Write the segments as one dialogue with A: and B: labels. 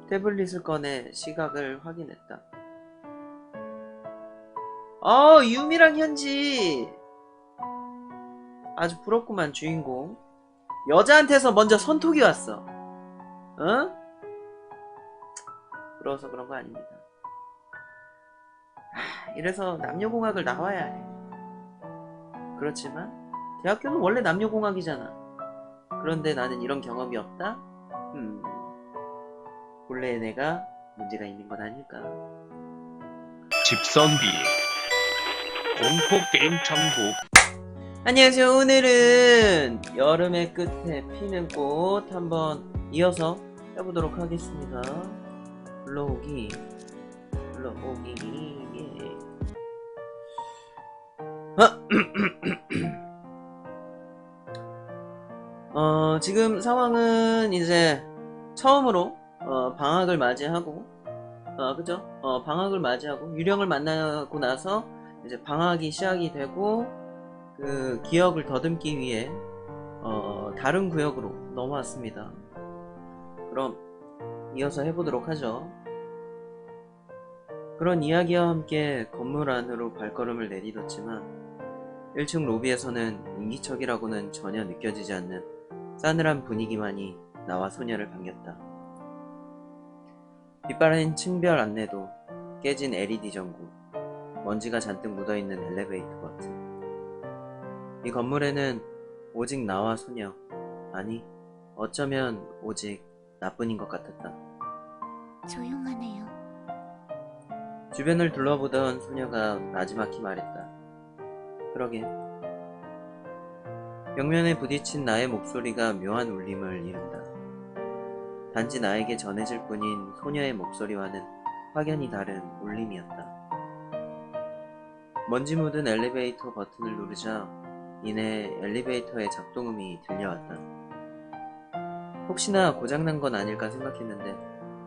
A: 태블릿을 꺼내 시각을 확인했다. 유미랑 현지! 아주 부럽구만, 주인공. 여자한테서 먼저 선톡이 왔어. 어? 부러워서 그런 거 아닙니다. 이래서 남녀공학을 나와야 해. 그렇지만 대학교는 원래 남녀공학이잖아. 그런데 나는 이런 경험이 없다? 본래 내가 문제가 있는 건 아닐까.
B: 집선비 공포게임 천국.
A: 안녕하세요. 오늘은 여름의 끝에 피는 꽃 한번 이어서 해보도록 하겠습니다. 불러오기 예. 지금 상황은 이제 처음으로 방학을 맞이하고 그죠? 방학을 맞이하고 유령을 만나고 나서 이제 방학이 시작이 되고 그 기억을 더듬기 위해 다른 구역으로 넘어왔습니다. 그럼 이어서 해보도록 하죠. 그런 이야기와 함께 건물 안으로 발걸음을 내딛었지만 1층 로비에서는 인기척이라고는 전혀 느껴지지 않는 싸늘한 분위기만이 나와 소녀를 반겼다. 빛바랜 층별 안내도, 깨진 LED 전구, 먼지가 잔뜩 묻어있는 엘리베이터 버튼. 이 건물에는 오직 나와 소녀, 아니 어쩌면 오직 나뿐인 것 같았다.
C: 조용하네요.
A: 주변을 둘러보던 소녀가 나지막히 말했다. 그러게. 벽면에 부딪힌 나의 목소리가 묘한 울림을 이룬다. 단지 나에게 전해질 뿐인 소녀의 목소리와는 확연히 다른 울림이었다. 먼지 묻은 엘리베이터 버튼을 누르자 이내 엘리베이터의 작동음이 들려왔다. 혹시나 고장난 건 아닐까 생각했는데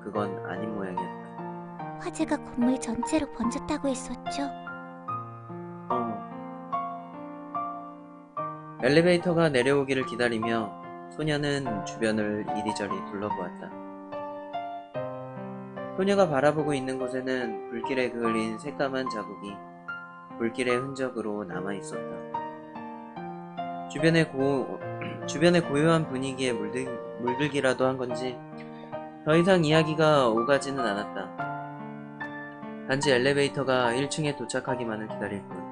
A: 그건 아닌 모양이었다.
C: 화재가 건물 전체로 번졌다고 했었죠?
A: 엘리베이터가 내려오기를 기다리며 소녀는 주변을 이리저리 둘러보았다. 소녀가 바라보고 있는 곳에는 불길에 그을린 새까만 자국이 불길의 흔적으로 남아있었다. 주변의 고요한 분위기에 물들기라도 한 건지 더 이상 이야기가 오가지는 않았다. 단지 엘리베이터가 1층에 도착하기만을 기다릴 뿐.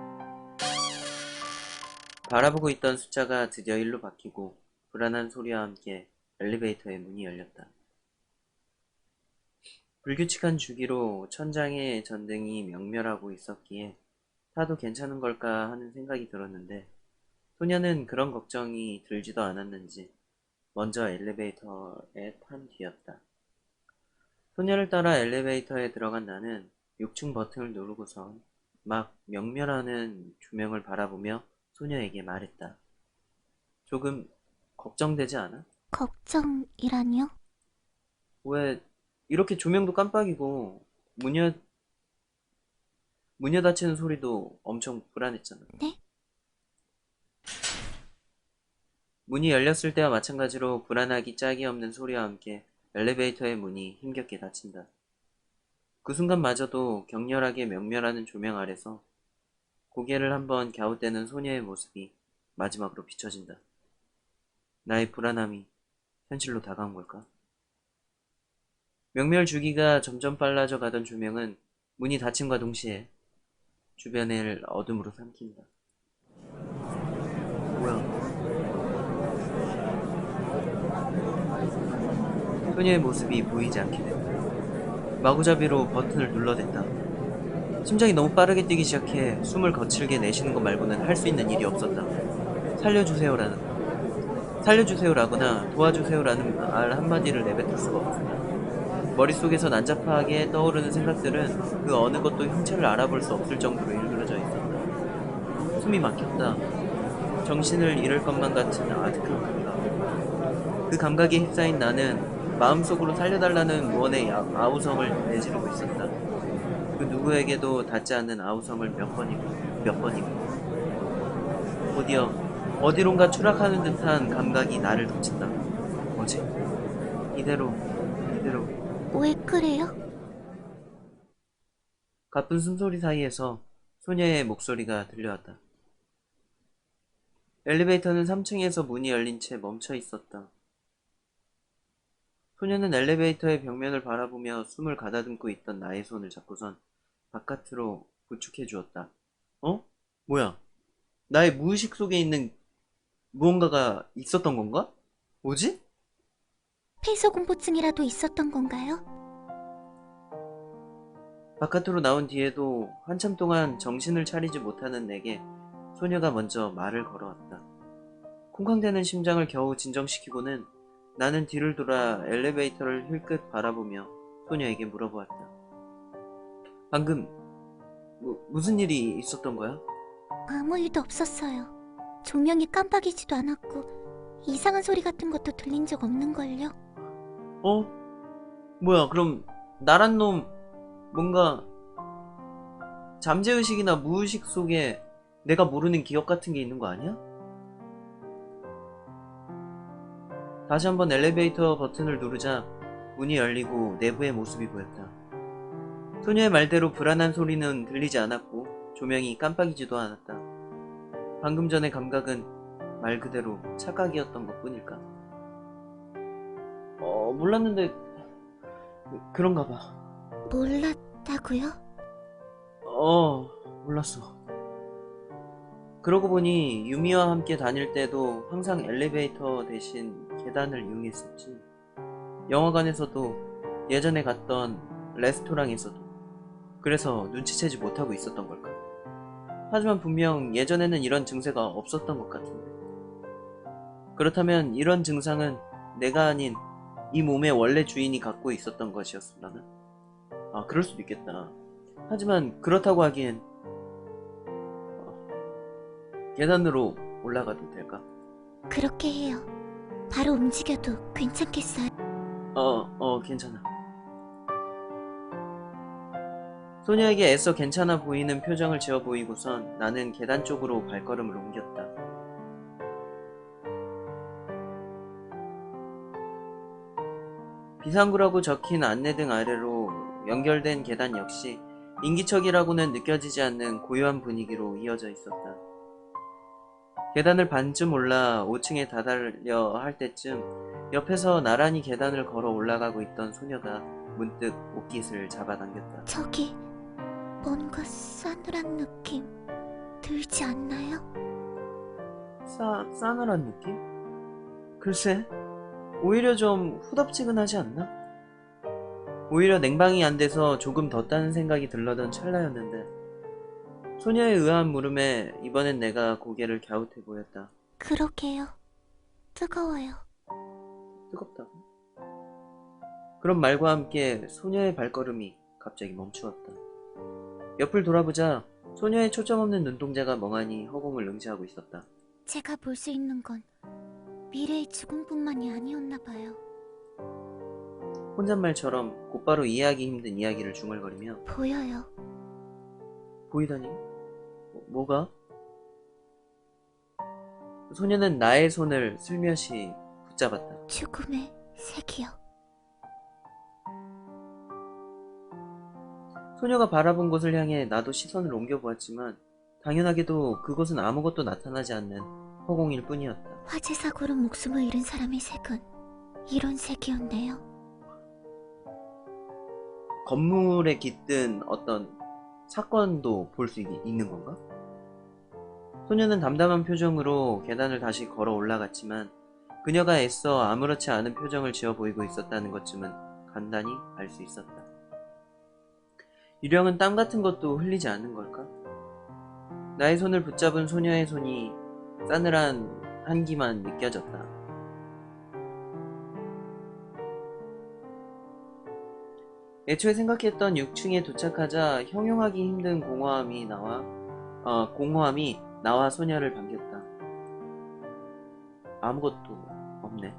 A: 바라보고 있던 숫자가 드디어 1로 바뀌고 불안한 소리와 함께 엘리베이터의 문이 열렸다. 불규칙한 주기로 천장에 전등이 명멸하고 있었기에 타도 괜찮은 걸까 하는 생각이 들었는데 소녀는 그런 걱정이 들지도 않았는지 먼저 엘리베이터에 탄 뒤였다. 소녀를 따라 엘리베이터에 들어간 나는 6층 버튼을 누르고선 막 명멸하는 조명을 바라보며 소녀에게 말했다. 조금 걱정되지 않아?
C: 걱정이라니요?
A: 왜 이렇게 조명도 깜빡이고 문이 닫히는 소리도 엄청 불안했잖아.
C: 네?
A: 문이 열렸을 때와 마찬가지로 불안하기 짝이 없는 소리와 함께 엘리베이터의 문이 힘겹게 닫힌다. 그 순간마저도 격렬하게 명멸하는 조명 아래서 고개를 한번 갸웃대는 소녀의 모습이 마지막으로 비춰진다. 나의 불안함이 현실로 다가온 걸까? 명멸 주기가 점점 빨라져 가던 조명은 문이 닫힘과 동시에 주변을 어둠으로 삼킨다. 뭐야? 소녀의 모습이 보이지 않게 된다. 마구잡이로 버튼을 눌러댔다. 심장이 너무 빠르게 뛰기 시작해 숨을 거칠게 내쉬는 것 말고는 할 수 있는 일이 없었다. 살려주세요라거나 도와주세요라는 말 한마디를 내뱉을 수가 없었다. 머릿속에서 난잡하게 떠오르는 생각들은 그 어느 것도 형체를 알아볼 수 없을 정도로 일그러져 있었다. 숨이 막혔다. 정신을 잃을 것만 같은 아득한 감각. 그 감각에 휩싸인 나는 마음속으로 살려달라는 무언의 아우성을 내지르고 있었다. 그 누구에게도 닿지 않는 아우성을 몇 번이고 드디어 어디론가 추락하는 듯한 감각이 나를 덮친다. 뭐지? 이대로
C: 왜 그래요?
A: 가쁜 숨소리 사이에서 소녀의 목소리가 들려왔다. 엘리베이터는 3층에서 문이 열린 채 멈춰 있었다. 소녀는 엘리베이터의 벽면을 바라보며 숨을 가다듬고 있던 나의 손을 잡고선 바깥으로 부축해 주었다. 어? 뭐야? 나의 무의식 속에 있는 무언가가 있었던 건가? 뭐지?
C: 폐소공포증이라도 있었던 건가요?
A: 바깥으로 나온 뒤에도 한참 동안 정신을 차리지 못하는 내게 소녀가 먼저 말을 걸어왔다. 쿵쾅대는 심장을 겨우 진정시키고는 나는 뒤를 돌아 엘리베이터를 힐끗 바라보며 소녀에게 물어보았다. 방금 무슨 일이 있었던 거야?
C: 아무 일도 없었어요. 조명이 깜빡이지도 않았고 이상한 소리 같은 것도 들린 적 없는걸요?
A: 뭐야, 그럼 나란 놈 뭔가 잠재의식이나 무의식 속에 내가 모르는 기억 같은 게 있는 거 아니야? 다시 한번 엘리베이터 버튼을 누르자 문이 열리고 내부의 모습이 보였다. 소녀의 말대로 불안한 소리는 들리지 않았고 조명이 깜빡이지도 않았다. 방금 전의 감각은 말 그대로 착각이었던 것 뿐일까? 몰랐는데 그런가 봐.
C: 몰랐다고요?
A: 몰랐어. 그러고 보니 유미와 함께 다닐 때도 항상 엘리베이터 대신 계단을 이용했었지. 영화관에서도 예전에 갔던 레스토랑에서도. 그래서 눈치채지 못하고 있었던 걸까? 하지만 분명 예전에는 이런 증세가 없었던 것 같은데. 그렇다면 이런 증상은 내가 아닌 이 몸의 원래 주인이 갖고 있었던 것이었으려나? 그럴 수도 있겠다. 하지만 그렇다고 하기엔 계단으로 올라가도 될까?
C: 그렇게 해요. 바로 움직여도 괜찮겠어요?
A: 괜찮아. 소녀에게 애써 괜찮아 보이는 표정을 지어 보이고선 나는 계단 쪽으로 발걸음을 옮겼다. 비상구라고 적힌 안내등 아래로 연결된 계단 역시 인기척이라고는 느껴지지 않는 고요한 분위기로 이어져 있었다. 계단을 반쯤 올라 5층에 다다려 할 때쯤 옆에서 나란히 계단을 걸어 올라가고 있던 소녀가 문득 옷깃을 잡아당겼다.
C: 저기 뭔가 싸늘한 느낌 들지 않나요?
A: 싸늘한 느낌? 글쎄, 오히려 좀 후덥지근하지 않나? 오히려 냉방이 안 돼서 조금 덥다는 생각이 들러던 찰나였는데 소녀의 의아한 물음에 이번엔 내가 고개를 갸웃해 보였다.
C: 그러게요. 뜨거워요.
A: 뜨겁다고? 그런 말과 함께 소녀의 발걸음이 갑자기 멈추었다. 옆을 돌아보자 소녀의 초점 없는 눈동자가 멍하니 허공을 응시하고 있었다.
C: 제가 볼 수 있는 건 미래의 죽음뿐만이 아니었나 봐요.
A: 혼잣말처럼 곧바로 이해하기 힘든 이야기를 중얼거리며
C: 보여요.
A: 보이다니? 뭐가? 소녀는 나의 손을 슬며시 붙잡았다.
C: 죽음의 색이요.
A: 소녀가 바라본 곳을 향해 나도 시선을 옮겨보았지만 당연하게도 그곳은 아무것도 나타나지 않는 허공일 뿐이었다.
C: 화재 사고로 목숨을 잃은 사람의 색은 이런 색이었네요.
A: 건물에 깃든 어떤 사건도 볼 수 있는 건가? 소녀는 담담한 표정으로 계단을 다시 걸어 올라갔지만 그녀가 애써 아무렇지 않은 표정을 지어 보이고 있었다는 것쯤은 간단히 알 수 있었다. 유령은 땀 같은 것도 흘리지 않는 걸까? 나의 손을 붙잡은 소녀의 손이 싸늘한 한기만 느껴졌다. 애초에 생각했던 6층에 도착하자 형용하기 힘든 공허함이 나와 소녀를 반겼다. 아무것도 없네.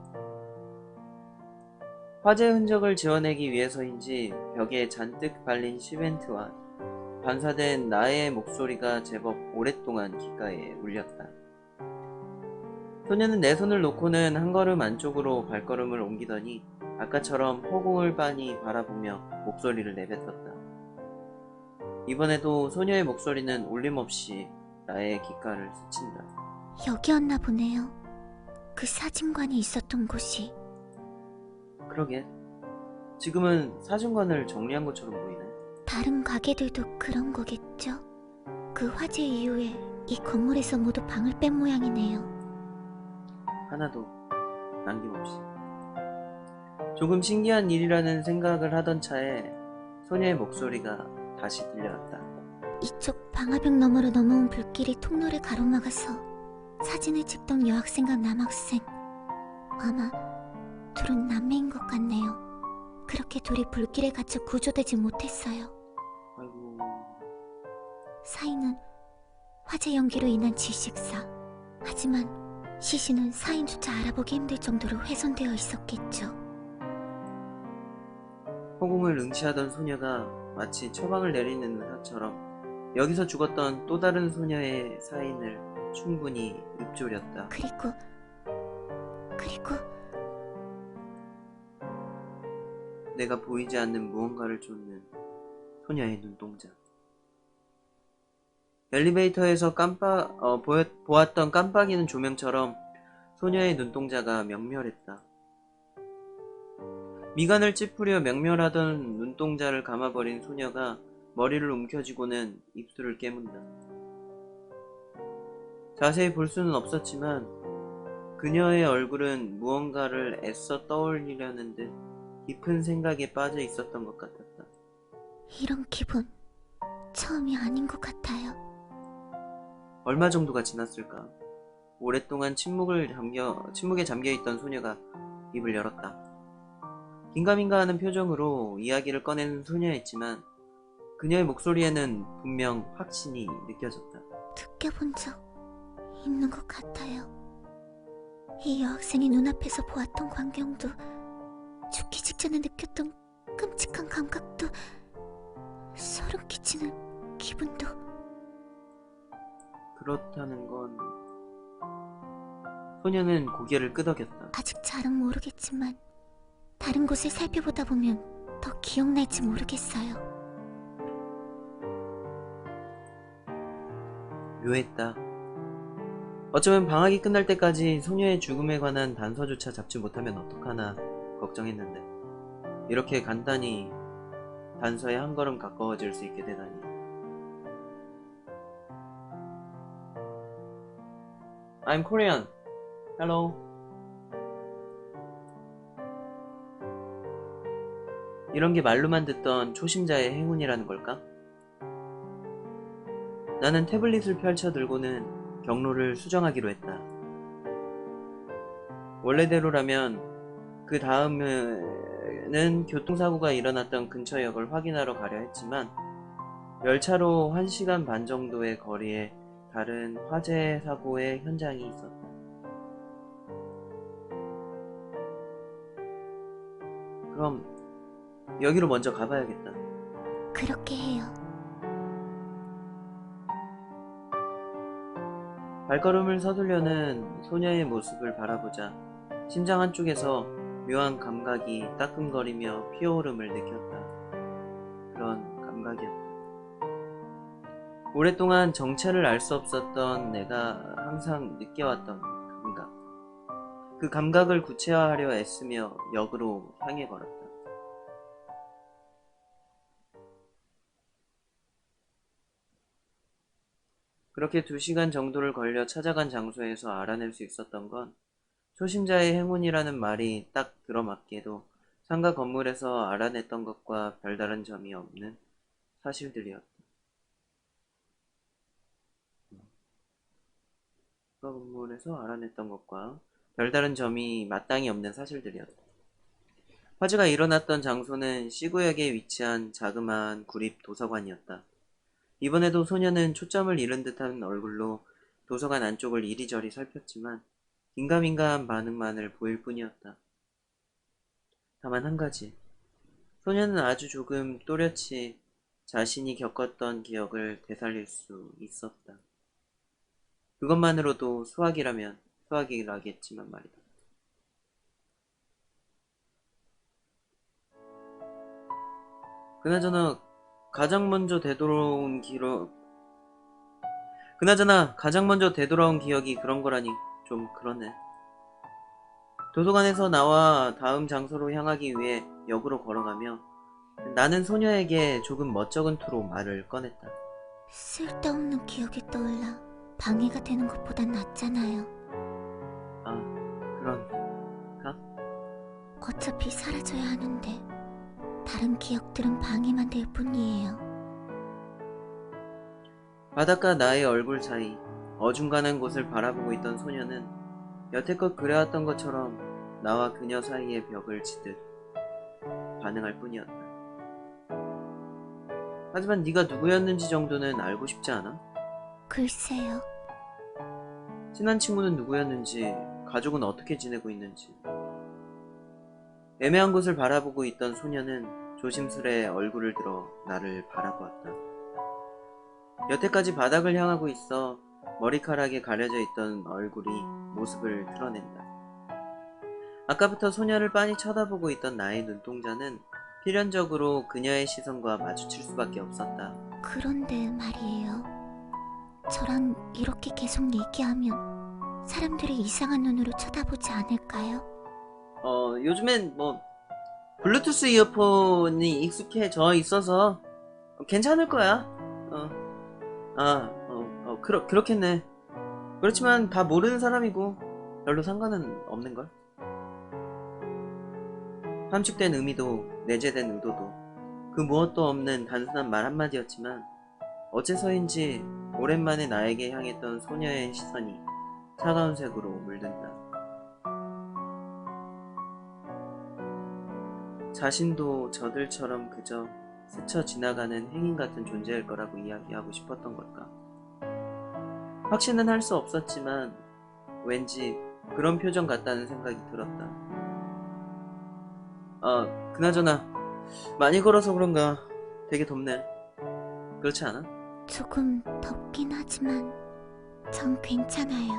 A: 화재 흔적을 지워내기 위해서인지 벽에 잔뜩 발린 시멘트와 반사된 나의 목소리가 제법 오랫동안 귓가에 울렸다. 소녀는 내 손을 놓고는 한 걸음 안쪽으로 발걸음을 옮기더니 아까처럼 허공을 빤히 바라보며 목소리를 내뱉었다. 이번에도 소녀의 목소리는 울림없이 나의 귓가를 스친다.
C: 여기였나 보네요. 그 사진관이 있었던 곳이.
A: 그러게. 지금은 사진관을 정리한 것처럼 보이네.
C: 다른 가게들도 그런 거겠죠? 그 화재 이후에 이 건물에서 모두 방을 뺀 모양이네요.
A: 하나도 남김없이. 조금 신기한 일이라는 생각을 하던 차에 소녀의 목소리가 다시 들려왔다.
C: 이쪽 방화벽 너머로 넘어온 불길이 통로를 가로막아서 사진을 찍던 여학생과 남학생, 아마 둘은 남매인 것 같네요. 그렇게 둘이 불길에 갇혀 구조되지 못했어요.
A: 아이고...
C: 사인은 화재 연기로 인한 질식사. 하지만 시신은 사인조차 알아보기 힘들 정도로 훼손되어 있었겠죠.
A: 허공을 응시하던 소녀가 마치 처방을 내리는 의사처럼 여기서 죽었던 또 다른 소녀의 사인을 충분히 읊조렸다.
C: 그리고
A: 내가 보이지 않는 무언가를 쫓는 소녀의 눈동자. 엘리베이터에서 보았던 깜빡이는 조명처럼 소녀의 눈동자가 명멸했다. 미간을 찌푸려 명멸하던 눈동자를 감아버린 소녀가 머리를 움켜쥐고는 입술을 깨문다. 자세히 볼 수는 없었지만 그녀의 얼굴은 무언가를 애써 떠올리려는 듯 깊은 생각에 빠져 있었던 것 같았다.
C: 이런 기분 처음이 아닌 것 같아요.
A: 얼마 정도가 지났을까? 오랫동안 침묵에 잠겨있던 소녀가 입을 열었다. 긴가민가하는 표정으로 이야기를 꺼내는 소녀였지만 그녀의 목소리에는 분명 확신이 느껴졌다.
C: 느껴본 적 있는 것 같아요. 이 여학생이 눈앞에서 보았던 광경도, 죽기 직전에 느꼈던 끔찍한 감각도, 소름 끼치는 기분도.
A: 그렇다는 건... 소녀는 고개를 끄덕였다.
C: 아직 잘은 모르겠지만 다른 곳을 살펴보다 보면 더 기억날지 모르겠어요.
A: 묘했다. 어쩌면 방학이 끝날 때까지 소녀의 죽음에 관한 단서조차 잡지 못하면 어떡하나 걱정했는데 이렇게 간단히 단서에 한 걸음 가까워질 수 있게 되다니. I'm Korean. Hello. 이런 게 말로만 듣던 초심자의 행운이라는 걸까? 나는 태블릿을 펼쳐 들고는 경로를 수정하기로 했다. 원래대로라면 그 다음에는 교통사고가 일어났던 근처역을 확인하러 가려 했지만 열차로 1시간 반 정도의 거리에 다른 화재 사고의 현장이 있었다. 그럼 여기로 먼저 가봐야겠다.
C: 그렇게 해요.
A: 발걸음을 서두려는 소녀의 모습을 바라보자 심장 한쪽에서 묘한 감각이 따끔거리며 피어오름을 느꼈다. 그런 감각이었다. 오랫동안 정체를 알 수 없었던 내가 항상 느껴왔던 감각. 그 감각을 구체화하려 애쓰며 역으로 향해 걸었다. 그렇게 2시간 정도를 걸려 찾아간 장소에서 알아낼 수 있었던 건 초심자의 행운이라는 말이 딱 들어맞게도 상가 건물에서 알아냈던 것과 별다른 점이 없는 사실들이었다. 상가 건물에서 알아냈던 것과 별다른 점이 마땅히 없는 사실들이었다. 화재가 일어났던 장소는 C구역에 위치한 자그마한 구립 도서관이었다. 이번에도 소녀는 초점을 잃은 듯한 얼굴로 도서관 안쪽을 이리저리 살폈지만 긴가민가한 반응만을 보일 뿐이었다. 다만 한 가지, 소녀는 아주 조금 또렷이 자신이 겪었던 기억을 되살릴 수 있었다. 그것만으로도 수학이라면 수학이라겠지만 말이다. 그나저나 가장 먼저 되돌아온 기록 그나저나 가장 먼저 되돌아온 기억이 그런 거라니 좀 그러네. 도서관에서 나와 다음 장소로 향하기 위해 역으로 걸어가며 나는 소녀에게 조금 멋쩍은 투로 말을 꺼냈다.
C: 쓸데없는 기억이 떠올라 방해가 되는 것보단 낫잖아요.
A: 아, 그런가?
C: 어차피 사라져야 하는데 다른 기억들은 방해만 될 뿐이에요.
A: 바닷가 나의 얼굴 사이 어중간한 곳을 바라보고 있던 소녀는 여태껏 그래왔던 것처럼 나와 그녀 사이의 벽을 치듯 반응할 뿐이었다. 하지만 네가 누구였는지 정도는 알고 싶지 않아?
C: 글쎄요.
A: 친한 친구는 누구였는지, 가족은 어떻게 지내고 있는지. 애매한 곳을 바라보고 있던 소녀는 조심스레 얼굴을 들어 나를 바라보았다. 여태까지 바닥을 향하고 있어 머리카락에 가려져 있던 얼굴이 모습을 드러낸다. 아까부터 소녀를 빤히 쳐다보고 있던 나의 눈동자는 필연적으로 그녀의 시선과 마주칠 수밖에 없었다.
C: 그런데 말이에요. 저랑 이렇게 계속 얘기하면 사람들이 이상한 눈으로 쳐다보지 않을까요?
A: 요즘엔 블루투스 이어폰이 익숙해져 있어서 괜찮을 거야. 그렇겠네. 그렇지만 다 모르는 사람이고 별로 상관은 없는걸? 함축된 의미도 내재된 의도도 그 무엇도 없는 단순한 말 한마디였지만 어째서인지 오랜만에 나에게 향했던 소녀의 시선이 차가운 색으로 물든다. 자신도 저들처럼 그저 스쳐 지나가는 행인 같은 존재일 거라고 이야기하고 싶었던 걸까? 확신은 할 수 없었지만 왠지 그런 표정 같다는 생각이 들었다. 그나저나 많이 걸어서 그런가 되게 덥네. 그렇지 않아?
C: 조금 덥긴 하지만 전 괜찮아요.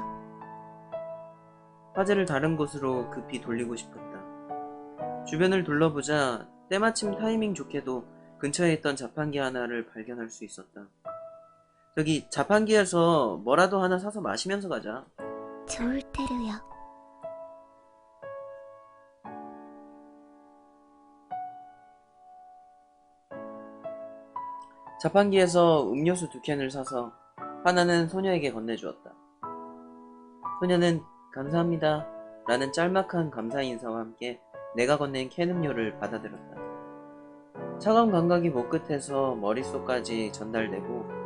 A: 화제를 다른 곳으로 급히 돌리고 싶었다. 주변을 둘러보자 때마침 타이밍 좋게도 근처에 있던 자판기 하나를 발견할 수 있었다. 저기 자판기에서 뭐라도 하나 사서 마시면서 가자.
C: 좋을 때로요.
A: 자판기에서 음료수 2캔을 사서 하나는 소녀에게 건네주었다. 소녀는 감사합니다 라는 짤막한 감사 인사와 함께 내가 건넨 캔 음료를 받아들였다. 차가운 감각이 목끝에서 머릿속까지 전달되고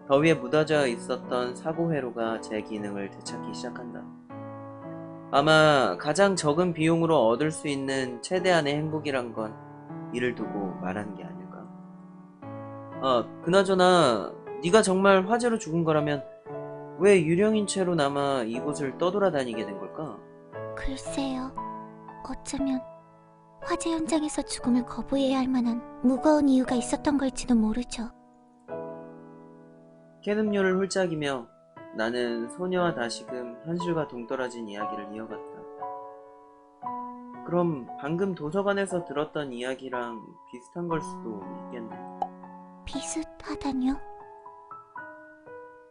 A: 더위에 묻어져 있었던 사고회로가 제 기능을 되찾기 시작한다. 아마 가장 적은 비용으로 얻을 수 있는 최대한의 행복이란 건 이를 두고 말하는 게 아닐까. 그나저나 네가 정말 화재로 죽은 거라면 왜 유령인 채로 남아 이곳을 떠돌아다니게 된 걸까?
C: 글쎄요. 어쩌면 화재 현장에서 죽음을 거부해야 할 만한 무거운 이유가 있었던 걸지도 모르죠.
A: 캔 음료를 홀짝이며 나는 소녀와 다시금 현실과 동떨어진 이야기를 이어갔다. 그럼 방금 도서관에서 들었던 이야기랑 비슷한 걸 수도 있겠네.
C: 비슷하다뇨?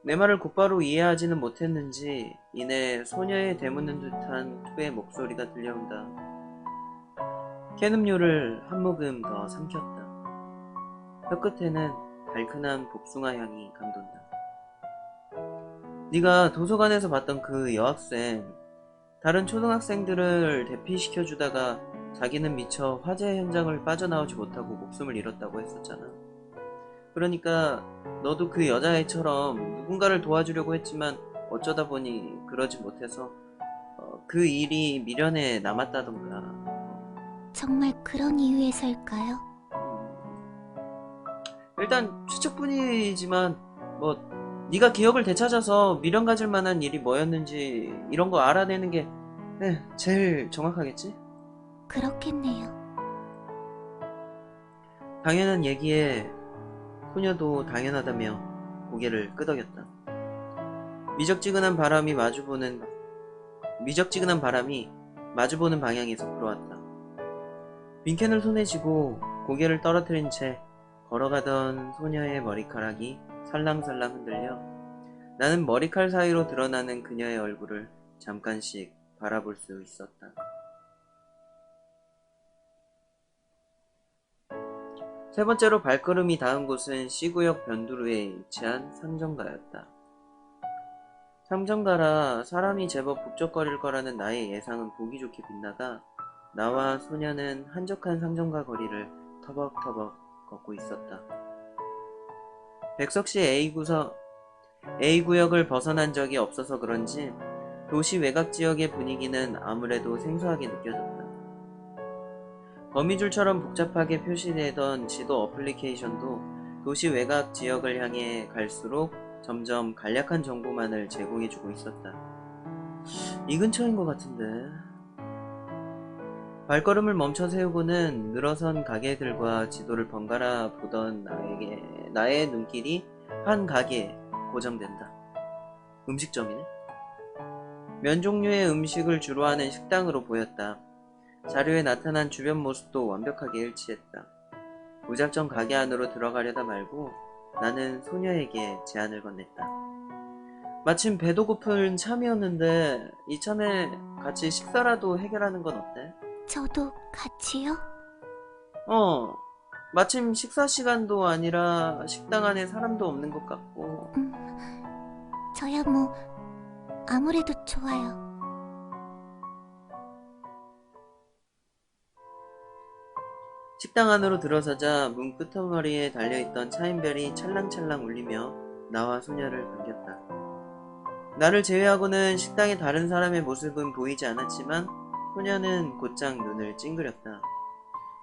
A: 내 말을 곧바로 이해하지는 못했는지 이내 소녀의 되묻는 듯한 투의 목소리가 들려온다. 캔 음료를 한 모금 더 삼켰다. 혀끝에는 달큰한 복숭아 향이 감돈다. 네가 도서관에서 봤던 그 여학생, 다른 초등학생들을 대피시켜주다가 자기는 미처 화재 현장을 빠져나오지 못하고 목숨을 잃었다고 했었잖아. 그러니까 너도 그 여자애처럼 누군가를 도와주려고 했지만 어쩌다 보니 그러지 못해서 그 일이 미련에 남았다던가.
C: 정말 그런 이유에서일까요?
A: 일단 추측뿐이지만 네가 기억을 되찾아서 미련 가질 만한 일이 뭐였는지 이런 거 알아내는 게 제일 정확하겠지?
C: 그렇겠네요.
A: 당연한 얘기에 소녀도 당연하다며 고개를 끄덕였다. 미적지근한 바람이 마주보는 방향에서 불어왔다. 빈캔을 손에 쥐고 고개를 떨어뜨린 채 걸어가던 소녀의 머리카락이 살랑살랑 흔들려 나는 머리칼 사이로 드러나는 그녀의 얼굴을 잠깐씩 바라볼 수 있었다. 세 번째로 발걸음이 닿은 곳은 C구역 변두리에 위치한 상점가였다. 상점가라 사람이 제법 북적거릴 거라는 나의 예상은 보기 좋게 빗나가 나와 소녀는 한적한 상점가 거리를 터벅터벅 걷고 있었다. 백석시 A구역을 벗어난 적이 없어서 그런지 도시 외곽 지역의 분위기는 아무래도 생소하게 느껴졌다. 거미줄처럼 복잡하게 표시되던 지도 어플리케이션도 도시 외곽 지역을 향해 갈수록 점점 간략한 정보만을 제공해주고 있었다. 이 근처인 것 같은데. 발걸음을 멈춰 세우고는 늘어선 가게들과 지도를 번갈아 보던 나의 눈길이 한 가게에 고정된다. 음식점이네. 면 종류의 음식을 주로 하는 식당으로 보였다. 자료에 나타난 주변 모습도 완벽하게 일치했다. 무작정 가게 안으로 들어가려다 말고 나는 소녀에게 제안을 건넸다. 마침 배도 고픈 참이었는데 이참에 같이 식사라도 해결하는 건 어때?
C: 저도 같이요?
A: 마침 식사 시간도 아니라 식당 안에 사람도 없는 것 같고.
C: 저야 뭐 아무래도 좋아요.
A: 식당 안으로 들어서자 문 끄트머리에 달려있던 차인벨이 찰랑찰랑 울리며 나와 소녀를 반겼다. 나를 제외하고는 식당의 다른 사람의 모습은 보이지 않았지만 소녀는 곧장 눈을 찡그렸다.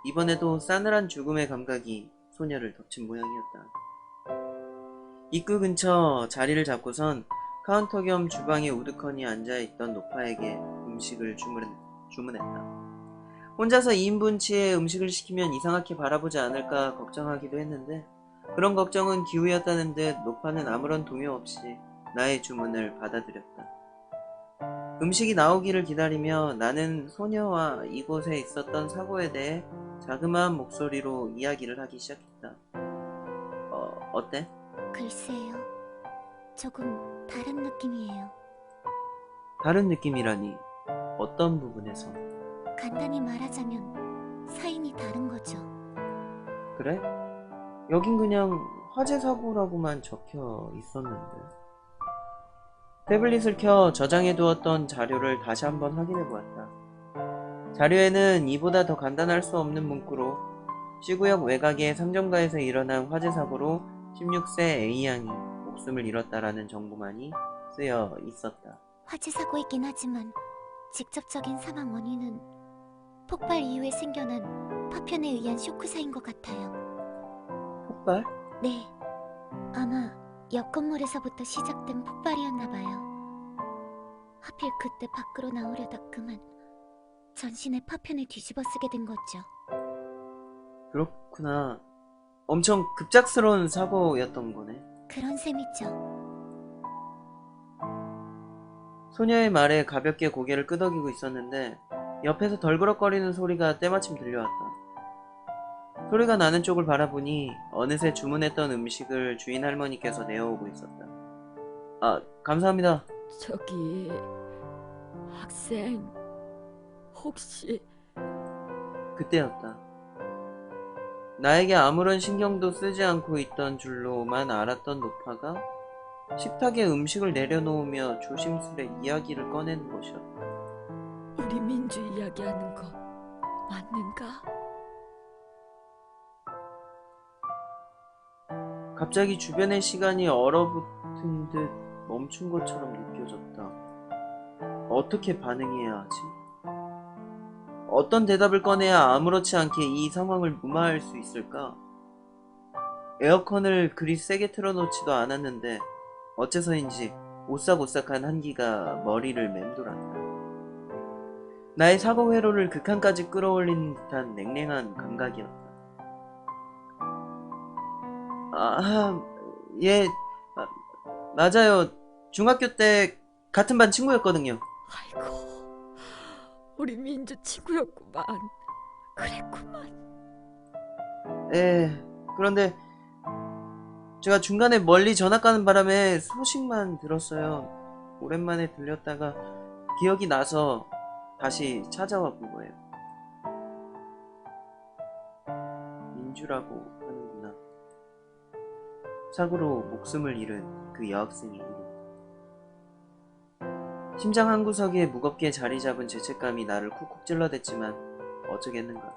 A: 이번에도 싸늘한 죽음의 감각이 소녀를 덮친 모양이었다. 입구 근처 자리를 잡고선 카운터 겸 주방에 우두커니 앉아있던 노파에게 음식을 주문했다. 혼자서 2인분치의 음식을 시키면 이상하게 바라보지 않을까 걱정하기도 했는데 그런 걱정은 기우였다는 듯 노파는 아무런 동요 없이 나의 주문을 받아들였다. 음식이 나오기를 기다리며 나는 소녀와 이곳에 있었던 사고에 대해 자그마한 목소리로 이야기를 하기 시작했다. 어때?
C: 글쎄요. 조금 다른 느낌이에요.
A: 다른 느낌이라니 어떤 부분에서?
C: 간단히 말하자면 사인이 다른 거죠.
A: 그래? 여긴 그냥 화재 사고라고만 적혀 있었는데. 태블릿을 켜 저장해두었던 자료를 다시 한번 확인해보았다. 자료에는 이보다 더 간단할 수 없는 문구로 C구역 외곽의 상점가에서 일어난 화재 사고로 16세 A양이 목숨을 잃었다라는 정보만이 쓰여 있었다.
C: 화재 사고이긴 하지만 직접적인 사망 원인은 폭발 이후에 생겨난 파편에 의한 쇼크사인 것 같아요.
A: 폭발?
C: 네. 아마 옆 건물에서부터 시작된 폭발이었나봐요. 하필 그때 밖으로 나오려다 그만 전신에 파편을 뒤집어 쓰게 된 거죠.
A: 그렇구나. 엄청 급작스러운 사고였던 거네.
C: 그런 셈이죠.
A: 소녀의 말에 가볍게 고개를 끄덕이고 있었는데 옆에서 덜그럭거리는 소리가 때마침 들려왔다. 소리가 나는 쪽을 바라보니 어느새 주문했던 음식을 주인 할머니께서 내어오고 있었다. 아, 감사합니다.
D: 저기 학생 혹시
A: 그때였다. 나에게 아무런 신경도 쓰지 않고 있던 줄로만 알았던 노파가 식탁에 음식을 내려놓으며 조심스레 이야기를 꺼내는 것이었다.
D: 우리 민주 이야기하는 거 맞는가?
A: 갑자기 주변의 시간이 얼어붙은 듯 멈춘 것처럼 느껴졌다. 어떻게 반응해야 하지? 어떤 대답을 꺼내야 아무렇지 않게 이 상황을 무마할 수 있을까? 에어컨을 그리 세게 틀어놓지도 않았는데 어째서인지 오싹오싹한 한기가 머리를 맴돌았다. 나의 사고 회로를 극한까지 끌어올리는 듯한 냉랭한 감각이었다. 예, 맞아요. 중학교 때 같은 반 친구였거든요.
D: 아이고 우리 민주 친구였구만. 그랬구만.
A: 예, 그런데 제가 중간에 멀리 전학 가는 바람에 소식만 들었어요. 오랜만에 들렸다가 기억이 나서 다시 찾아와 본 거예요. 민주라고 하는구나. 사고로 목숨을 잃은 그 여학생의 이름. 심장 한구석에 무겁게 자리 잡은 죄책감이 나를 쿡쿡 찔러댔지만 어쩌겠는가.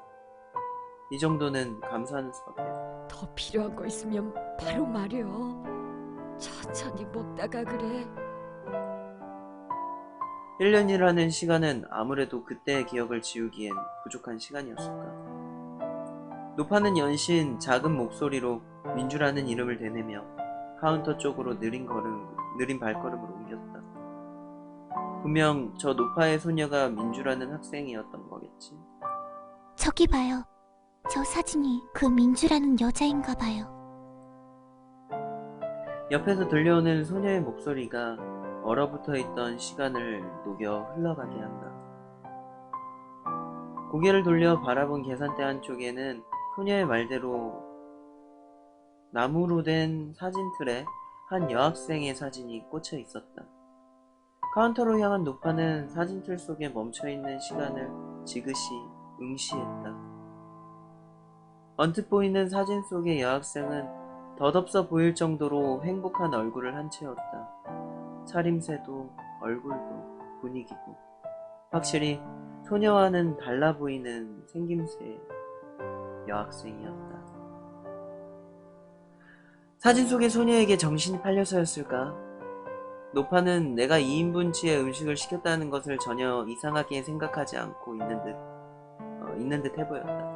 A: 이 정도는 감수하는 수밖에.
D: 더 필요한 거 있으면 바로 말여. 천천히 먹다가 그래.
A: 1년이라는 시간은 아무래도 그때의 기억을 지우기엔 부족한 시간이었을까. 노파는 연신 작은 목소리로 민주라는 이름을 되뇌며 카운터 쪽으로 느린 발걸음을 옮겼다. 분명 저 노파의 소녀가 민주라는 학생이었던 거겠지.
C: 저기 봐요. 저 사진이 그 민주라는 여자인가 봐요.
A: 옆에서 들려오는 소녀의 목소리가 얼어붙어 있던 시간을 녹여 흘러가게 한다. 고개를 돌려 바라본 계산대 한쪽에는 소녀의 말대로 나무로 된 사진 틀에 한 여학생의 사진이 꽂혀 있었다. 카운터로 향한 노파는 사진 틀 속에 멈춰있는 시간을 지그시 응시했다. 언뜻 보이는 사진 속의 여학생은 덧없어 보일 정도로 행복한 얼굴을 한 채였다. 차림새도 얼굴도 분위기도 확실히 소녀와는 달라 보이는 생김새의 여학생이었다. 사진 속의 소녀에게 정신이 팔려서였을까? 노파는 내가 2인분치의 음식을 시켰다는 것을 전혀 이상하게 생각하지 않고 있는 듯 해보였다.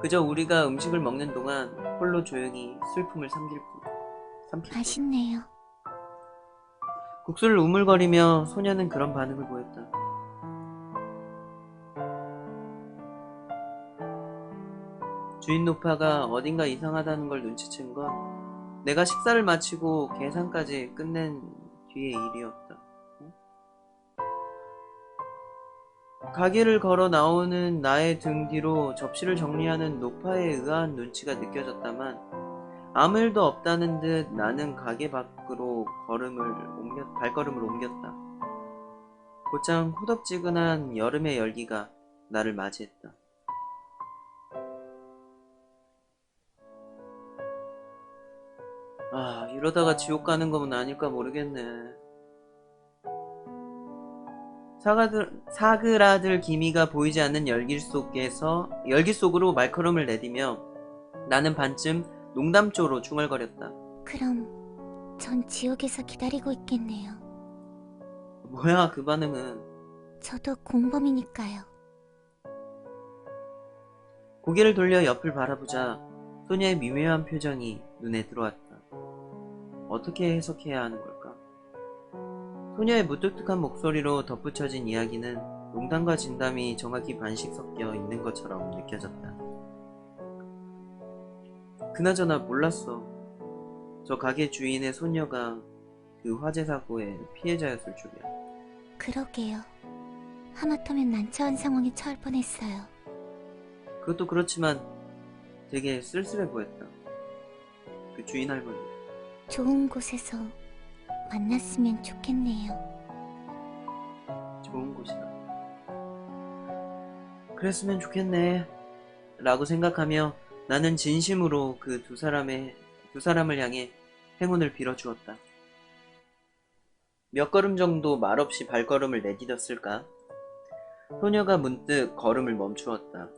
A: 그저 우리가 음식을 먹는 동안 홀로 조용히 슬픔을 삼킬 뿐.
C: 맛있네요.
A: 국수를 우물거리며 소녀는 그런 반응을 보였다. 주인 노파가 어딘가 이상하다는 걸 눈치챈 건 내가 식사를 마치고 계산까지 끝낸 뒤의 일이었다. 가게를 걸어 나오는 나의 등 뒤로 접시를 정리하는 노파의 의아한 눈치가 느껴졌다만 아무 일도 없다는 듯 나는 가게 밖으로 발걸음을 옮겼다. 곧장 후덥지근한 여름의 열기가 나를 맞이했다. 아, 이러다가 지옥 가는 건 아닐까 모르겠네. 사그라들 기미가 보이지 않는 열기 속으로 말걸음을 내디며 나는 반쯤 농담조로 중얼거렸다.
C: 그럼 전 지옥에서 기다리고 있겠네요.
A: 뭐야 그 반응은.
C: 저도 공범이니까요.
A: 고개를 돌려 옆을 바라보자 소녀의 미묘한 표정이 눈에 들어왔다. 어떻게 해석해야 하는 걸까? 소녀의 무뚝뚝한 목소리로 덧붙여진 이야기는 농담과 진담이 정확히 반씩 섞여 있는 것처럼 느껴졌다. 그나저나 몰랐어. 저 가게 주인의 손녀가 그 화재 사고의 피해자였을 줄이야.
C: 그러게요. 하마터면 난처한 상황에 처할 뻔했어요.
A: 그것도 그렇지만 되게 쓸쓸해 보였다. 그 주인 할머니.
C: 좋은 곳에서 만났으면 좋겠네요.
A: 좋은 곳이다. 그랬으면 좋겠네 라고 생각하며 나는 진심으로 그 두 사람을 향해 행운을 빌어주었다. 몇 걸음 정도 말없이 발걸음을 내디뎠을까? 소녀가 문득 걸음을 멈추었다.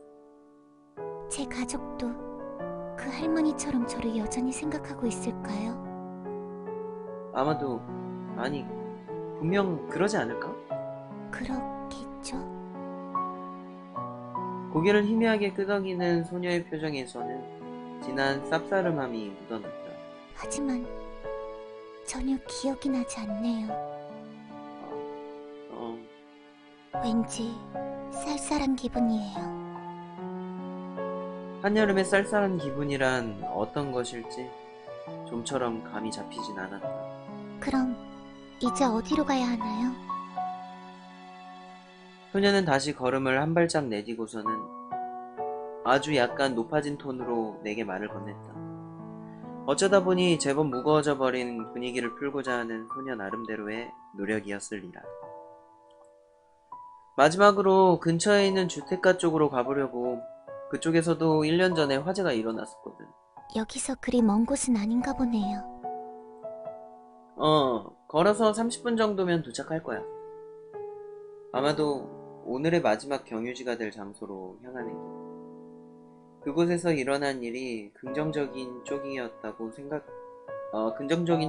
C: 제 가족도 그 할머니처럼 저를 여전히 생각하고 있을까요?
A: 아마도, 아니, 분명 그러지 않을까?
C: 그렇겠죠?
A: 고개를 희미하게 끄덕이는 소녀의 표정에서는 진한 쌉싸름함이 묻어났다.
C: 하지만 전혀 기억이 나지 않네요. 왠지 쌀쌀한 기분이에요.
A: 한여름의 쌀쌀한 기분이란 어떤 것일지 좀처럼 감이 잡히진 않았다.
C: 그럼 이제 어디로 가야 하나요?
A: 소녀는 다시 걸음을 한 발짝 내디고서는 아주 약간 높아진 톤으로 내게 말을 건넸다. 어쩌다 보니 제법 무거워져 버린 분위기를 풀고자 하는 소녀 나름대로의 노력이었으리라. 마지막으로 근처에 있는 주택가 쪽으로 가보려고. 그쪽에서도 1년 전에 화재가 일어났었거든.
C: 여기서 그리 먼 곳은 아닌가 보네요.
A: 걸어서 30분 정도면 도착할 거야. 아마도 오늘의 마지막 경유지가 될 장소로 향하는 길. 그곳에서 일어난 일이 긍정적인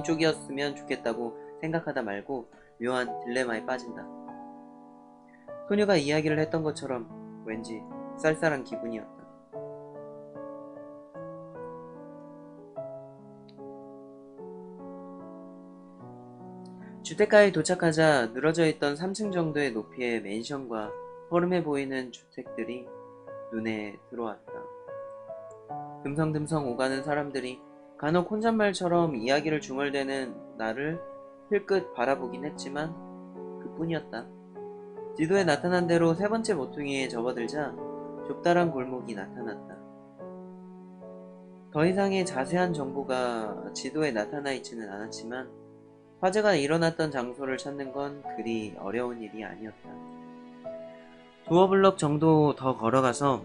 A: 쪽이었으면 좋겠다고 생각하다 말고 묘한 딜레마에 빠진다. 소녀가 이야기를 했던 것처럼 왠지 쌀쌀한 기분이었다. 주택가에 도착하자 늘어져 있던 3층 정도의 높이의 맨션과 허름해 보이는 주택들이 눈에 들어왔다. 듬성듬성 오가는 사람들이 간혹 혼잣말처럼 이야기를 중얼대는 나를 힐끗 바라보긴 했지만 그뿐이었다. 지도에 나타난 대로 세 번째 모퉁이에 접어들자 좁다란 골목이 나타났다. 더 이상의 자세한 정보가 지도에 나타나 있지는 않았지만 화재가 일어났던 장소를 찾는 건 그리 어려운 일이 아니었다. 두어 블럭 정도 더 걸어가서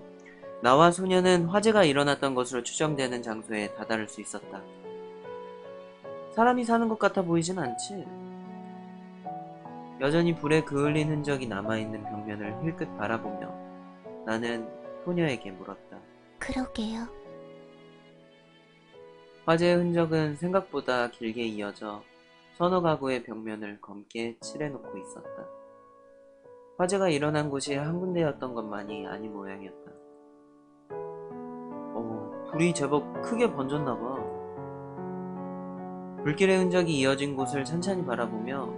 A: 나와 소녀는 화재가 일어났던 것으로 추정되는 장소에 다다를 수 있었다. 사람이 사는 것 같아 보이진 않지? 여전히 불에 그을린 흔적이 남아있는 벽면을 힐끗 바라보며 나는 소녀에게 물었다.
C: 그러게요.
A: 화재의 흔적은 생각보다 길게 이어져 서너 가구의 벽면을 검게 칠해놓고 있었다. 화재가 일어난 곳이 한 군데였던 것만이 아닌 모양이었다. 불이 제법 크게 번졌나봐. 불길의 흔적이 이어진 곳을 찬찬히 바라보며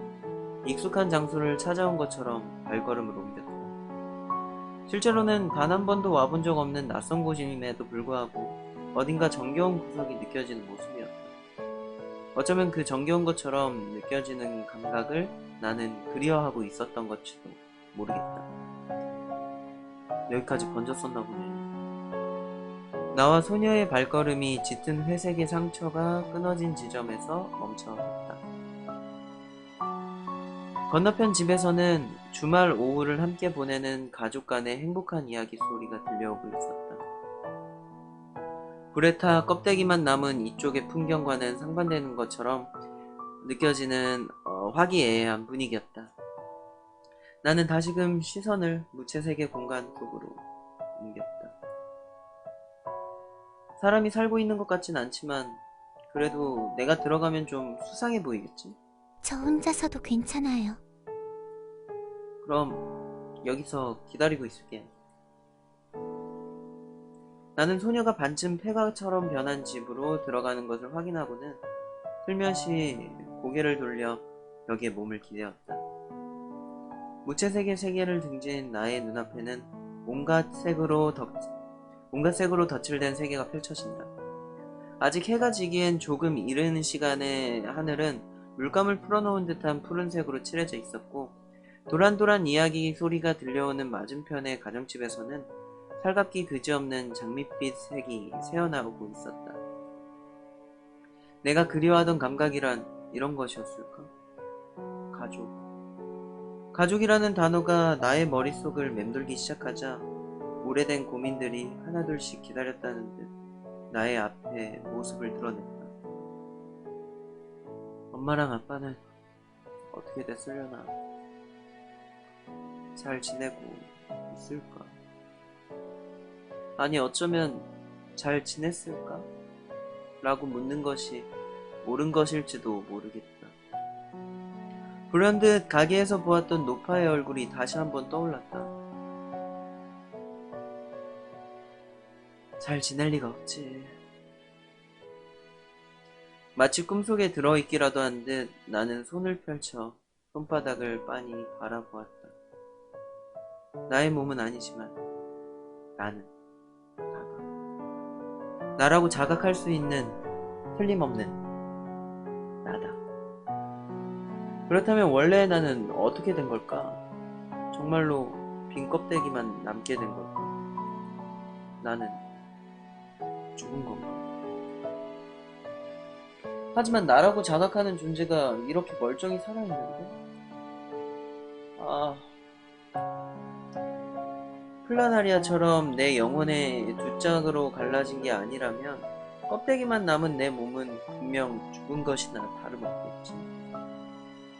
A: 익숙한 장소를 찾아온 것처럼 발걸음을 옮겼다. 실제로는 단 한 번도 와본 적 없는 낯선 곳임에도 불구하고 어딘가 정겨운 구석이 느껴지는 모습이었다. 어쩌면 그 정겨운 것처럼 느껴지는 감각을 나는 그리워하고 있었던 것지도 모르겠다. 여기까지 번졌었나 보네. 나와 소녀의 발걸음이 짙은 회색의 상처가 끊어진 지점에서 멈춰섰다. 건너편 집에서는 주말 오후를 함께 보내는 가족 간의 행복한 이야기 소리가 들려오고 있었다. 불에 타 껍데기만 남은 이쪽의 풍경과는 상반되는 것처럼 느껴지는 화기애애한 분위기였다. 나는 다시금 시선을 무채색의 공간 속으로 옮겼다. 사람이 살고 있는 것 같진 않지만 그래도 내가 들어가면 좀 수상해 보이겠지?
C: 저 혼자서도 괜찮아요.
A: 그럼 여기서 기다리고 있을게. 나는 소녀가 반쯤 폐가처럼 변한 집으로 들어가는 것을 확인하고는 슬며시 고개를 돌려 벽에 몸을 기대었다. 무채색의 세계를 등진 나의 눈앞에는 온갖 색으로 덧칠된 세계가 펼쳐진다. 아직 해가 지기엔 조금 이른 시간의 하늘은 물감을 풀어놓은 듯한 푸른색으로 칠해져 있었고 도란도란 이야기 소리가 들려오는 맞은편의 가정집에서는 살갑기 그지없는 장밋빛 색이 새어나오고 있었다. 내가 그리워하던 감각이란 이런 것이었을까? 가족이라는 단어가 나의 머릿속을 맴돌기 시작하자 오래된 고민들이 하나둘씩 기다렸다는 듯 나의 앞에 모습을 드러냈다. 엄마랑 아빠는 어떻게 됐으려나? 잘 지내고 있을까? 아니 어쩌면 잘 지냈을까? 라고 묻는 것이 옳은 것일지도 모르겠다. 불현듯 가게에서 보았던 노파의 얼굴이 다시 한번 떠올랐다. 잘 지낼 리가 없지. 마치 꿈속에 들어있기라도 한 듯 나는 손을 펼쳐 손바닥을 빤히 바라보았다. 나의 몸은 아니지만 나는 나라고 자각할 수 있는 틀림없는 나다. 그렇다면 원래 나는 어떻게 된 걸까? 정말로 빈 껍데기만 남게 된 걸까? 나는 죽은 건가? 하지만 나라고 자각하는 존재가 이렇게 멀쩡히 살아있는데? 아... 플라나리아처럼 내 영혼의 두 짝으로 갈라진 게 아니라면 껍데기만 남은 내 몸은 분명 죽은 것이나 다름없겠지.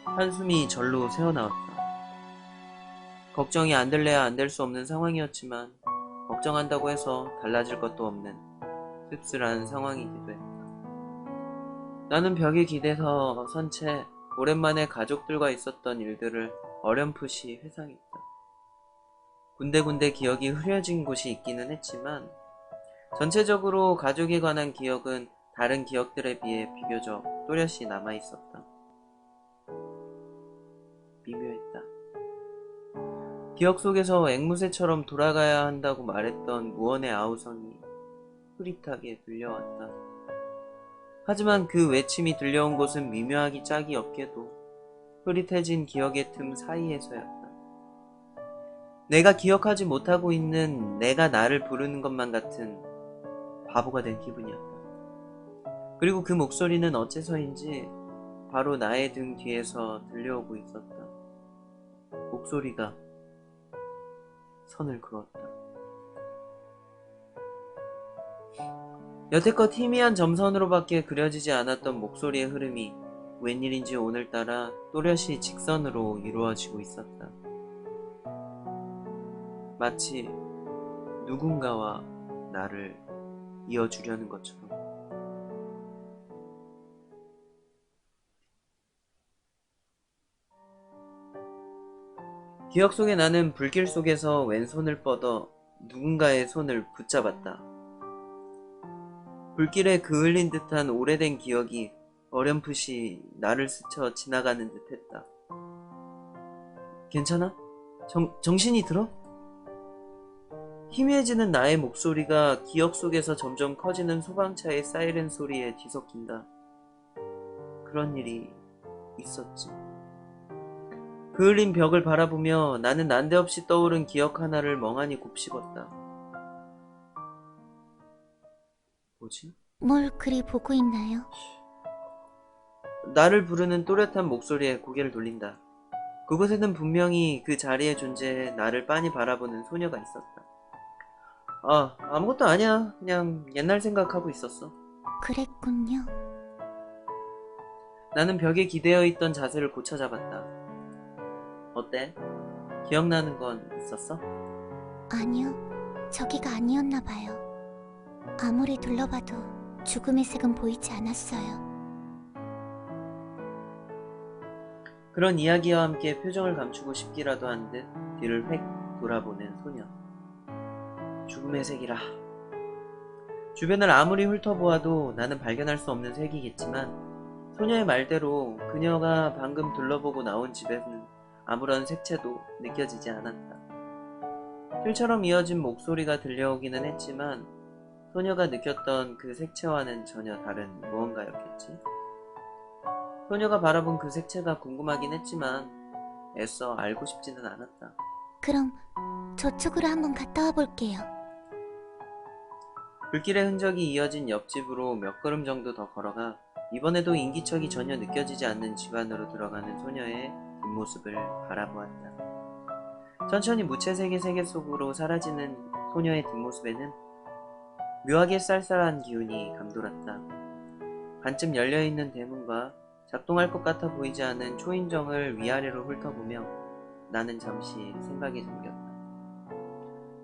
A: 한숨이 절로 새어나왔다. 걱정이 안 될래야 안 될 수 없는 상황이었지만 걱정한다고 해서 달라질 것도 없는 씁쓸한 상황이기도 했다. 나는 벽에 기대서 선 채 오랜만에 가족들과 있었던 일들을 어렴풋이 회상했다. 군데군데 기억이 흐려진 곳이 있기는 했지만 전체적으로 가족에 관한 기억은 다른 기억들에 비해 비교적 또렷이 남아있었다. 미묘했다. 기억 속에서 앵무새처럼 돌아가야 한다고 말했던 무언의 아우성이 흐릿하게 들려왔다. 하지만 그 외침이 들려온 곳은 미묘하기 짝이 없게도 흐릿해진 기억의 틈 사이에서였다. 내가 기억하지 못하고 있는 내가 나를 부르는 것만 같은 바보가 된 기분이었다. 그리고 그 목소리는 어째서인지 바로 나의 등 뒤에서 들려오고 있었다. 목소리가 선을 그었다. 여태껏 희미한 점선으로밖에 그려지지 않았던 목소리의 흐름이 웬일인지 오늘따라 또렷이 직선으로 이루어지고 있었다. 마치 누군가와 나를 이어주려는 것처럼. 기억 속에 나는 불길 속에서 왼손을 뻗어 누군가의 손을 붙잡았다. 불길에 그을린 듯한 오래된 기억이 어렴풋이 나를 스쳐 지나가는 듯 했다. 괜찮아? 정신이 들어? 희미해지는 나의 목소리가 기억 속에서 점점 커지는 소방차의 사이렌 소리에 뒤섞인다. 그런 일이 있었지. 그을린 벽을 바라보며 나는 난데없이 떠오른 기억 하나를 멍하니 곱씹었다. 뭐지?
C: 뭘 그리 보고 있나요?
A: 나를 부르는 또렷한 목소리에 고개를 돌린다. 그곳에는 분명히 그 자리에 존재해 나를 빤히 바라보는 소녀가 있었다. 아무것도 아니야. 그냥 옛날 생각하고 있었어.
C: 그랬군요.
A: 나는 벽에 기대어 있던 자세를 고쳐 잡았다. 어때? 기억나는 건 있었어?
C: 아니요, 저기가 아니었나 봐요. 아무리 둘러봐도 죽음의 색은 보이지 않았어요.
A: 그런 이야기와 함께 표정을 감추고 싶기라도 한 듯 뒤를 획 돌아보는 소녀. 죽음의 색이라. 주변을 아무리 훑어보아도 나는 발견할 수 없는 색이겠지만 소녀의 말대로 그녀가 방금 둘러보고 나온 집에는 아무런 색채도 느껴지지 않았다. 힐처럼 이어진 목소리가 들려오기는 했지만 소녀가 느꼈던 그 색채와는 전혀 다른 무언가였겠지. 소녀가 바라본 그 색채가 궁금하긴 했지만 애써 알고 싶지는 않았다.
C: 그럼 저쪽으로 한번 갔다 와 볼게요.
A: 불길의 흔적이 이어진 옆집으로 몇 걸음 정도 더 걸어가 이번에도 인기척이 전혀 느껴지지 않는 집 안으로 들어가는 소녀의 뒷모습을 바라보았다. 천천히 무채색의 세계 속으로 사라지는 소녀의 뒷모습에는 묘하게 쌀쌀한 기운이 감돌았다. 반쯤 열려있는 대문과 작동할 것 같아 보이지 않은 초인종을 위아래로 훑어보며 나는 잠시 생각에 잠겼다.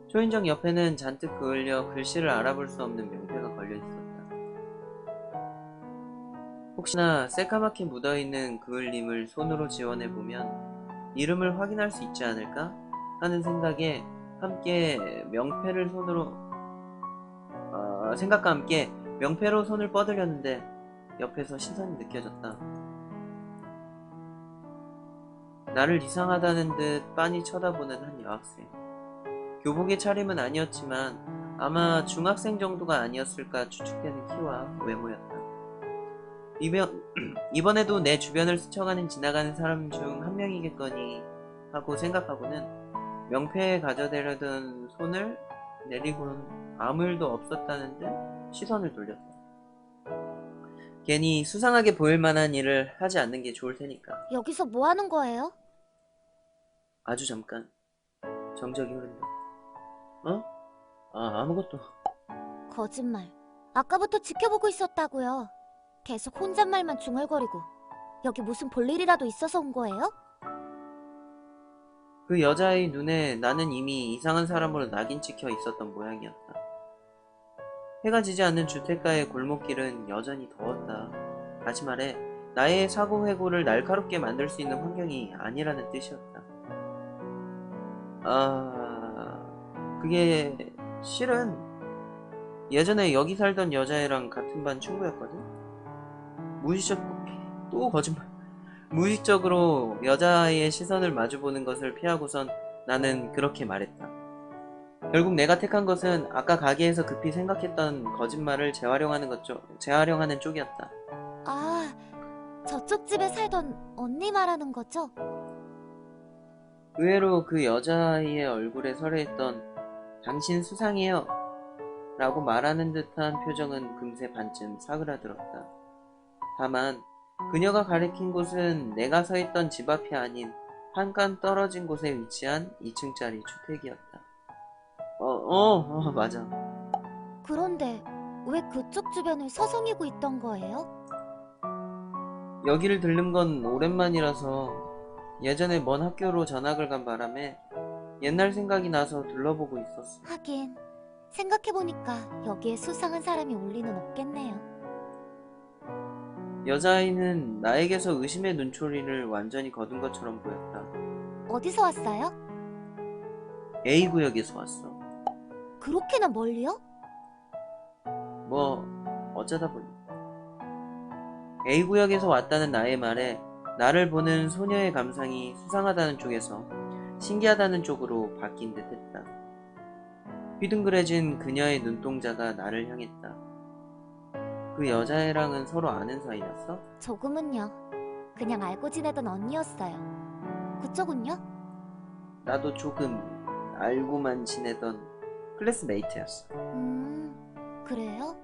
A: 초인종 옆에는 잔뜩 그을려 글씨를 알아볼 수 없는 명패가 걸려있었다. 혹시나 새까맣게 묻어있는 그을림을 손으로 지원해보면 이름을 확인할 수 있지 않을까 하는 생각에 함께 명패를 생각과 함께 명패로 손을 뻗으려는데 옆에서 시선이 느껴졌다. 나를 이상하다는 듯 빤히 쳐다보는 한 여학생. 교복의 차림은 아니었지만 아마 중학생 정도가 아니었을까 추측되는 키와 외모였다. 이번에도 내 주변을 스쳐가는 지나가는 사람 중 한 명이겠거니 하고 생각하고는 명패에 가져대려던 손을 내리고는 아무 일도 없었다는 듯 시선을 돌렸다. 괜히 수상하게 보일 만한 일을 하지 않는 게 좋을 테니까.
C: 여기서 뭐 하는 거예요?
A: 아주 잠깐 정적이 흐른다. 어? 아무것도.
C: 거짓말. 아까부터 지켜보고 있었다고요. 계속 혼잣말만 중얼거리고. 여기 무슨 볼 일이라도 있어서 온 거예요?
A: 그 여자의 눈에 나는 이미 이상한 사람으로 낙인 찍혀 있었던 모양이었다. 해가 지지 않는 주택가의 골목길은 여전히 더웠다. 다시 말해 나의 사고회고를 날카롭게 만들 수 있는 환경이 아니라는 뜻이었다. 그게 실은 예전에 여기 살던 여자애랑 같은 반 친구였거든? 또 거짓말. 무의식적으로 여자아이의 시선을 마주보는 것을 피하고선 나는 그렇게 말했다. 결국 내가 택한 것은 아까 가게에서 급히 생각했던 거짓말을 재활용하는 쪽이었다.
C: 아, 저쪽 집에 살던 언니 말하는 거죠?
A: 의외로 그 여자아이의 얼굴에 서려있던 당신 수상해요 라고 말하는 듯한 표정은 금세 반쯤 사그라들었다. 다만 그녀가 가리킨 곳은 내가 서 있던 집 앞이 아닌 한 칸 떨어진 곳에 위치한 2층짜리 주택이었다. 맞아.
C: 그런데 왜 그쪽 주변을 서성이고 있던 거예요?
A: 여기를 들른 건 오랜만이라서 예전에 먼 학교로 전학을 간 바람에 옛날 생각이 나서 둘러보고 있었어.
C: 하긴 생각해보니까 여기에 수상한 사람이 올 리는 없겠네요.
A: 여자아이는 나에게서 의심의 눈초리를 완전히 거둔 것처럼 보였다.
C: 어디서 왔어요?
A: A구역에서 왔어.
C: 그렇게나 멀리요?
A: 뭐 어쩌다 보니. A구역에서 왔다는 나의 말에 나를 보는 소녀의 감상이 수상하다는 쪽에서 신기하다는 쪽으로 바뀐 듯 했다. 휘둥그레진 그녀의 눈동자가 나를 향했다. 그 여자애랑은 서로 아는 사이였어?
C: 조금은요. 그냥 알고 지내던 언니였어요. 그쪽은요?
A: 나도 조금 알고만 지내던 클래스메이트였어.
C: 그래요?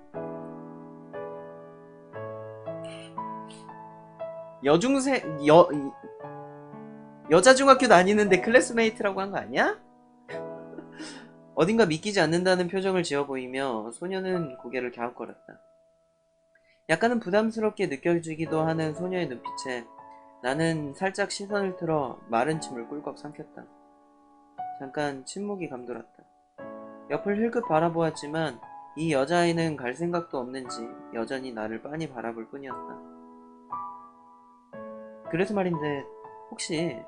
A: 여자 중학교 다니는데 클래스메이트라고 한 거 아니야? 어딘가 믿기지 않는다는 표정을 지어 보이며 소녀는 고개를 갸웃거렸다. 약간은 부담스럽게 느껴지기도 하는 소녀의 눈빛에 나는 살짝 시선을 틀어 마른 침을 꿀꺽 삼켰다. 잠깐 침묵이 감돌았다. 옆을 힐끗 바라보았지만 이 여자아이는 갈 생각도 없는지 여전히 나를 빤히 바라볼 뿐이었다. 그래서 말인데 혹시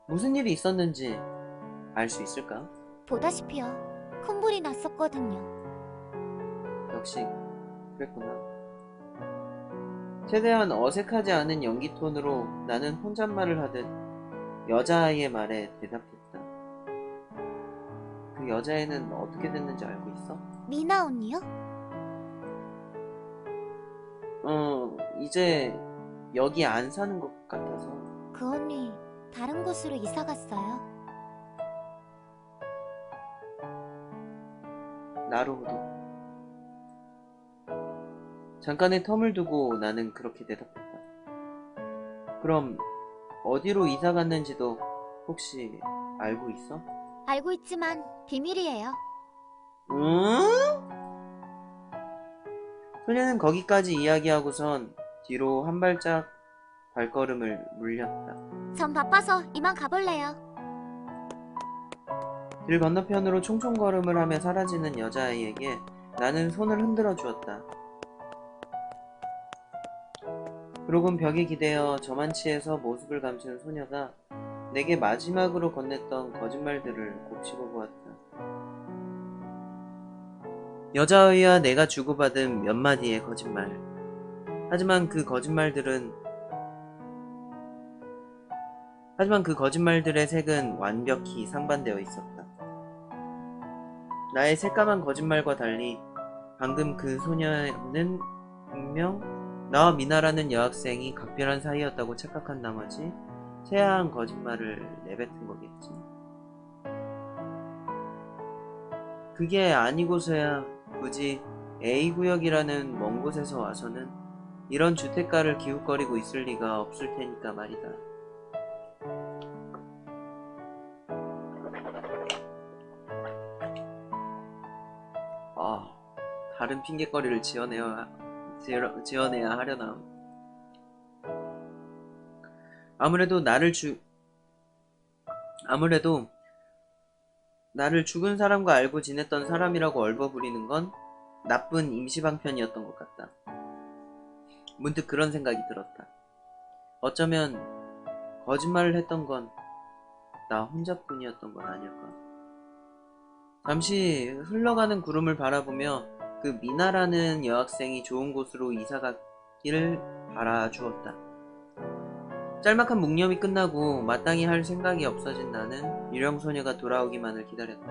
A: 무슨 일이 있었는지 알 수 있을까?
C: 보다시피요. 큰 불이 났었거든요.
A: 역시 그랬구나. 최대한 어색하지 않은 연기 톤으로 나는 혼잣말을 하듯 여자아이의 말에 대답했다. 그 여자애는 어떻게 됐는지 알고 있어?
C: 미나 언니요?
A: 이제 여기 안 사는 것 같아서.
C: 그 언니 다른 곳으로 이사 갔어요.
A: 나루호도. 잠깐의 텀을 두고 나는 그렇게 대답했다. 그럼 어디로 이사 갔는지도 혹시 알고 있어?
C: 알고 있지만 비밀이에요.
A: 응? 소녀는 거기까지 이야기하고선 뒤로 한 발짝 발걸음을 물렸다.
C: 전 바빠서 이만 가볼래요.
A: 길 건너편으로 총총걸음을 하며 사라지는 여자아이에게 나는 손을 흔들어 주었다. 그러곤 벽에 기대어 저만치에서 모습을 감춘 소녀가 내게 마지막으로 건넸던 거짓말들을 곱씹어 보았다. 여자아이와 내가 주고받은 몇 마디의 거짓말. 하지만 그 거짓말들의 색은 완벽히 상반되어 있었다. 나의 새까만 거짓말과 달리 방금 그 소녀는 분명 나와 미나라는 여학생이 각별한 사이였다고 착각한 나머지 새하얀 거짓말을 내뱉은 거겠지. 그게 아니고서야 굳이 A구역이라는 먼 곳에서 와서는 이런 주택가를 기웃거리고 있을 리가 없을 테니까 말이다. 다른 핑계거리를 지어내야 하려나. 아무래도 나를 죽은 사람과 알고 지냈던 사람이라고 얼버무리는 건 나쁜 임시방편이었던 것 같다. 문득 그런 생각이 들었다. 어쩌면 거짓말을 했던 건 나 혼자뿐이었던 건 아닐까. 잠시 흘러가는 구름을 바라보며 그 미나라는 여학생이 좋은 곳으로 이사가기를 바라주었다. 짤막한 묵념이 끝나고 마땅히 할 생각이 없어진 나는 유령소녀가 돌아오기만을 기다렸다.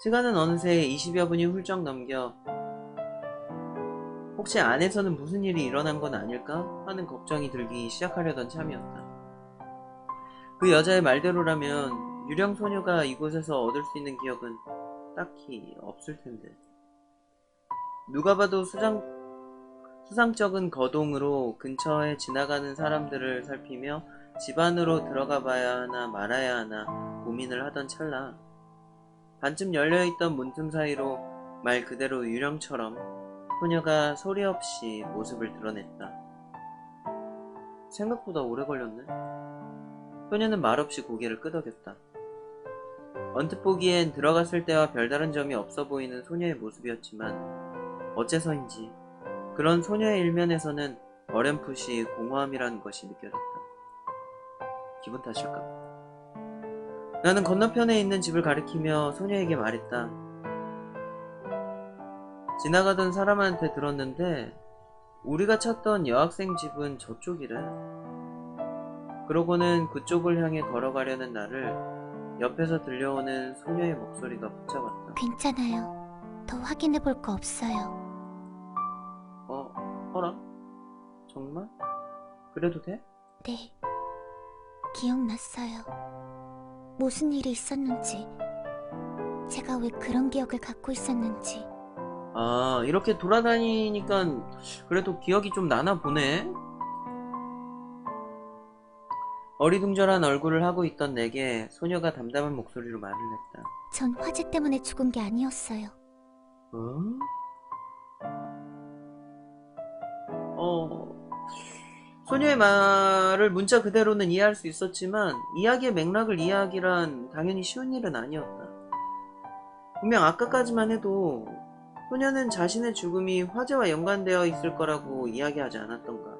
A: 시간은 어느새 20여 분이 훌쩍 넘겨 혹시 안에서는 무슨 일이 일어난 건 아닐까 하는 걱정이 들기 시작하려던 참이었다. 그 여자의 말대로라면 유령소녀가 이곳에서 얻을 수 있는 기억은 딱히 없을 텐데. 누가 봐도 수상쩍은 거동으로 근처에 지나가는 사람들을 살피며 집 안으로 들어가 봐야 하나 말아야 하나 고민을 하던 찰나 반쯤 열려있던 문틈 사이로 말 그대로 유령처럼 소녀가 소리 없이 모습을 드러냈다. 생각보다 오래 걸렸네. 소녀는 말없이 고개를 끄덕였다. 언뜻 보기엔 들어갔을 때와 별다른 점이 없어 보이는 소녀의 모습이었지만 어째서인지 그런 소녀의 일면에서는 어렴풋이 공허함이라는 것이 느껴졌다. 기분 탓일까? 나는 건너편에 있는 집을 가리키며 소녀에게 말했다. 지나가던 사람한테 들었는데 우리가 찾던 여학생 집은 저쪽이래. 그러고는 그쪽을 향해 걸어가려는 나를 옆에서 들려오는 소녀의 목소리가 붙잡았다.
C: 괜찮아요. 더 확인해 볼 거 없어요.
A: 어라? 정말? 그래도 돼?
C: 네. 기억났어요. 무슨 일이 있었는지, 제가 왜 그런 기억을 갖고 있었는지.
A: 이렇게 돌아다니니까 그래도 기억이 좀 나나 보네? 어리둥절한 얼굴을 하고 있던 내게 소녀가 담담한 목소리로 말을 했다.
C: 전 화재 때문에 죽은 게 아니었어요.
A: 소녀의 말을 문자 그대로는 이해할 수 있었지만 이야기의 맥락을 이해하기란 당연히 쉬운 일은 아니었다. 분명 아까까지만 해도 소녀는 자신의 죽음이 화재와 연관되어 있을 거라고 이야기하지 않았던가.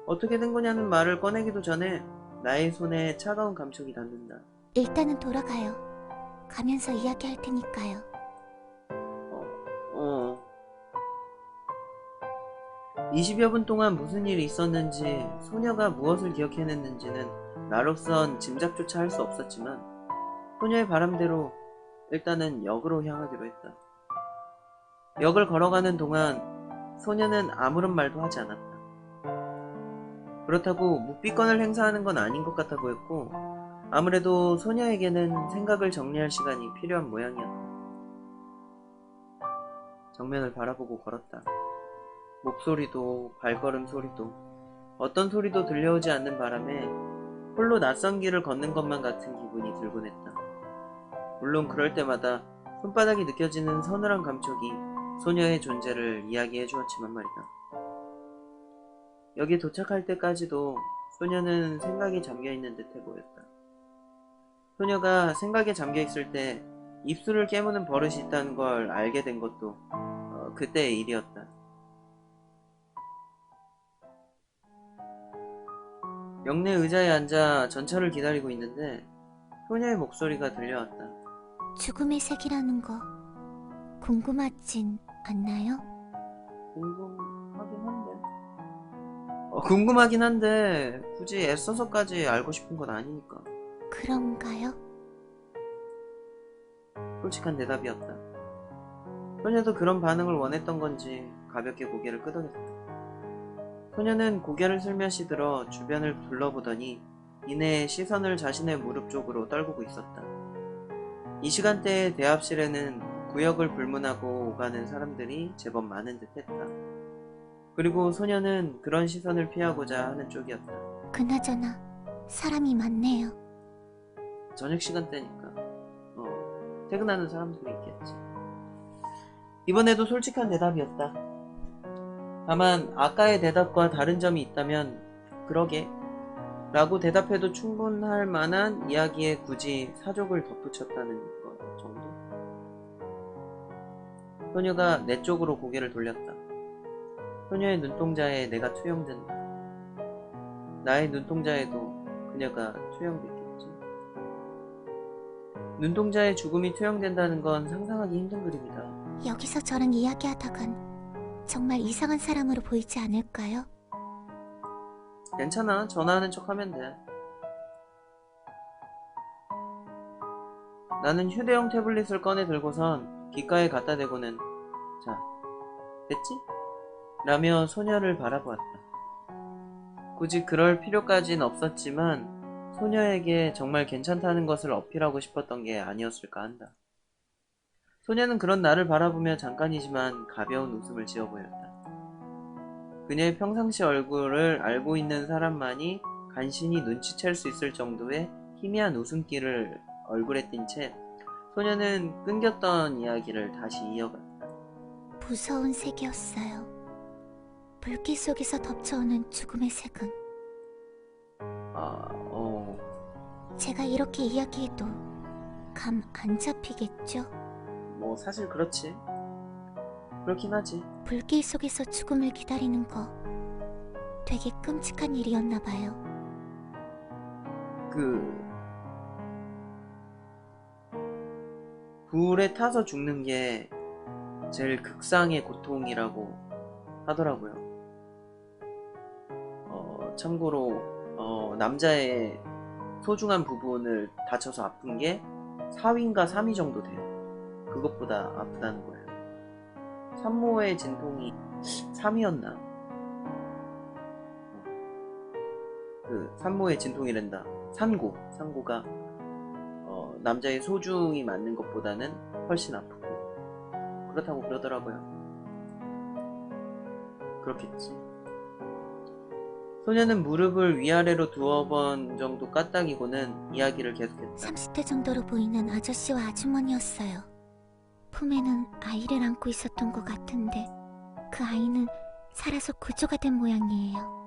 A: 어떻게 된 거냐는 말을 꺼내기도 전에 나의 손에 차가운 감촉이 닿는다.
C: 일단은 돌아가요. 가면서 이야기할 테니까요.
A: 20여 분 동안 무슨 일이 있었는지, 소녀가 무엇을 기억해냈는지는 나로선 짐작조차 할 수 없었지만 소녀의 바람대로 일단은 역으로 향하기로 했다. 역을 걸어가는 동안 소녀는 아무런 말도 하지 않았다. 그렇다고 묵비권을 행사하는 건 아닌 것 같아 보였고 아무래도 소녀에게는 생각을 정리할 시간이 필요한 모양이었다. 정면을 바라보고 걸었다. 목소리도 발걸음 소리도 어떤 소리도 들려오지 않는 바람에 홀로 낯선 길을 걷는 것만 같은 기분이 들곤 했다. 물론 그럴 때마다 손바닥이 느껴지는 서늘한 감촉이 소녀의 존재를 이야기해 주었지만 말이다. 여기 도착할 때까지도 소녀는 생각에 잠겨있는 듯해 보였다. 소녀가 생각에 잠겨있을 때 입술을 깨무는 버릇이 있다는 걸 알게 된 것도 그때의 일이었다. 역내 의자에 앉아 전철을 기다리고 있는데 소녀의 목소리가 들려왔다.
C: 죽음의 색이라는 거 궁금하진 않나요?
A: 궁금하긴 한데 굳이 애써서까지 알고 싶은 건 아니니까.
C: 그런가요?
A: 솔직한 대답이었다. 소녀도 그런 반응을 원했던 건지 가볍게 고개를 끄덕였다. 소녀는 고개를 슬며시 들어 주변을 둘러보더니 이내 시선을 자신의 무릎 쪽으로 떨구고 있었다. 이 시간대에 대합실에는 구역을 불문하고 오가는 사람들이 제법 많은 듯했다. 그리고 소녀는 그런 시선을 피하고자 하는 쪽이었다.
C: 그나저나 사람이 많네요.
A: 저녁 시간대니까 퇴근하는 사람들이 있겠지. 이번에도 솔직한 대답이었다. 다만 아까의 대답과 다른 점이 있다면 그러게 라고 대답해도 충분할 만한 이야기에 굳이 사족을 덧붙였다는 것 정도. 소녀가 내 쪽으로 고개를 돌렸다. 소녀의 눈동자에 내가 투영된다. 나의 눈동자에도 그녀가 투영됐겠지. 눈동자에 죽음이 투영된다는 건 상상하기 힘든 그림이다.
C: 여기서 저랑 이야기하다간 정말 이상한 사람으로 보이지 않을까요?
A: 괜찮아. 전화하는 척 하면 돼. 나는 휴대용 태블릿을 꺼내 들고선 귓가에 갖다 대고는 자, 됐지? 라며 소녀를 바라보았다. 굳이 그럴 필요까진 없었지만 소녀에게 정말 괜찮다는 것을 어필하고 싶었던 게 아니었을까 한다. 소녀는 그런 나를 바라보며 잠깐이지만 가벼운 웃음을 지어 보였다. 그녀의 평상시 얼굴을 알고 있는 사람만이 간신히 눈치챌 수 있을 정도의 희미한 웃음기를 얼굴에 띈 채 소녀는 끊겼던 이야기를 다시 이어갔다.
C: 무서운 색이었어요. 불길 속에서 덮쳐오는 죽음의 색은. 제가 이렇게 이야기해도 감 안 잡히겠죠?
A: 뭐 사실 그렇지. 그렇긴 하지.
C: 불길 속에서 죽음을 기다리는 거 되게 끔찍한 일이었나 봐요.
A: 불에 타서 죽는 게 제일 극상의 고통이라고 하더라고요. 참고로 남자의 소중한 부분을 다쳐서 아픈 게 4위인가 3위 정도 돼요. 그것보다 아프다는 거예요. 산모의 진통이 3위였나? 산모의 진통이란다. 산고가 남자의 소중히 맞는 것보다는 훨씬 아프고 그렇다고 그러더라고요. 그렇겠지. 소녀는 무릎을 위아래로 2번 정도 까딱이고는 이야기를 계속했다.
C: 30대 정도로 보이는 아저씨와 아주머니였어요. 품에는 아이를 안고 있었던 것 같은데 그 아이는 살아서 구조가 된 모양이에요.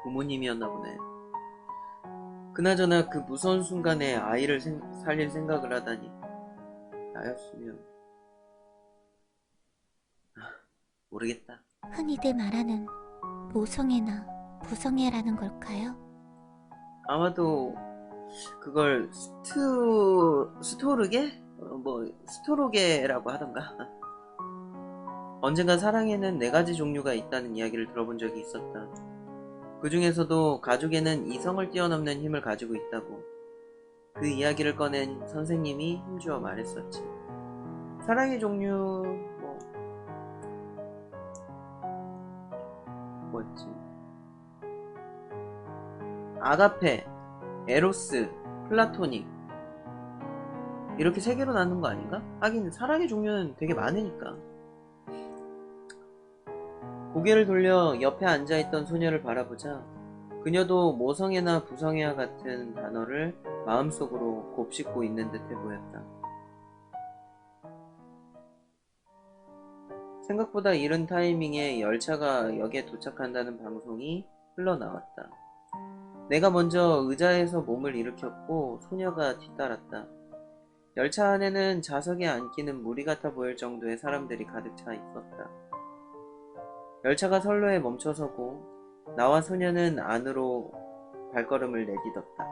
A: 부모님이었나 보네. 그나저나 그 무서운 순간에 아이를 살릴 생각을 하다니. 나였으면 모르겠다.
C: 흔히들 말하는 모성애나 부성애라는 걸까요?
A: 아마도 그걸 스토르게? 스토로게라고 하던가. 언젠가 사랑에는 4가지 종류가 있다는 이야기를 들어본 적이 있었다. 그 중에서도 가족에는 이성을 뛰어넘는 힘을 가지고 있다고. 그 이야기를 꺼낸 선생님이 힘주어 말했었지. 사랑의 종류 뭐였지? 아가페, 에로스, 플라토닉 이렇게 3개로 나눈 거 아닌가? 하긴 사랑의 종류는 되게 많으니까. 고개를 돌려 옆에 앉아있던 소녀를 바라보자 그녀도 모성애나 부성애와 같은 단어를 마음속으로 곱씹고 있는 듯해 보였다. 생각보다 이른 타이밍에 열차가 역에 도착한다는 방송이 흘러나왔다. 내가 먼저 의자에서 몸을 일으켰고 소녀가 뒤따랐다. 열차 안에는 좌석에 앉기는 무리 같아 보일 정도의 사람들이 가득 차 있었다. 열차가 선로에 멈춰서고 나와 소녀는 안으로 발걸음을 내딛었다.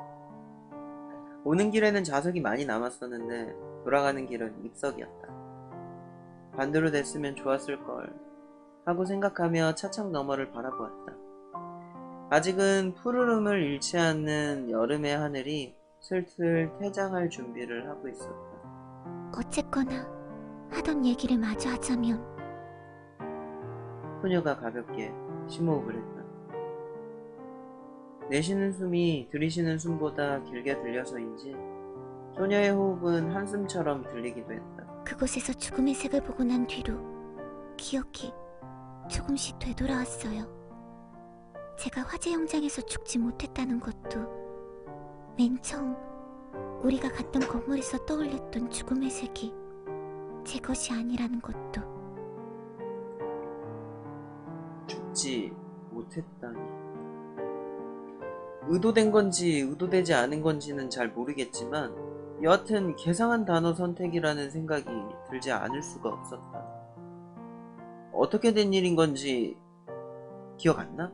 A: 오는 길에는 좌석이 많이 남았었는데 돌아가는 길은 입석이었다. 반대로 됐으면 좋았을걸 하고 생각하며 차창 너머를 바라보았다. 아직은 푸르름을 잃지 않는 여름의 하늘이 슬슬 퇴장할 준비를 하고 있었다.
C: 어쨌거나 하던 얘기를 마저 하자면
A: 소녀가 가볍게 심호흡을 했다. 내쉬는 숨이 들이쉬는 숨보다 길게 들려서인지 소녀의 호흡은 한숨처럼 들리기도 했다.
C: 그곳에서 죽음의 색을 보고 난 뒤로 기억이 조금씩 되돌아왔어요. 제가 화재 현장에서 죽지 못했다는 것도, 맨 처음 우리가 갔던 건물에서 떠올렸던 죽음의 색이 제 것이 아니라는 것도.
A: 죽지 못했다니. 의도된 건지 의도되지 않은 건지는 잘 모르겠지만 여하튼 괴상한 단어 선택이라는 생각이 들지 않을 수가 없었다. 어떻게 된 일인 건지 기억 안 나?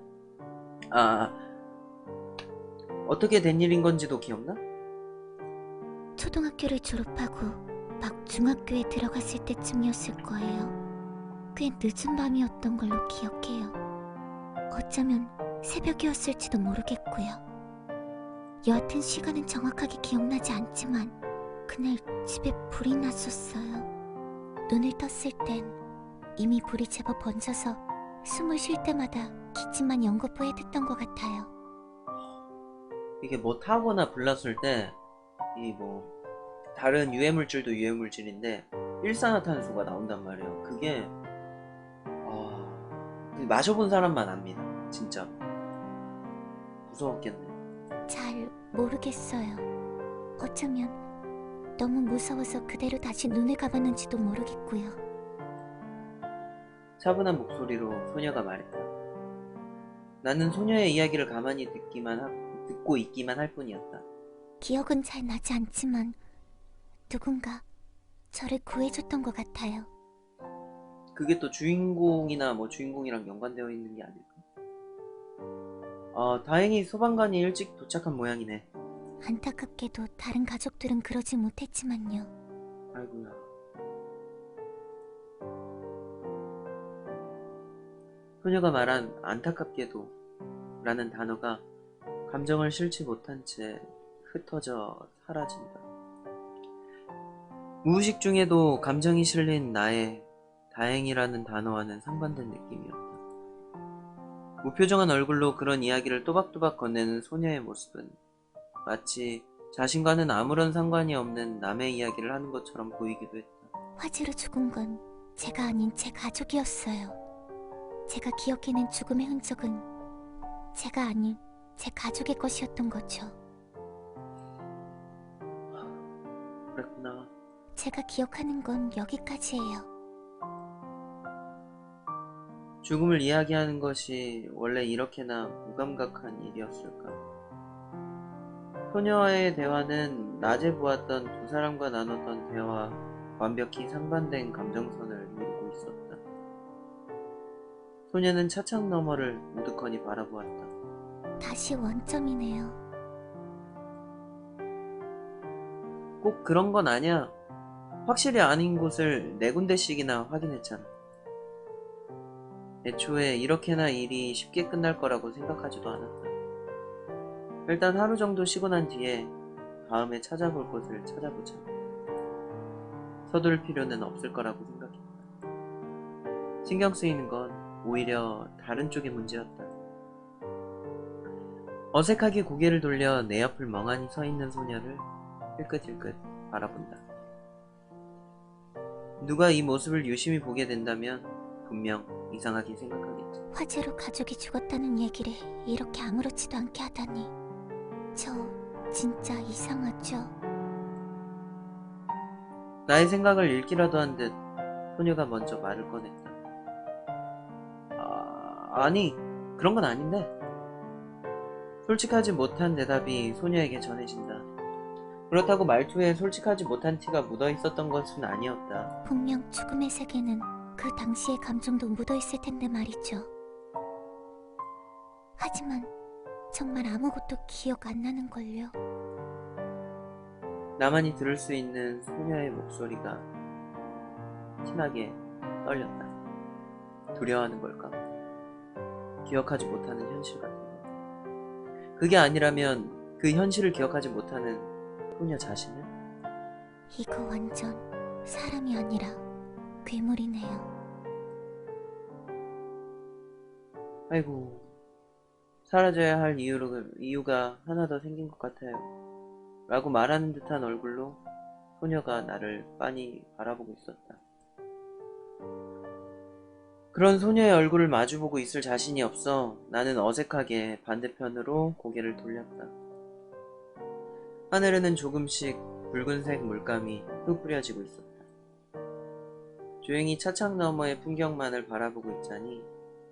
A: 어떻게 된 일인 건지도 기억나?
C: 초등학교를 졸업하고 막 중학교에 들어갔을 때쯤이었을 거예요. 꽤 늦은 밤이었던 걸로 기억해요. 어쩌면 새벽이었을지도 모르겠고요. 여하튼 시간은 정확하게 기억나지 않지만 그날 집에 불이 났었어요. 눈을 떴을 땐 이미 불이 제법 번져서 숨을 쉴 때마다 기침만 연거푸해댔던 것 같아요.
A: 이게 뭐 타거나 불났을 때 이 뭐 다른 유해물질도 유해물질인데 일산화탄소가 나온단 말이에요. 그게 마셔본 사람만 압니다. 진짜 무서웠겠네.
C: 잘 모르겠어요. 어쩌면 너무 무서워서 그대로 다시 눈을 감았는지도 모르겠고요.
A: 차분한 목소리로 소녀가 말했다. 나는 소녀의 이야기를 가만히 듣고 있기만 할 뿐이었다.
C: 기억은 잘 나지 않지만 누군가 저를 구해줬던 것 같아요.
A: 그게 또 주인공이나 뭐 주인공이랑 연관되어 있는 게 아닐까? 다행히 소방관이 일찍 도착한 모양이네.
C: 안타깝게도 다른 가족들은 그러지 못했지만요.
A: 아이고야. 소녀가 말한 안타깝게도 라는 단어가 감정을 실지 못한 채 흩어져 사라진다. 무의식 중에도 감정이 실린 나의 다행이라는 단어와는 상반된 느낌이었다. 무표정한 얼굴로 그런 이야기를 또박또박 건네는 소녀의 모습은 마치 자신과는 아무런 상관이 없는 남의 이야기를 하는 것처럼 보이기도 했다.
C: 화재로 죽은 건 제가 아닌 제 가족이었어요. 제가 기억해낸 죽음의 흔적은 제가 아닌 제 가족의 것이었던 거죠.
A: 그랬구나.
C: 제가 기억하는 건 여기까지예요.
A: 죽음을 이야기하는 것이 원래 이렇게나 무감각한 일이었을까? 소녀와의 대화는 낮에 보았던 두 사람과 나눴던 대화와 완벽히 상반된 감정선을 이루고 있었다. 소녀는 차창 너머를 우두커니 바라보았다.
C: 다시 원점이네요.
A: 꼭 그런 건 아니야. 확실히 아닌 곳을 4군데씩이나 확인했잖아. 애초에 이렇게나 일이 쉽게 끝날 거라고 생각하지도 않았다. 일단 하루 정도 쉬고 난 뒤에 다음에 찾아볼 곳을 찾아보자. 서둘 필요는 없을 거라고 생각했다. 신경 쓰이는 건 오히려 다른 쪽의 문제였다. 어색하게 고개를 돌려 내 옆을 멍하니 서 있는 소녀를 힐끗힐끗 바라본다. 누가 이 모습을 유심히 보게 된다면 분명 이상하게 생각하겠지.
C: 화재로 가족이 죽었다는 얘기를 이렇게 아무렇지도 않게 하다니. 저 진짜 이상하죠?
A: 나의 생각을 읽기라도 한 듯 소녀가 먼저 말을 꺼냈다. 아니, 그런 건 아닌데. 솔직하지 못한 대답이 소녀에게 전해진다. 그렇다고 말투에 솔직하지 못한 티가 묻어 있었던 것은 아니었다.
C: 분명 죽음의 세계는 그 당시의 감정도 묻어 있을 텐데 말이죠. 하지만 정말 아무것도 기억 안 나는걸요.
A: 나만이 들을 수 있는 소녀의 목소리가 티나게 떨렸다. 두려워하는 걸까? 기억하지 못하는 현실 같은 거. 그게 아니라면 그 현실을 기억하지 못하는 소녀 자신은?
C: 이거 완전 사람이 아니라 괴물이네요.
A: 아이고, 사라져야 할 이유가 하나 더 생긴 것 같아요. 라고 말하는 듯한 얼굴로 소녀가 나를 빤히 바라보고 있었다. 그런 소녀의 얼굴을 마주보고 있을 자신이 없어 나는 어색하게 반대편으로 고개를 돌렸다. 하늘에는 조금씩 붉은색 물감이 흩뿌려지고 있었다. 조용히 차창 너머의 풍경만을 바라보고 있자니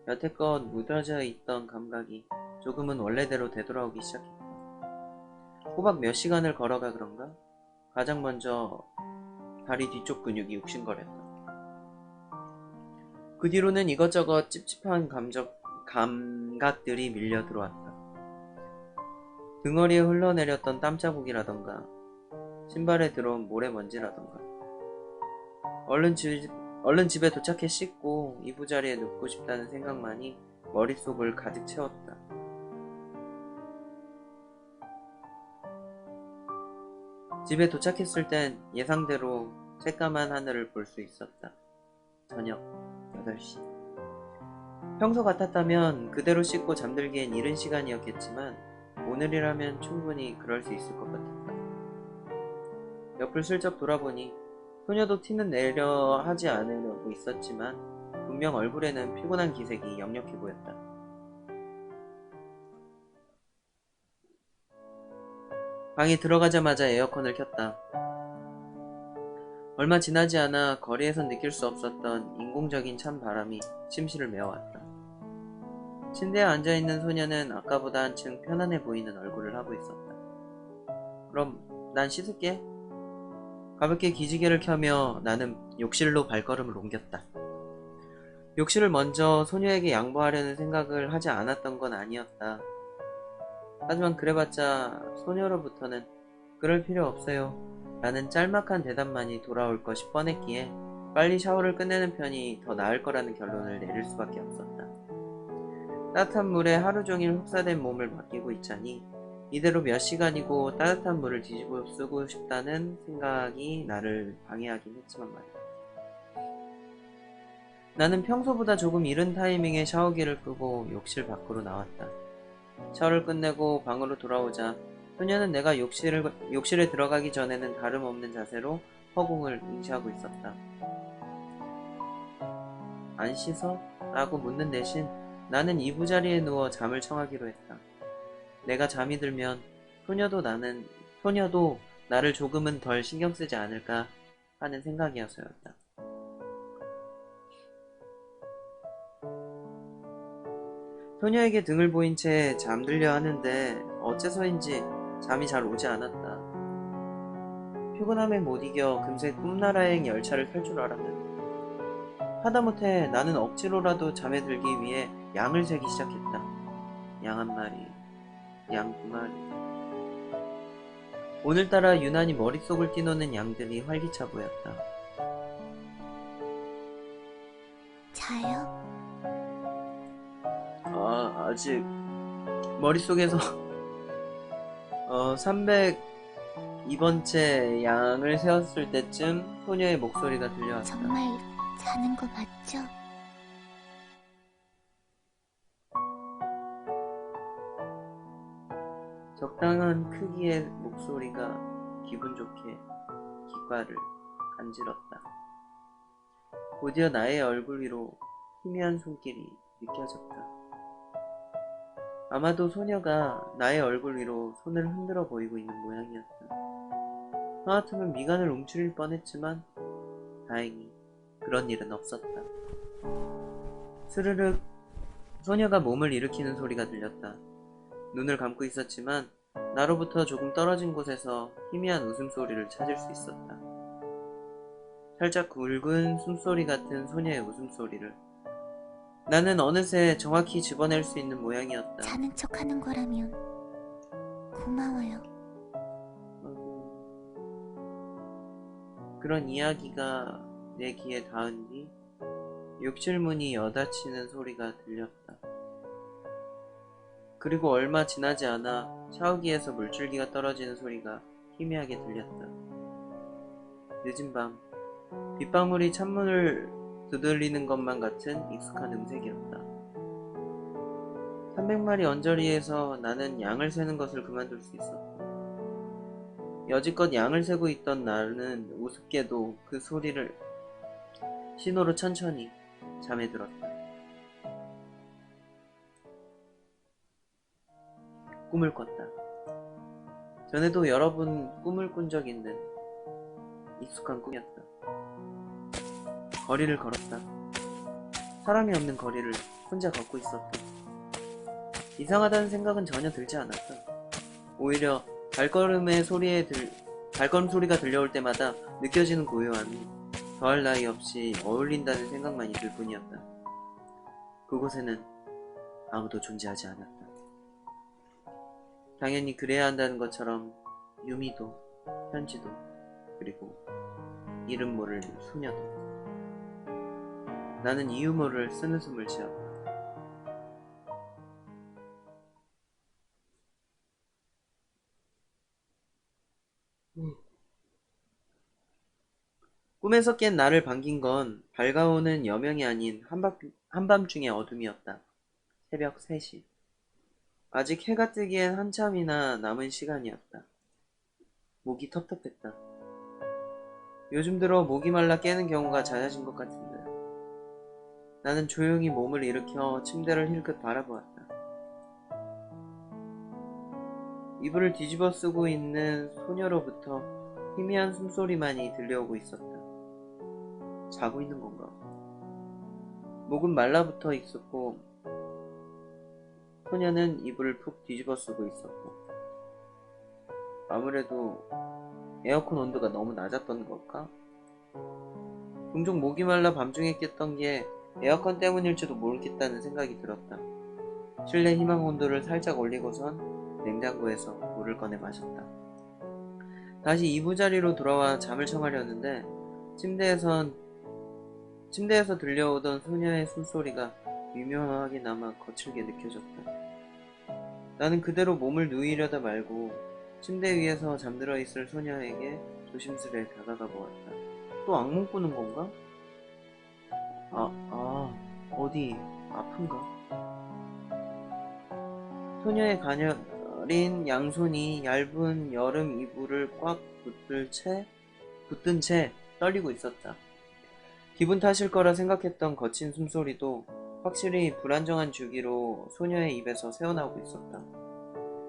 A: 여태껏 무뎌져 있던 감각이 조금은 원래대로 되돌아오기 시작했다. 꼬박 몇 시간을 걸어가 그런가? 가장 먼저 다리 뒤쪽 근육이 욕심거렸다. 그 뒤로는 이것저것 찝찝한 감각들이 밀려 들어왔다. 등허리에 흘러내렸던 땀자국이라던가 신발에 들어온 모래먼지라던가 얼른 집에 도착해 씻고 이부자리에 눕고 싶다는 생각만이 머릿속을 가득 채웠다. 집에 도착했을 땐 예상대로 새까만 하늘을 볼 수 있었다. 저녁 8시. 평소 같았다면 그대로 씻고 잠들기엔 이른 시간이었겠지만 오늘이라면 충분히 그럴 수 있을 것 같았다. 옆을 슬쩍 돌아보니 소녀도 티는 내려 하지 않으려고 있었지만 분명 얼굴에는 피곤한 기색이 역력해 보였다. 방에 들어가자마자 에어컨을 켰다. 얼마 지나지 않아 거리에선 느낄 수 없었던 인공적인 찬 바람이 침실을 메워왔다. 침대에 앉아있는 소녀는 아까보다 한층 편안해 보이는 얼굴을 하고 있었다. 그럼 난 씻을게. 가볍게 기지개를 켜며 나는 욕실로 발걸음을 옮겼다. 욕실을 먼저 소녀에게 양보하려는 생각을 하지 않았던 건 아니었다. 하지만 그래봤자 소녀로부터는 그럴 필요 없어요 라는 짤막한 대답만이 돌아올 것이 뻔했기에 빨리 샤워를 끝내는 편이 더 나을 거라는 결론을 내릴 수밖에 없었다. 따뜻한 물에 하루 종일 흡사된 몸을 맡기고 있자니 이대로 몇 시간이고 따뜻한 물을 뒤집어 쓰고 싶다는 생각이 나를 방해하긴 했지만 말이야. 나는 평소보다 조금 이른 타이밍에 샤워기를 끄고 욕실 밖으로 나왔다. 샤워를 끝내고 방으로 돌아오자 소녀는 내가 욕실에 들어가기 전에는 다름없는 자세로 허공을 응시하고 있었다. 안 씻어? 라고 묻는 대신 나는 이부자리에 누워 잠을 청하기로 했다. 내가 잠이 들면 소녀도 나를 조금은 덜 신경 쓰지 않을까 하는 생각이어서였다. 소녀에게 등을 보인 채 잠들려 하는데 어째서인지 잠이 잘 오지 않았다. 피곤함에 못 이겨 금세 꿈나라행 열차를 탈 줄 알았는데 하다못해 나는 억지로라도 잠에 들기 위해 양을 세기 시작했다. 양 한 마리, 양 두 마리. 오늘따라 유난히 머릿속을 뛰노는 양들이 활기차 보였다.
C: 자요?
A: 아직 머릿속에서 302번째 양을 세웠을 때쯤 소녀의 목소리가 들려왔다.
C: 정말 자는 거 맞죠?
A: 적당한 크기의 목소리가 기분 좋게 귓가를 간질렀다. 곧이어 나의 얼굴 위로 희미한 손길이 느껴졌다. 아마도 소녀가 나의 얼굴 위로 손을 흔들어 보이고 있는 모양이었다. 하마터면 미간을 움츠릴 뻔했지만 다행히 그런 일은 없었다. 스르륵 소녀가 몸을 일으키는 소리가 들렸다. 눈을 감고 있었지만 나로부터 조금 떨어진 곳에서 희미한 웃음소리를 찾을 수 있었다. 살짝 굵은 숨소리 같은 소녀의 웃음소리를 나는 어느새 정확히 집어낼 수 있는 모양이었다.
C: 자는 척 하는 거라면 고마워요.
A: 그런 이야기가 내 귀에 닿은 뒤 욕실 문이 여닫히는 소리가 들렸다. 그리고 얼마 지나지 않아 샤워기에서 물줄기가 떨어지는 소리가 희미하게 들렸다. 늦은 밤 빗방울이 찬문을 두들리는 것만 같은 익숙한 음색이었다. 300마리 언저리에서 나는 양을 세는 것을 그만둘 수 있었고, 여지껏 양을 세고 있던 나는 우습게도 그 소리를 신호로 천천히 잠에 들었다. 꿈을 꿨다. 전에도 여러 번 꿈을 꾼 적 있는 익숙한 꿈이었다. 거리를 걸었다. 사람이 없는 거리를 혼자 걷고 있었다. 이상하다는 생각은 전혀 들지 않았다. 오히려 발걸음 소리가 들려올 때마다 느껴지는 고요함이 더할 나위 없이 어울린다는 생각만이 들 뿐이었다. 그곳에는 아무도 존재하지 않았다. 당연히 그래야 한다는 것처럼 유미도, 현지도, 그리고 이름 모를 소녀도. 나는 이유 모를 쓴웃음을 지었다. 꿈에서 깬 나를 반긴 건 밝아오는 여명이 아닌 한밤중의 어둠이었다. 새벽 3시. 아직 해가 뜨기엔 한참이나 남은 시간이었다. 목이 텁텁했다. 요즘 들어 목이 말라 깨는 경우가 잦아진 것 같은데. 나는 조용히 몸을 일으켜 침대를 힐끗 바라보았다. 이불을 뒤집어 쓰고 있는 소녀로부터 희미한 숨소리만이 들려오고 있었다. 자고 있는 건가? 목은 말라붙어 있었고 소녀는 이불을 푹 뒤집어 쓰고 있었고, 아무래도 에어컨 온도가 너무 낮았던 걸까? 종종 목이 말라 밤중에 깼던 게 에어컨 때문일지도 모르겠다는 생각이 들었다. 실내 희망 온도를 살짝 올리고선 냉장고에서 물을 꺼내 마셨다. 다시 이부자리로 돌아와 잠을 청하려는데 침대에서 들려오던 소녀의 숨소리가 미묘하게나마 거칠게 느껴졌다. 나는 그대로 몸을 누이려다 말고 침대 위에서 잠들어 있을 소녀에게 조심스레 다가가 보았다. 또 악몽 꾸는 건가? 어디 아픈가? 소녀의 가녀린 양손이 얇은 여름 이불을 꽉 붙든 채 떨리고 있었다. 기분 탓일 거라 생각했던 거친 숨소리도 확실히 불안정한 주기로 소녀의 입에서 새어나오고 있었다.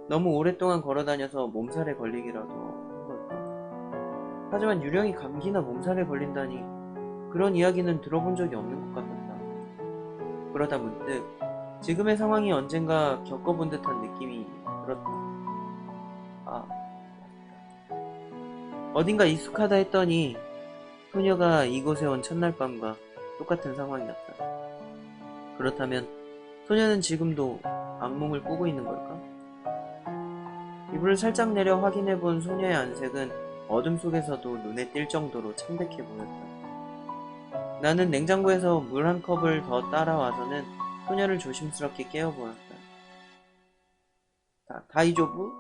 A: 너무 오랫동안 걸어다녀서 몸살에 걸리기라도 한 걸까? 하지만 유령이 감기나 몸살에 걸린다니 그런 이야기는 들어본 적이 없는 것 같았다. 그러다 문득 지금의 상황이 언젠가 겪어본 듯한 느낌이 들었다. 어딘가 익숙하다 했더니 소녀가 이곳에 온 첫날 밤과 똑같은 상황이었다. 그렇다면 소녀는 지금도 악몽을 꾸고 있는 걸까? 이불을 살짝 내려 확인해본 소녀의 안색은 어둠 속에서도 눈에 띌 정도로 창백해 보였다. 나는 냉장고에서 물 한 컵을 더 따라와서는 소녀를 조심스럽게 깨워보았다. 다이조부?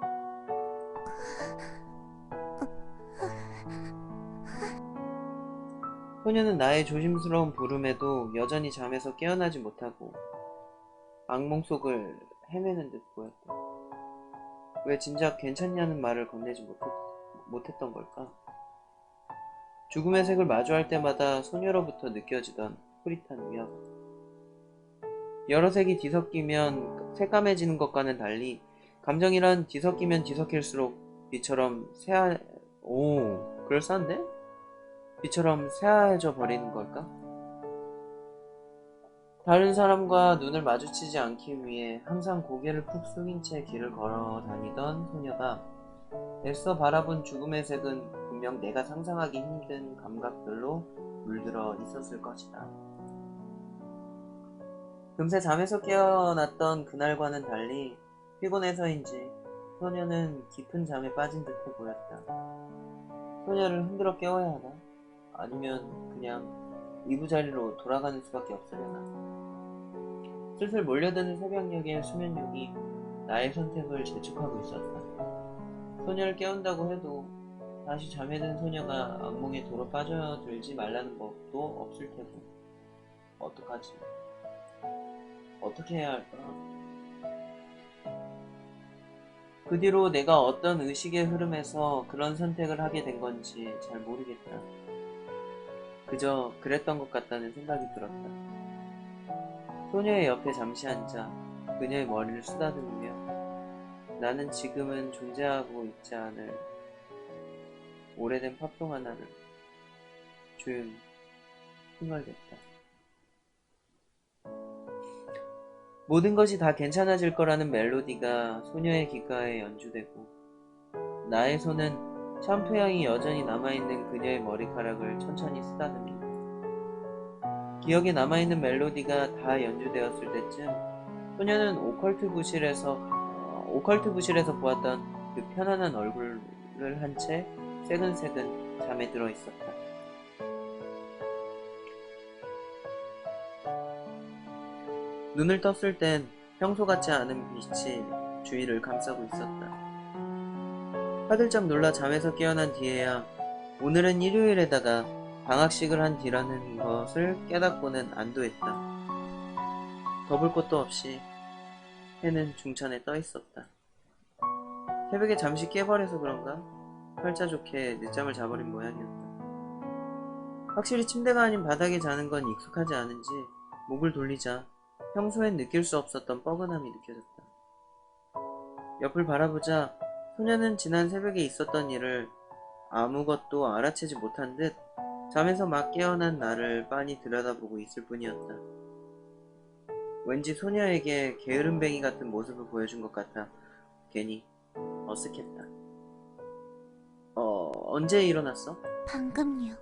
A: 소녀는 나의 조심스러운 부름에도 여전히 잠에서 깨어나지 못하고 악몽 속을 헤매는 듯 보였다. 왜 진작 괜찮냐는 말을 건네지 못했던 걸까? 죽음의 색을 마주할 때마다 소녀로부터 느껴지던 흐릿한 위협. 여러 색이 뒤섞이면 새까매지는 것과는 달리 감정이란 뒤섞이면 뒤섞일수록 그럴싸한데? 빛처럼 새하얘져 버리는 걸까? 다른 사람과 눈을 마주치지 않기 위해 항상 고개를 푹 숙인 채 길을 걸어 다니던 소녀가 애써 바라본 죽음의 색은 분명 내가 상상하기 힘든 감각들로 물들어 있었을 것이다. 금세 잠에서 깨어났던 그날과는 달리 피곤해서인지 소녀는 깊은 잠에 빠진 듯해 보였다. 소녀를 흔들어 깨워야 하나? 아니면 그냥 이부자리로 돌아가는 수밖에 없으려나? 슬슬 몰려드는 새벽녘의 수면욕이 나의 선택을 재촉하고 있었다. 소녀를 깨운다고 해도 다시 잠에 든 소녀가 악몽에 도로 빠져들지 말라는 법도 없을 테고 어떡하지? 어떻게 해야 할까? 그 뒤로 내가 어떤 의식의 흐름에서 그런 선택을 하게 된 건지 잘 모르겠다. 그저 그랬던 것 같다는 생각이 들었다. 소녀의 옆에 잠시 앉아 그녀의 머리를 쓰다듬으며 나는 지금은 존재하고 있지 않을 오래된 팝송 하나를 조용히 흥얼댔다. 모든 것이 다 괜찮아질 거라는 멜로디가 소녀의 귓가에 연주되고 나의 손은 샴푸 향이 여전히 남아있는 그녀의 머리카락을 천천히 쓰다듬는다. 기억에 남아있는 멜로디가 다 연주되었을 때쯤 소녀는 오컬트 부실에서 보았던 그 편안한 얼굴을 한 채 새근새근 잠에 들어 있었다. 눈을 떴을 땐 평소 같지 않은 빛이 주위를 감싸고 있었다. 화들짝 놀라 잠에서 깨어난 뒤에야 오늘은 일요일에다가 방학식을 한 뒤라는 것을 깨닫고는 안도했다. 덮을 것도 없이 해는 중천에 떠 있었다. 새벽에 잠시 깨버려서 그런가? 팔자 좋게 늦잠을 자버린 모양이었다. 확실히 침대가 아닌 바닥에 자는 건 익숙하지 않은지 목을 돌리자 평소엔 느낄 수 없었던 뻐근함이 느껴졌다. 옆을 바라보자 소녀는 지난 새벽에 있었던 일을 아무것도 알아채지 못한 듯 잠에서 막 깨어난 나를 빤히 들여다보고 있을 뿐이었다. 왠지 소녀에게 게으름뱅이 같은 모습을 보여준 것 같아 괜히 어색했다. 언제 일어났어?
C: 방금요.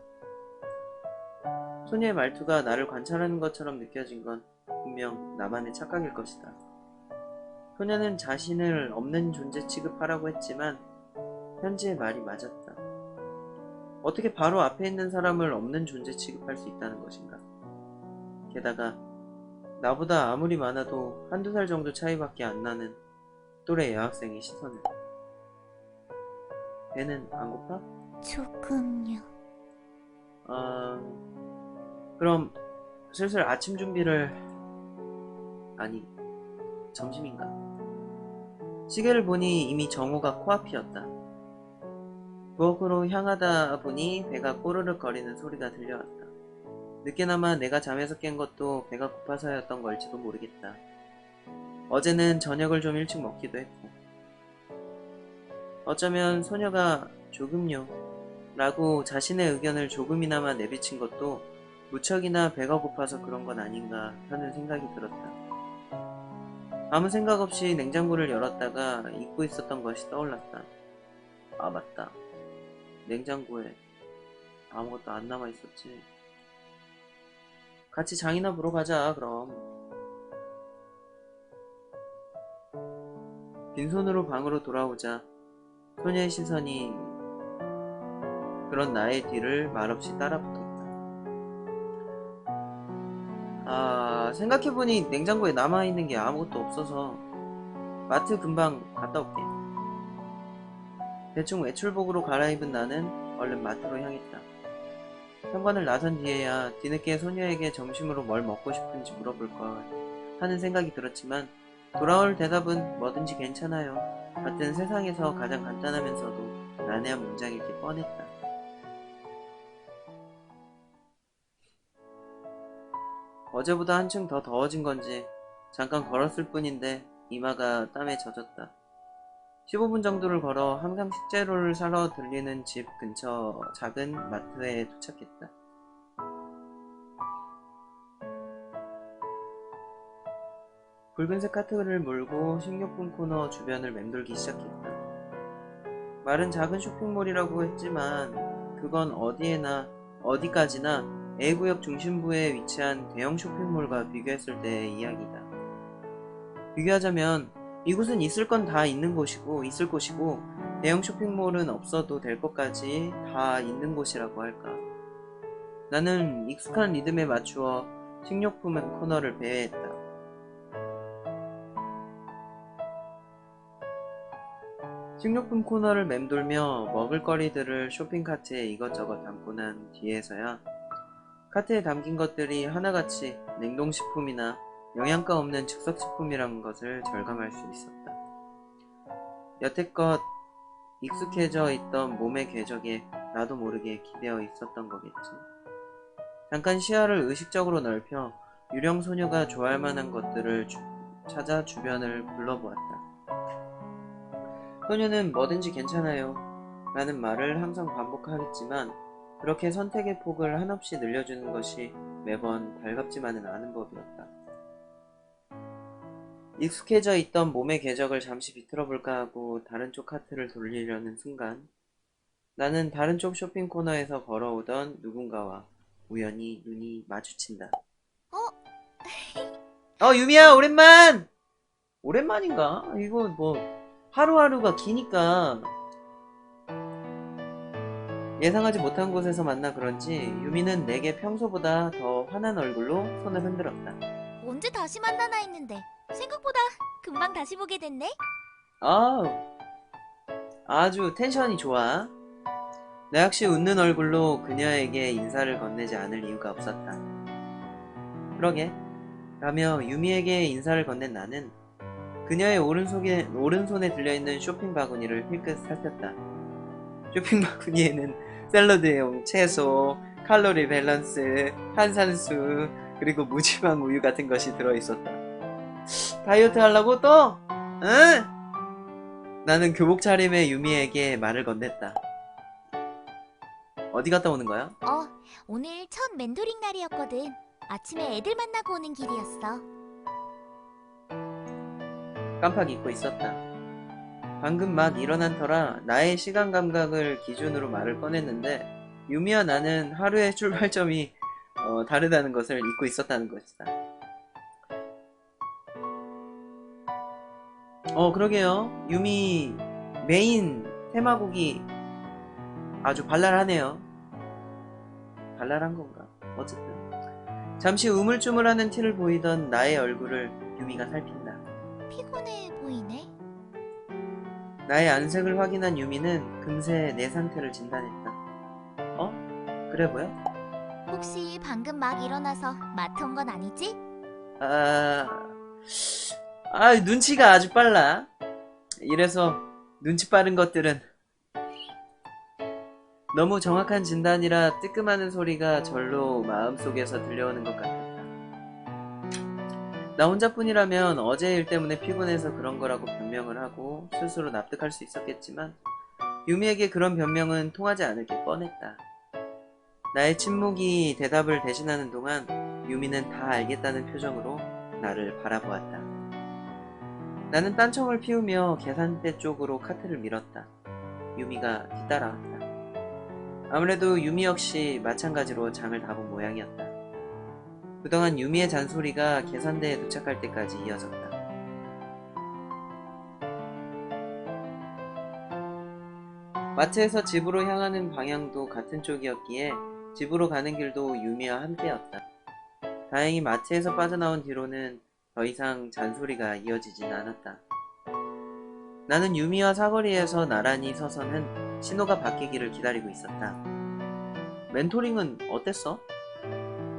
A: 소녀의 말투가 나를 관찰하는 것처럼 느껴진 건 분명 나만의 착각일 것이다. 소녀는 자신을 없는 존재 취급하라고 했지만 현지의 말이 맞았다. 어떻게 바로 앞에 있는 사람을 없는 존재 취급할 수 있다는 것인가? 게다가 나보다 아무리 많아도 한두 살 정도 차이밖에 안 나는 또래 여학생의 시선을. 배는 안 고파?
C: 조금요.
A: 그럼 슬슬 아침 준비를... 아니, 점심인가? 시계를 보니 이미 정오가 코앞이었다. 부엌으로 향하다 보니 배가 꼬르륵 거리는 소리가 들려왔다. 늦게나마 내가 잠에서 깬 것도 배가 고파서였던 걸지도 모르겠다. 어제는 저녁을 좀 일찍 먹기도 했고 어쩌면 소녀가 조금요 라고 자신의 의견을 조금이나마 내비친 것도 무척이나 배가 고파서 그런 건 아닌가 하는 생각이 들었다. 아무 생각 없이 냉장고를 열었다가 잊고 있었던 것이 떠올랐다. 아 맞다. 냉장고에 아무것도 안 남아있었지. 같이 장이나 보러 가자 그럼. 빈손으로 방으로 돌아오자 소녀의 시선이 그런 나의 뒤를 말없이 따라붙었다. 생각해보니 냉장고에 남아있는 게 아무것도 없어서 마트 금방 갔다 올게. 대충 외출복으로 갈아입은 나는 얼른 마트로 향했다. 현관을 나선 뒤에야 뒤늦게 소녀에게 점심으로 뭘 먹고 싶은지 물어볼 걸 하는 생각이 들었지만 돌아올 대답은 뭐든지 괜찮아요 같은 세상에서 가장 간단하면서도 난해한 문장이기 뻔했다. 어제보다 한층 더 더워진 건지 잠깐 걸었을 뿐인데 이마가 땀에 젖었다. 15분 정도를 걸어 항상 식재료를 사러 들리는 집 근처 작은 마트에 도착했다. 붉은색 카트를 몰고 식료품 코너 주변을 맴돌기 시작했다. 말은 작은 쇼핑몰이라고 했지만 그건 어디까지나 A구역 중심부에 위치한 대형 쇼핑몰과 비교했을 때의 이야기다. 비교하자면 이곳은 있을 건 다 있을 곳이고 대형 쇼핑몰은 없어도 될 것까지 다 있는 곳이라고 할까. 나는 익숙한 리듬에 맞추어 식료품 코너를 배회했다. 식료품 코너를 맴돌며 먹을거리들을 쇼핑카트에 이것저것 담고 난 뒤에서야 카트에 담긴 것들이 하나같이 냉동식품이나 영양가 없는 즉석식품이란 것을 절감할 수 있었다. 여태껏 익숙해져 있던 몸의 궤적에 나도 모르게 기대어 있었던 거겠지. 잠깐 시야를 의식적으로 넓혀 유령 소녀가 좋아할 만한 것들을 찾아 주변을 둘러보았다. 소녀는 뭐든지 괜찮아요 라는 말을 항상 반복하겠지만 그렇게 선택의 폭을 한없이 늘려주는 것이 매번 달갑지만은 않은 법이었다. 익숙해져 있던 몸의 궤적을 잠시 비틀어볼까 하고 다른 쪽 카트를 돌리려는 순간 나는 다른 쪽 쇼핑 코너에서 걸어오던 누군가와 우연히 눈이 마주친다. 유미야, 오랜만! 오랜만인가? 이거 뭐 하루하루가 기니까 예상하지 못한 곳에서 만나 그런지 유미는 내게 평소보다 더 환한 얼굴로 손을 흔들었다.
C: 언제 다시 만나나 했는데 생각보다 금방 다시 보게 됐네.
A: 아주 텐션이 좋아. 나 역시 웃는 얼굴로 그녀에게 인사를 건네지 않을 이유가 없었다. 그러게 라며 유미에게 인사를 건넨 나는 그녀의 오른손에 들려있는 쇼핑 바구니를 힐끗 살폈다. 쇼핑 바구니에는 샐러드용 채소, 칼로리 밸런스, 탄산수, 그리고 무지방 우유 같은 것이 들어있었다. 다이어트 하려고 또? 응? 나는 교복 차림의 유미에게 말을 건넸다. 어디 갔다 오는 거야?
C: 오늘 첫 멘토링 날이었거든. 아침에 애들 만나고 오는 길이었어.
A: 깜빡 잊고 있었다. 방금 막 일어난 터라 나의 시간 감각을 기준으로 말을 꺼냈는데 유미와 나는 하루의 출발점이 다르다는 것을 잊고 있었다는 것이다. 그러게요. 유미 메인 테마곡이 아주 발랄하네요. 발랄한 건가? 어쨌든 잠시 우물쭈물하는 티를 보이던 나의 얼굴을 유미가 살핀다.
C: 피곤해 보이네.
A: 나의 안색을 확인한 유미는 금세 내 상태를 진단했다. 그래 보여?
C: 혹시 방금 막 일어나서 마트 온 건 아니지?
A: 눈치가 아주 빨라. 이래서 눈치 빠른 것들은 너무 정확한 진단이라 뜨끔하는 소리가 절로 마음속에서 들려오는 것 같았다. 나 혼자뿐이라면 어제 일 때문에 피곤해서 그런 거라고 변명을 하고 스스로 납득할 수 있었겠지만 유미에게 그런 변명은 통하지 않을 게 뻔했다. 나의 침묵이 대답을 대신하는 동안 유미는 다 알겠다는 표정으로 나를 바라보았다. 나는 딴청을 피우며 계산대 쪽으로 카트를 밀었다. 유미가 뒤따라왔다. 아무래도 유미 역시 마찬가지로 장을 다 본 모양이었다. 그동안 유미의 잔소리가 계산대에 도착할 때까지 이어졌다. 마트에서 집으로 향하는 방향도 같은 쪽이었기에 집으로 가는 길도 유미와 함께였다. 다행히 마트에서 빠져나온 뒤로는 더 이상 잔소리가 이어지진 않았다. 나는 유미와 사거리에서 나란히 서서는 신호가 바뀌기를 기다리고 있었다. 멘토링은 어땠어?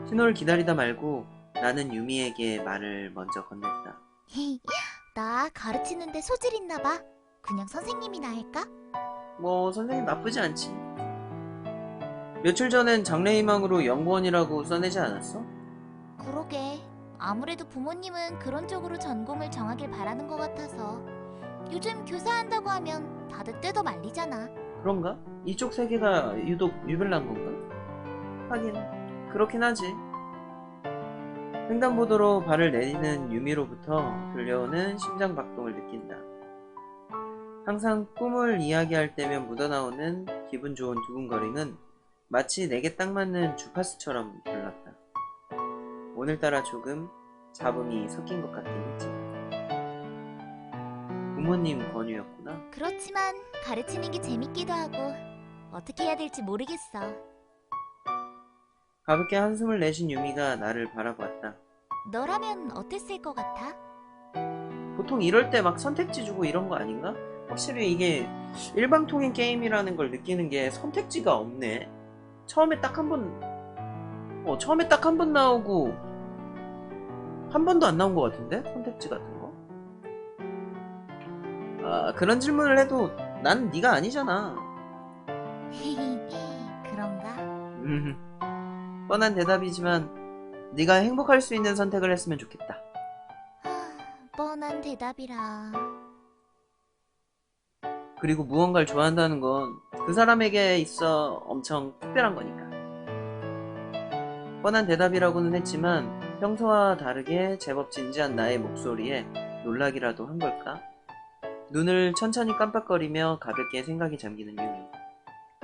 A: 신호를 기다리다 말고 나는 유미에게 말을 먼저 건넸다.
C: 나 가르치는데 소질 있나 봐. 그냥 선생님이나 할까?
A: 뭐 선생님 나쁘지 않지. 며칠 전엔 장래희망으로 연구원이라고 써내지 않았어?
C: 그러게. 아무래도 부모님은 그런 쪽으로 전공을 정하길 바라는 것 같아서 요즘 교사한다고 하면 다들 뜯어 말리잖아.
A: 그런가? 이쪽 세계가 유독 유별난 건가? 하긴 그렇긴 하지. 횡단보도로 발을 내디는 유미로부터 들려오는 심장박동을 느낀다. 항상 꿈을 이야기할 때면 묻어나오는 기분 좋은 두근거림은 마치 내게 딱 맞는 주파수처럼 들렸다. 오늘따라 조금 잡음이 섞인 것 같긴 했지. 부모님 권유였구나.
C: 그렇지만 가르치는 게 재밌기도 하고 어떻게 해야 될지 모르겠어.
A: 가볍게 한숨을 내쉰 유미가 나를 바라보았다.
C: 너라면 어땠을 것 같아?
A: 보통 이럴 때 막 선택지 주고 이런 거 아닌가? 확실히 이게 일방통행 게임이라는 걸 느끼는 게 선택지가 없네. 처음에 딱 한 번 나오고 한 번도 안 나온 것 같은데? 선택지 같은 거? 그런 질문을 해도 난 네가 아니잖아.
C: 그런가?
A: 뻔한 대답이지만 네가 행복할 수 있는 선택을 했으면 좋겠다.
C: 뻔한 대답이라.
A: 그리고 무언가를 좋아한다는 건 그 사람에게 있어 엄청 특별한 거니까. 뻔한 대답이라고는 했지만 평소와 다르게 제법 진지한 나의 목소리에 놀라기라도 한 걸까? 눈을 천천히 깜빡거리며 가볍게 생각에 잠기는 유미.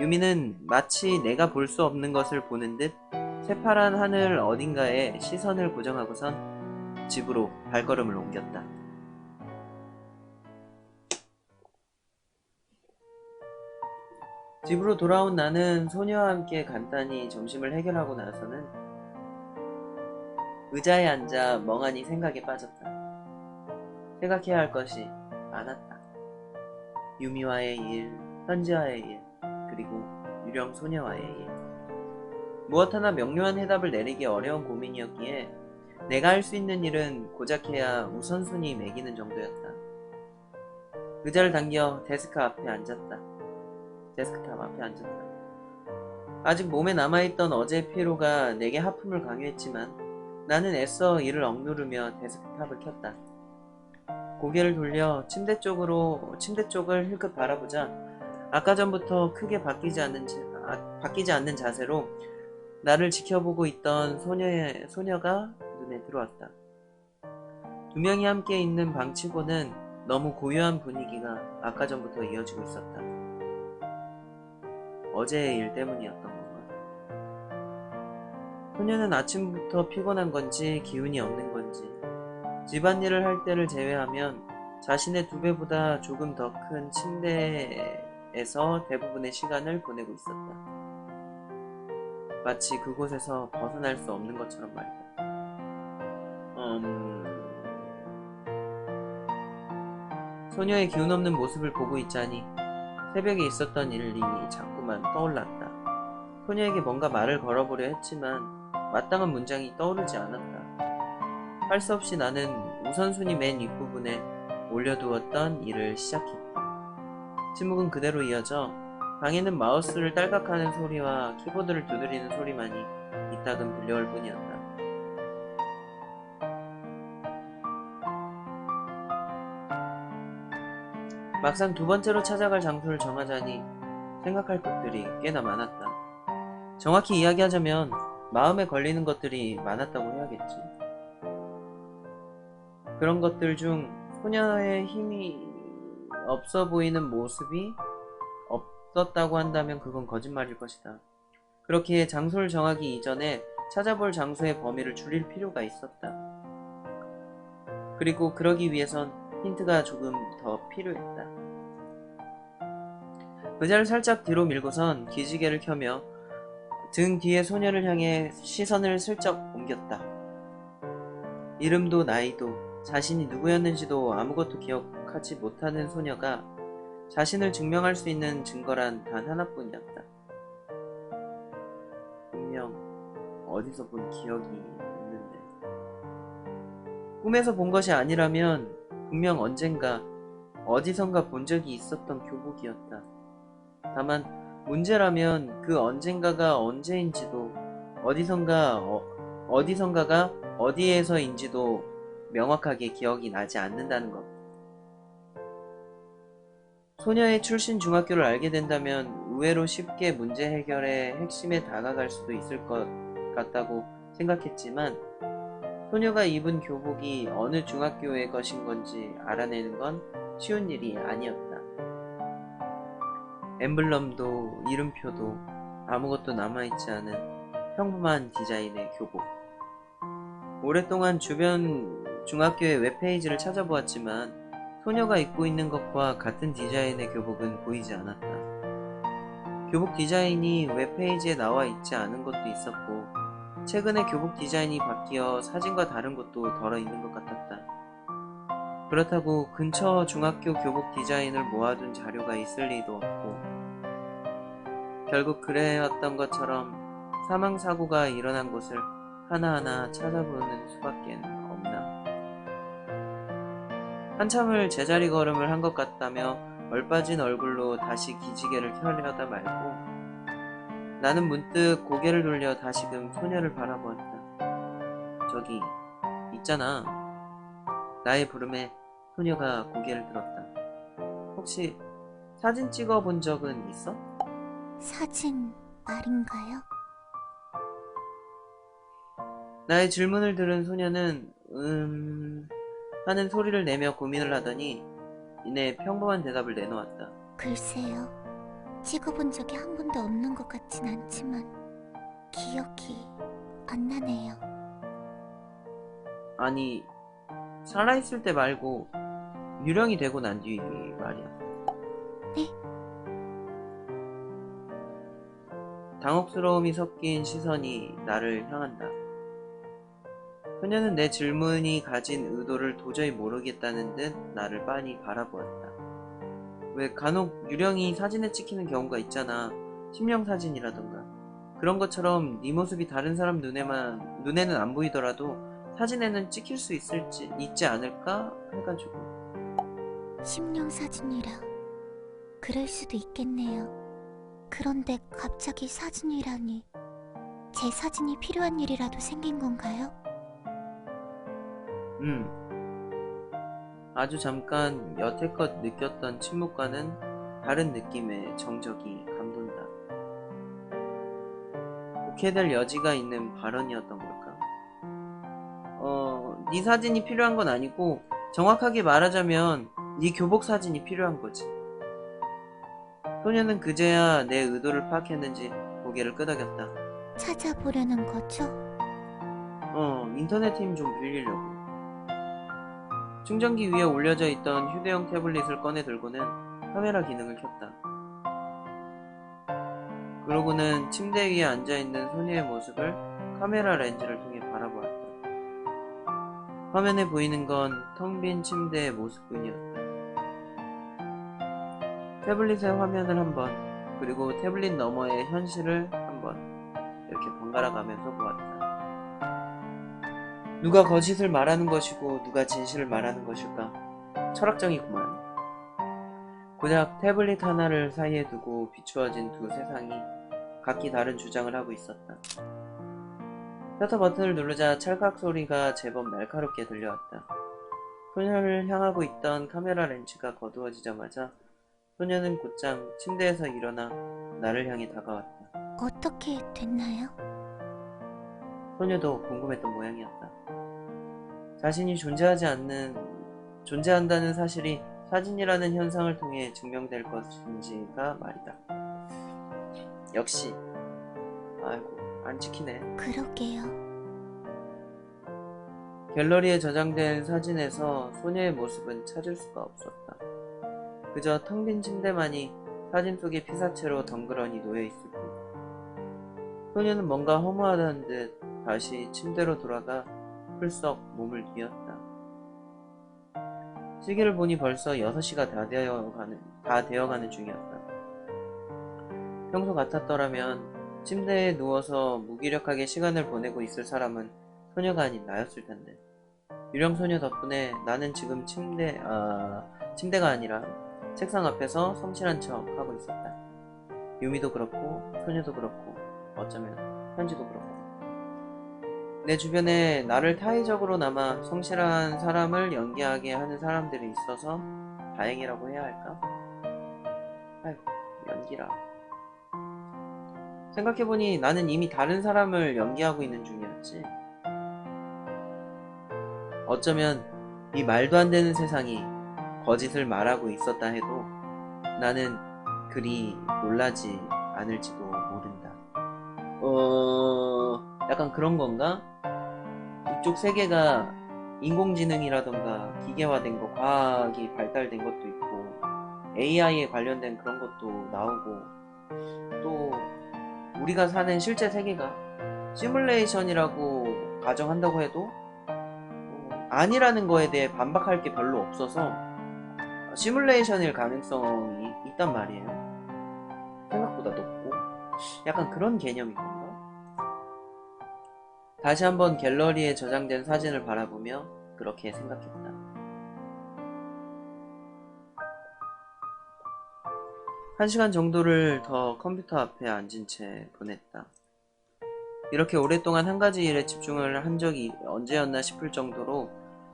A: 유미는 마치 내가 볼 수 없는 것을 보는 듯 새파란 하늘 어딘가에 시선을 고정하고선 집으로 발걸음을 옮겼다. 집으로 돌아온 나는 소녀와 함께 간단히 점심을 해결하고 나서는 의자에 앉아 멍하니 생각에 빠졌다. 생각해야 할 것이 많았다. 유미와의 일, 현지와의 일, 그리고 유령 소녀와의 일. 무엇 하나 명료한 해답을 내리기 어려운 고민이었기에 내가 할 수 있는 일은 고작해야 우선순위 매기는 정도였다. 의자를 당겨 데스크탑 앞에 앉았다. 아직 몸에 남아있던 어제의 피로가 내게 하품을 강요했지만 나는 애써 이를 억누르며 데스크탑을 켰다. 고개를 돌려 침대 쪽을 힐끗 바라보자 아까 전부터 크게 바뀌지 않는 자세로 나를 지켜보고 있던 소녀가 눈에 들어왔다. 두 명이 함께 있는 방치고는 너무 고요한 분위기가 아까 전부터 이어지고 있었다. 어제의 일 때문이었던 건가? 소녀는 아침부터 피곤한 건지 기운이 없는 건지 집안일을 할 때를 제외하면 자신의 2배보다 조금 더 큰 침대에서 대부분의 시간을 보내고 있었다. 마치 그곳에서 벗어날 수 없는 것처럼 말이다. 소녀의 기운 없는 모습을 보고 있자니 새벽에 있었던 일이 자꾸만 떠올랐다. 소녀에게 뭔가 말을 걸어보려 했지만 마땅한 문장이 떠오르지 않았다. 할 수 없이 나는 우선순위 맨 윗부분에 올려두었던 일을 시작했다. 침묵은 그대로 이어져 방에는 마우스를 딸깍하는 소리와 키보드를 두드리는 소리만이 이따금 들려올 뿐이었다. 막상 2번째로 찾아갈 장소를 정하자니 생각할 것들이 꽤나 많았다. 정확히 이야기하자면 마음에 걸리는 것들이 많았다고 해야겠지. 그런 것들 중 소녀의 힘이 없어 보이는 모습이 없었다고 한다면 그건 거짓말일 것이다. 그렇게 장소를 정하기 이전에 찾아볼 장소의 범위를 줄일 필요가 있었다. 그리고 그러기 위해선 힌트가 조금 더 필요했다. 의자를 살짝 뒤로 밀고선 기지개를 켜며 등 뒤의 소녀를 향해 시선을 슬쩍 옮겼다. 이름도 나이도 자신이 누구였는지도 아무것도 기억하지 못하는 소녀가 자신을 증명할 수 있는 증거란 단 하나뿐이었다. 분명 어디서 본 기억이 있는데 꿈에서 본 것이 아니라면 분명 언젠가 어디선가 본 적이 있었던 교복이었다. 다만 문제라면 그 언젠가가 언제인지도 어디선가가 어디에서인지도 명확하게 기억이 나지 않는다는 것. 소녀의 출신 중학교를 알게 된다면 의외로 쉽게 문제 해결의 핵심에 다가갈 수도 있을 것 같다고 생각했지만 소녀가 입은 교복이 어느 중학교의 것인 건지 알아내는 건 쉬운 일이 아니었다. 엠블럼도 이름표도 아무것도 남아있지 않은 평범한 디자인의 교복. 오랫동안 주변 중학교의 웹페이지를 찾아보았지만 소녀가 입고 있는 것과 같은 디자인의 교복은 보이지 않았다. 교복 디자인이 웹페이지에 나와 있지 않은 것도 있었고 최근에 교복 디자인이 바뀌어 사진과 다른 것도 덜어 있는 것 같았다. 그렇다고 근처 중학교 교복 디자인을 모아둔 자료가 있을 리도 없고 결국 그래왔던 것처럼 사망사고가 일어난 곳을 하나하나 찾아보는 수밖에 없나. 한참을 제자리 걸음을 한 것 같다며 얼빠진 얼굴로 다시 기지개를 켜려다 말고 나는 문득 고개를 돌려 다시금 소녀를 바라보았다. 저기 있잖아. 나의 부름에 소녀가 고개를 들었다. 혹시 사진 찍어 본 적은 있어?
C: 사진 말인가요?
A: 나의 질문을 들은 소녀는 하는 소리를 내며 고민을 하더니 이내 평범한 대답을 내놓았다.
C: 글쎄요. 찍어본 적이 한 번도 없는 것 같진 않지만 기억이 안 나네요.
A: 아니, 살아있을 때 말고 유령이 되고 난 뒤 말이야.
C: 네?
A: 당혹스러움이 섞인 시선이 나를 향한다. 소녀는 내 질문이 가진 의도를 도저히 모르겠다는 듯 나를 빤히 바라보았다. 왜 간혹 유령이 사진에 찍히는 경우가 있잖아. 심령 사진이라던가. 그런 것처럼 네 모습이 다른 사람 눈에는 안 보이더라도 사진에는 찍힐 수 있지 않을까 해가지고.
C: 심령 사진이라 그럴 수도 있겠네요. 그런데 갑자기 사진이라니 제 사진이 필요한 일이라도 생긴 건가요?
A: 아주 잠깐 여태껏 느꼈던 침묵과는 다른 느낌의 정적이 감돈다. 욱해될 여지가 있는 발언이었던 걸까? 네 사진이 필요한 건 아니고 정확하게 말하자면 네 교복 사진이 필요한 거지. 소녀는 그제야 내 의도를 파악했는지 고개를 끄덕였다.
C: 찾아보려는 거죠?
A: 인터넷 힘 좀 빌리려고. 충전기 위에 올려져 있던 휴대용 태블릿을 꺼내 들고는 카메라 기능을 켰다. 그러고는 침대 위에 앉아있는 소녀의 모습을 카메라 렌즈를 통해 바라보았다. 화면에 보이는 건 텅 빈 침대의 모습뿐이었다. 태블릿의 화면을 한번, 그리고 태블릿 너머의 현실을 한번 이렇게 번갈아 가면서 보았다. 누가 거짓을 말하는 것이고 누가 진실을 말하는 것일까? 철학적이구만. 고작 태블릿 하나를 사이에 두고 비추어진 두 세상이 각기 다른 주장을 하고 있었다. 셔터 버튼을 누르자 찰칵 소리가 제법 날카롭게 들려왔다. 소녀를 향하고 있던 카메라 렌즈가 거두어지자마자 소녀는 곧장 침대에서 일어나 나를 향해 다가왔다.
C: 어떻게 됐나요?
A: 소녀도 궁금했던 모양이었다. 자신이 존재한다는 사실이 사진이라는 현상을 통해 증명될 것인지가 말이다. 역시, 아이고, 안 찍히네.
C: 그러게요.
A: 갤러리에 저장된 사진에서 소녀의 모습은 찾을 수가 없었다. 그저 텅 빈 침대만이 사진 속의 피사체로 덩그러니 놓여있을 뿐. 소녀는 뭔가 허무하다는 듯 다시 침대로 돌아가 풀썩 몸을 뉘었다. 시계를 보니 벌써 6시가 다 되어가는 중이었다. 평소 같았더라면 침대에 누워서 무기력하게 시간을 보내고 있을 사람은 소녀가 아닌 나였을 텐데. 유령 소녀 덕분에 나는 지금 침대가 아니라 책상 앞에서 성실한 척 하고 있었다. 유미도 그렇고 소녀도 그렇고 어쩌면 현지도 그렇고. 내 주변에 나를 타의적으로나마 성실한 사람을 연기하게 하는 사람들이 있어서 다행이라고 해야 할까? 아이고, 연기라. 생각해보니 나는 이미 다른 사람을 연기하고 있는 중이었지. 어쩌면 이 말도 안 되는 세상이 거짓을 말하고 있었다 해도 나는 그리 놀라지 않을지도 모른다. 약간 그런 건가? 이쪽 세계가 인공지능이라던가 기계화된 거, 과학이 발달된 것도 있고 AI에 관련된 그런 것도 나오고, 또 우리가 사는 실제 세계가 시뮬레이션이라고 가정한다고 해도 아니라는 거에 대해 반박할 게 별로 없어서 시뮬레이션일 가능성이 있단 말이에요. 생각보다 높고. 약간 그런 개념인 건가? 다시 한번 갤러리에 저장된 사진을 바라보며 그렇게 생각했다. 1시간 정도를 더 컴퓨터 앞에 앉은 채 보냈다. 이렇게 오랫동안 한 가지 일에 집중을 한 적이 언제였나 싶을 정도로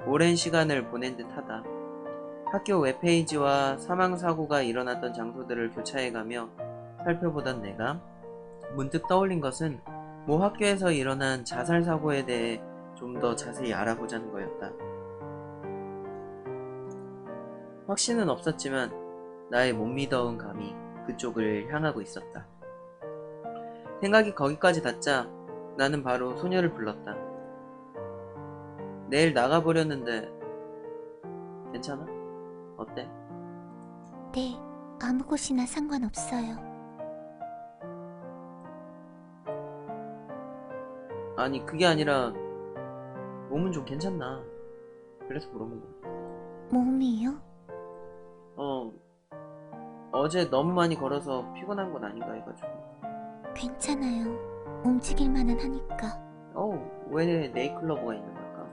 A: 오랜 시간을 보낸 듯하다. 학교 웹페이지와 사망사고가 일어났던 장소들을 교차해가며 살펴보던 내가 문득 떠올린 것은 모 학교에서 일어난 자살사고에 대해 좀 더 자세히 알아보자는 거였다. 확신은 없었지만 나의 못 믿어온 감이 그쪽을 향하고 있었다. 생각이 거기까지 닿자 나는 바로 소녀를 불렀다. 내일 나가보려는데 괜찮아? 어때?
C: 네, 아무 곳이나 상관없어요.
A: 아니 그게 아니라 몸은 좀 괜찮나? 그래서 물어본 거야.
C: 몸이요?
A: 어제 너무 많이 걸어서 피곤한 건 아닌가 해가지고.
C: 괜찮아요. 움직일만은 하니까.
A: 왜 네이클로버가 있는 걸까?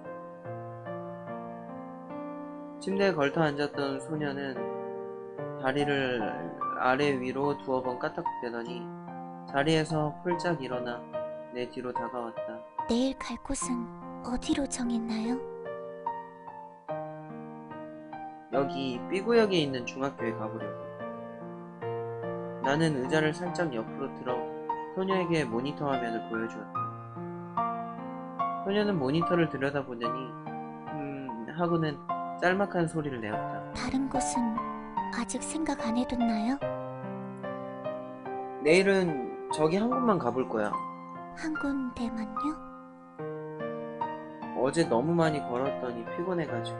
A: 침대에 걸터 앉았던 소녀는 다리를 아래 위로 두어 번 까딱대더니 자리에서 폴짝 일어나 내 뒤로 다가왔다.
C: 내일 갈 곳은 어디로 정했나요?
A: 여기 B구역에 있는 중학교에 가보려고. 나는 의자를 살짝 옆으로 틀어 소녀에게 모니터 화면을 보여주었다. 소녀는 모니터를 들여다보더니 하고는 짤막한 소리를 내었다.
C: 다른 곳은 아직 생각 안 해뒀나요?
A: 내일은 저기 한 곳만 가볼 거야.
C: 한 군데만요?
A: 어제 너무 많이 걸었더니 피곤해가지고.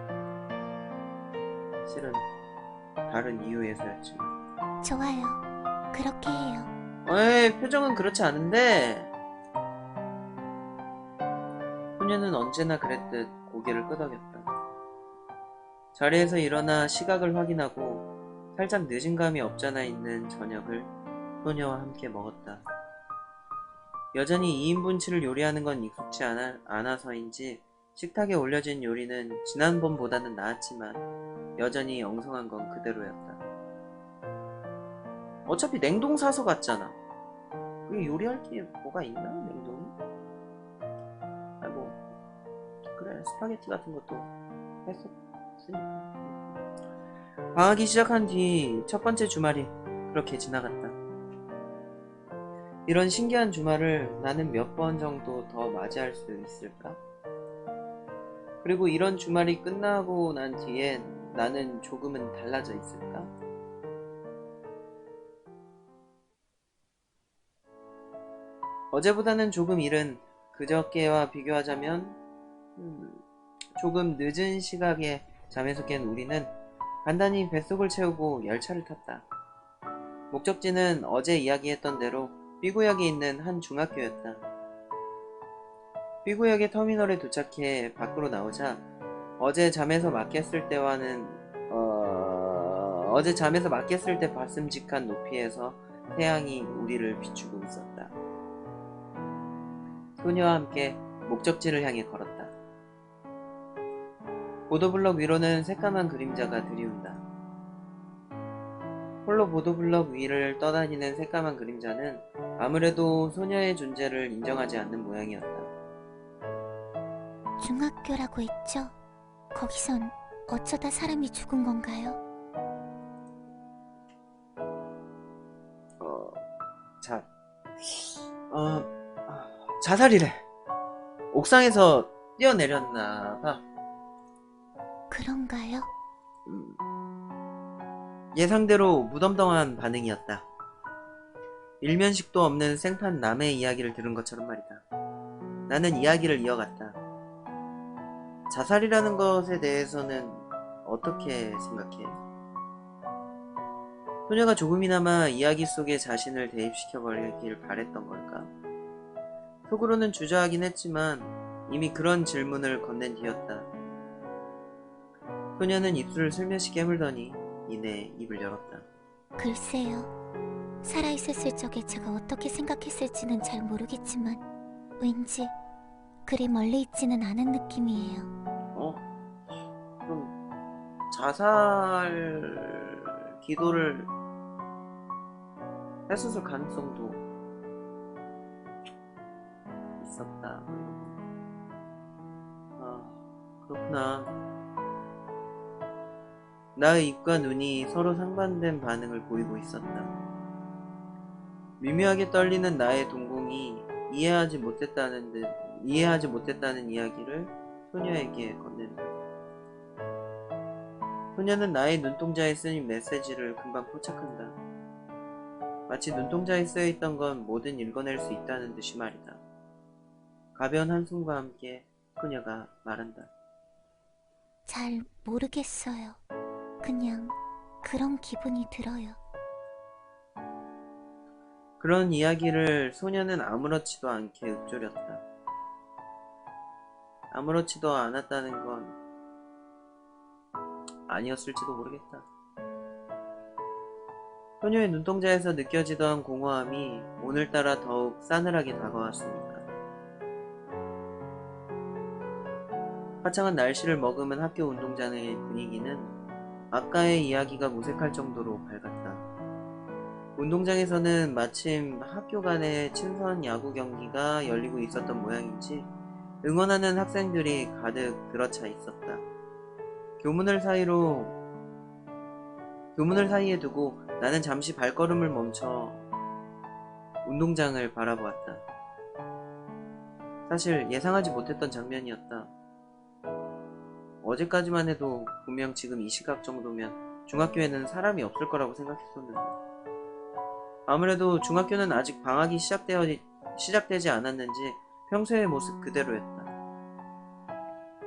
A: 실은 다른 이유에서였지만.
C: 좋아요. 그렇게 해요.
A: 에이, 표정은 그렇지 않은데. 소녀는 언제나 그랬듯 고개를 끄덕였다. 자리에서 일어나 시각을 확인하고 살짝 늦은 감이 없잖아 있는 저녁을 소녀와 함께 먹었다. 여전히 2인분치를 요리하는 건 익숙치 않아서인지 식탁에 올려진 요리는 지난번보다는 나았지만 여전히 엉성한 건 그대로였다. 어차피 냉동 사서 갔잖아. 그게 요리할 게 뭐가 있나? 냉동이? 아이고 그래 스파게티 같은 것도 했었으니까. 방학이 시작한 뒤 첫 번째 주말이 그렇게 지나갔다. 이런 신기한 주말을 나는 몇 번 정도 더 맞이할 수 있을까? 그리고 이런 주말이 끝나고 난 뒤엔 나는 조금은 달라져 있을까? 어제보다는 조금 이른 그저께와 비교하자면 조금 늦은 시각에 잠에서 깬 우리는 간단히 뱃속을 채우고 열차를 탔다. 목적지는 어제 이야기했던 대로 B구역에 있는 한 중학교였다. B구역의 터미널에 도착해 밖으로 나오자 어제 잠에서 막 깼을 때 봤음직한 높이에서 태양이 우리를 비추고 있었다. 소녀와 함께 목적지를 향해 걸었다. 보도블럭 위로는 새까만 그림자가 들이운다. 홀로 보도블럭 위를 떠다니는 새까만 그림자는 아무래도 소녀의 존재를 인정하지 않는 모양이었다.
C: 중학교라고 했죠? 거기선 어쩌다 사람이 죽은 건가요?
A: 자살이래. 옥상에서 뛰어내렸나봐.
C: 그런가요?
A: 예상대로 무덤덤한 반응이었다. 일면식도 없는 생판 남의 이야기를 들은 것처럼 말이다. 나는 이야기를 이어갔다. 자살이라는 것에 대해서는 어떻게 생각해? 소녀가 조금이나마 이야기 속에 자신을 대입시켜버리길 바랬던 걸까? 속으로는 주저하긴 했지만 이미 그런 질문을 건넨 뒤였다. 소녀는 입술을 슬며시 깨물더니 이내 입을 열었다.
C: 글쎄요. 살아있었을 적에 제가 어떻게 생각했을지는 잘 모르겠지만 왠지 그리 멀리 있지는 않은 느낌이에요.
A: 그럼 자살 기도를 해수술 가능성도 있었다. 그렇구나. 나의 입과 눈이 서로 상반된 반응을 보이고 있었다. 미묘하게 떨리는 나의 동공이 이해하지 못했다는 이야기를 소녀에게 건넨다. 소녀는 나의 눈동자에 쓰인 메시지를 금방 포착한다. 마치 눈동자에 쓰여있던 건 뭐든 읽어낼 수 있다는 듯이 말이다. 가벼운 한숨과 함께 소녀가 말한다.
C: 잘 모르겠어요. 그냥 그런 기분이 들어요.
A: 그런 이야기를 소녀는 아무렇지도 않게 읊조렸다. 아무렇지도 않았다는 건 아니었을지도 모르겠다. 소녀의 눈동자에서 느껴지던 공허함이 오늘따라 더욱 싸늘하게 다가왔으니까. 화창한 날씨를 머금은 학교 운동장의 분위기는 아까의 이야기가 무색할 정도로 밝았다. 운동장에서는 마침 학교 간의 친선 야구 경기가 열리고 있었던 모양인지 응원하는 학생들이 가득 들어차 있었다. 교문을 사이에 두고 나는 잠시 발걸음을 멈춰 운동장을 바라보았다. 사실 예상하지 못했던 장면이었다. 어제까지만 해도 분명 지금 이 시각 정도면 중학교에는 사람이 없을 거라고 생각했었는데 아무래도 중학교는 아직 방학이 시작되지 않았는지 평소의 모습 그대로였다.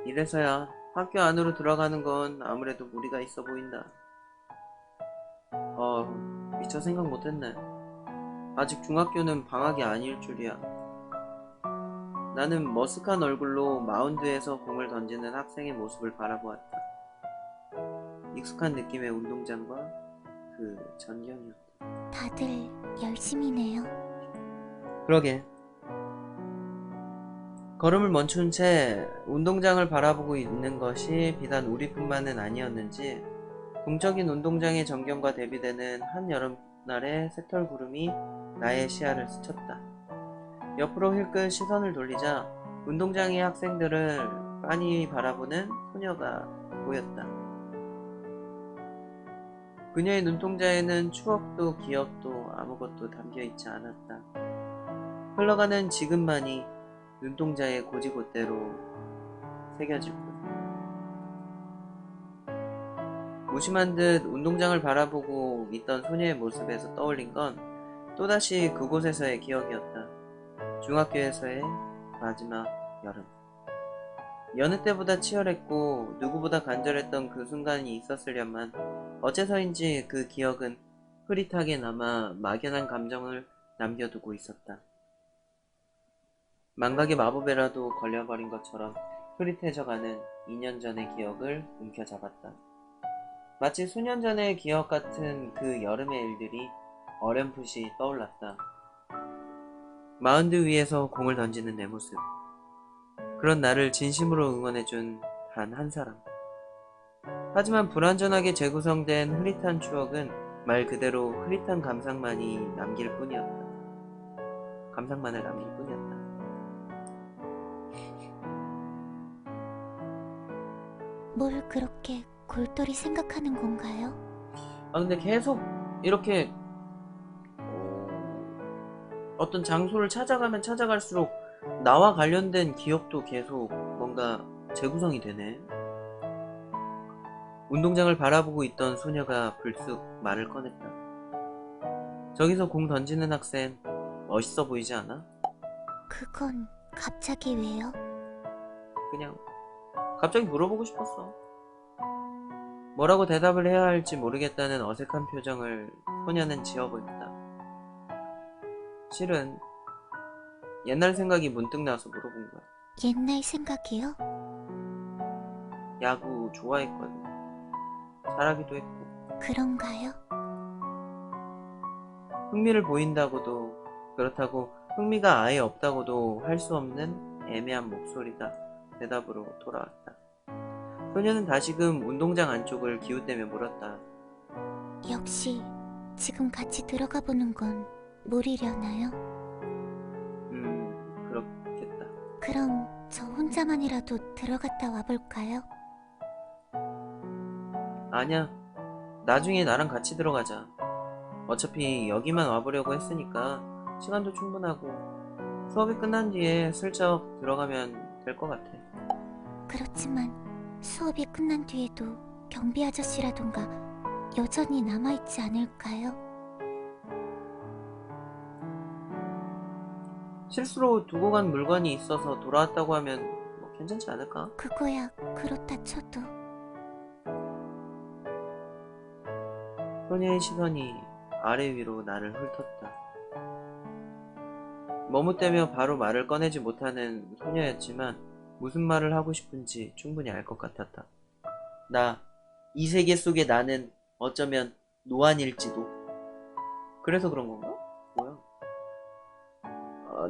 A: 이래서야 학교 안으로 들어가는 건 아무래도 무리가 있어 보인다. 미처 생각 못했네. 아직 중학교는 방학이 아닐 줄이야. 나는 머쓱한 얼굴로 마운드에서 공을 던지는 학생의 모습을 바라보았다. 익숙한 느낌의 운동장과 그 전경이었다.
C: 다들 열심히네요.
A: 그러게. 걸음을 멈춘 채 운동장을 바라보고 있는 것이 비단 우리뿐만은 아니었는지 동적인 운동장의 전경과 대비되는 한여름날의 새털 구름이 나의 시야를 스쳤다. 옆으로 힐끗 시선을 돌리자 운동장의 학생들을 빤히 바라보는 소녀가 보였다. 그녀의 눈동자에는 추억도 기억도 아무것도 담겨있지 않았다. 흘러가는 지금만이 눈동자의 고지곳대로 새겨질 뿐. 무심한 듯 운동장을 바라보고 있던 소녀의 모습에서 떠올린 건 또다시 그곳에서의 기억이었다. 중학교에서의 마지막 여름. 여느 때보다 치열했고 누구보다 간절했던 그 순간이 있었으련만 어째서인지 그 기억은 흐릿하게 남아 막연한 감정을 남겨두고 있었다. 망각의 마법에라도 걸려버린 것처럼 흐릿해져가는 2년 전의 기억을 움켜잡았다. 마치 수년 전의 기억 같은 그 여름의 일들이 어렴풋이 떠올랐다. 마운드 위에서 공을 던지는 내 모습. 그런 나를 진심으로 응원해준 단 한 사람. 하지만 불완전하게 재구성된 흐릿한 추억은 말 그대로 흐릿한 감상만을 남길 뿐이었다.
C: 뭘 그렇게 골똘히 생각하는 건가요?
A: 근데 계속 이렇게 어떤 장소를 찾아가면 찾아갈수록 나와 관련된 기억도 계속 뭔가 재구성이 되네. 운동장을 바라보고 있던 소녀가 불쑥 말을 꺼냈다. 저기서 공 던지는 학생 멋있어 보이지 않아?
C: 그건 갑자기 왜요?
A: 그냥 갑자기 물어보고 싶었어. 뭐라고 대답을 해야 할지 모르겠다는 어색한 표정을 소녀는 지어보였다. 실은 옛날 생각이 문득 나서 물어본 거야.
C: 옛날 생각이요?
A: 야구 좋아했거든. 잘하기도 했고.
C: 그런가요?
A: 흥미를 보인다고도 그렇다고 흥미가 아예 없다고도 할 수 없는 애매한 목소리가 대답으로 돌아왔다. 소녀는 다시금 운동장 안쪽을 기웃대며 물었다.
C: 역시 지금 같이 들어가 보는 건 무리려나요?
A: 그렇겠다.
C: 그럼 저 혼자만이라도 들어갔다 와볼까요?
A: 아니야. 나중에 나랑 같이 들어가자. 어차피 여기만 와보려고 했으니까 시간도 충분하고 수업이 끝난 뒤에 슬쩍 들어가면 될 것 같아.
C: 그렇지만 수업이 끝난 뒤에도 경비 아저씨라던가 여전히 남아있지 않을까요?
A: 실수로 두고 간 물건이 있어서 돌아왔다고 하면 뭐 괜찮지 않을까?
C: 그거야 그렇다 쳐도
A: 소녀의 시선이 아래 위로 나를 훑었다. 머뭇대며 바로 말을 꺼내지 못하는 소녀였지만 무슨 말을 하고 싶은지 충분히 알 것 같았다. 이 세계 속의 나는 어쩌면 노안일지도. 그래서 그런 건가? 뭐야?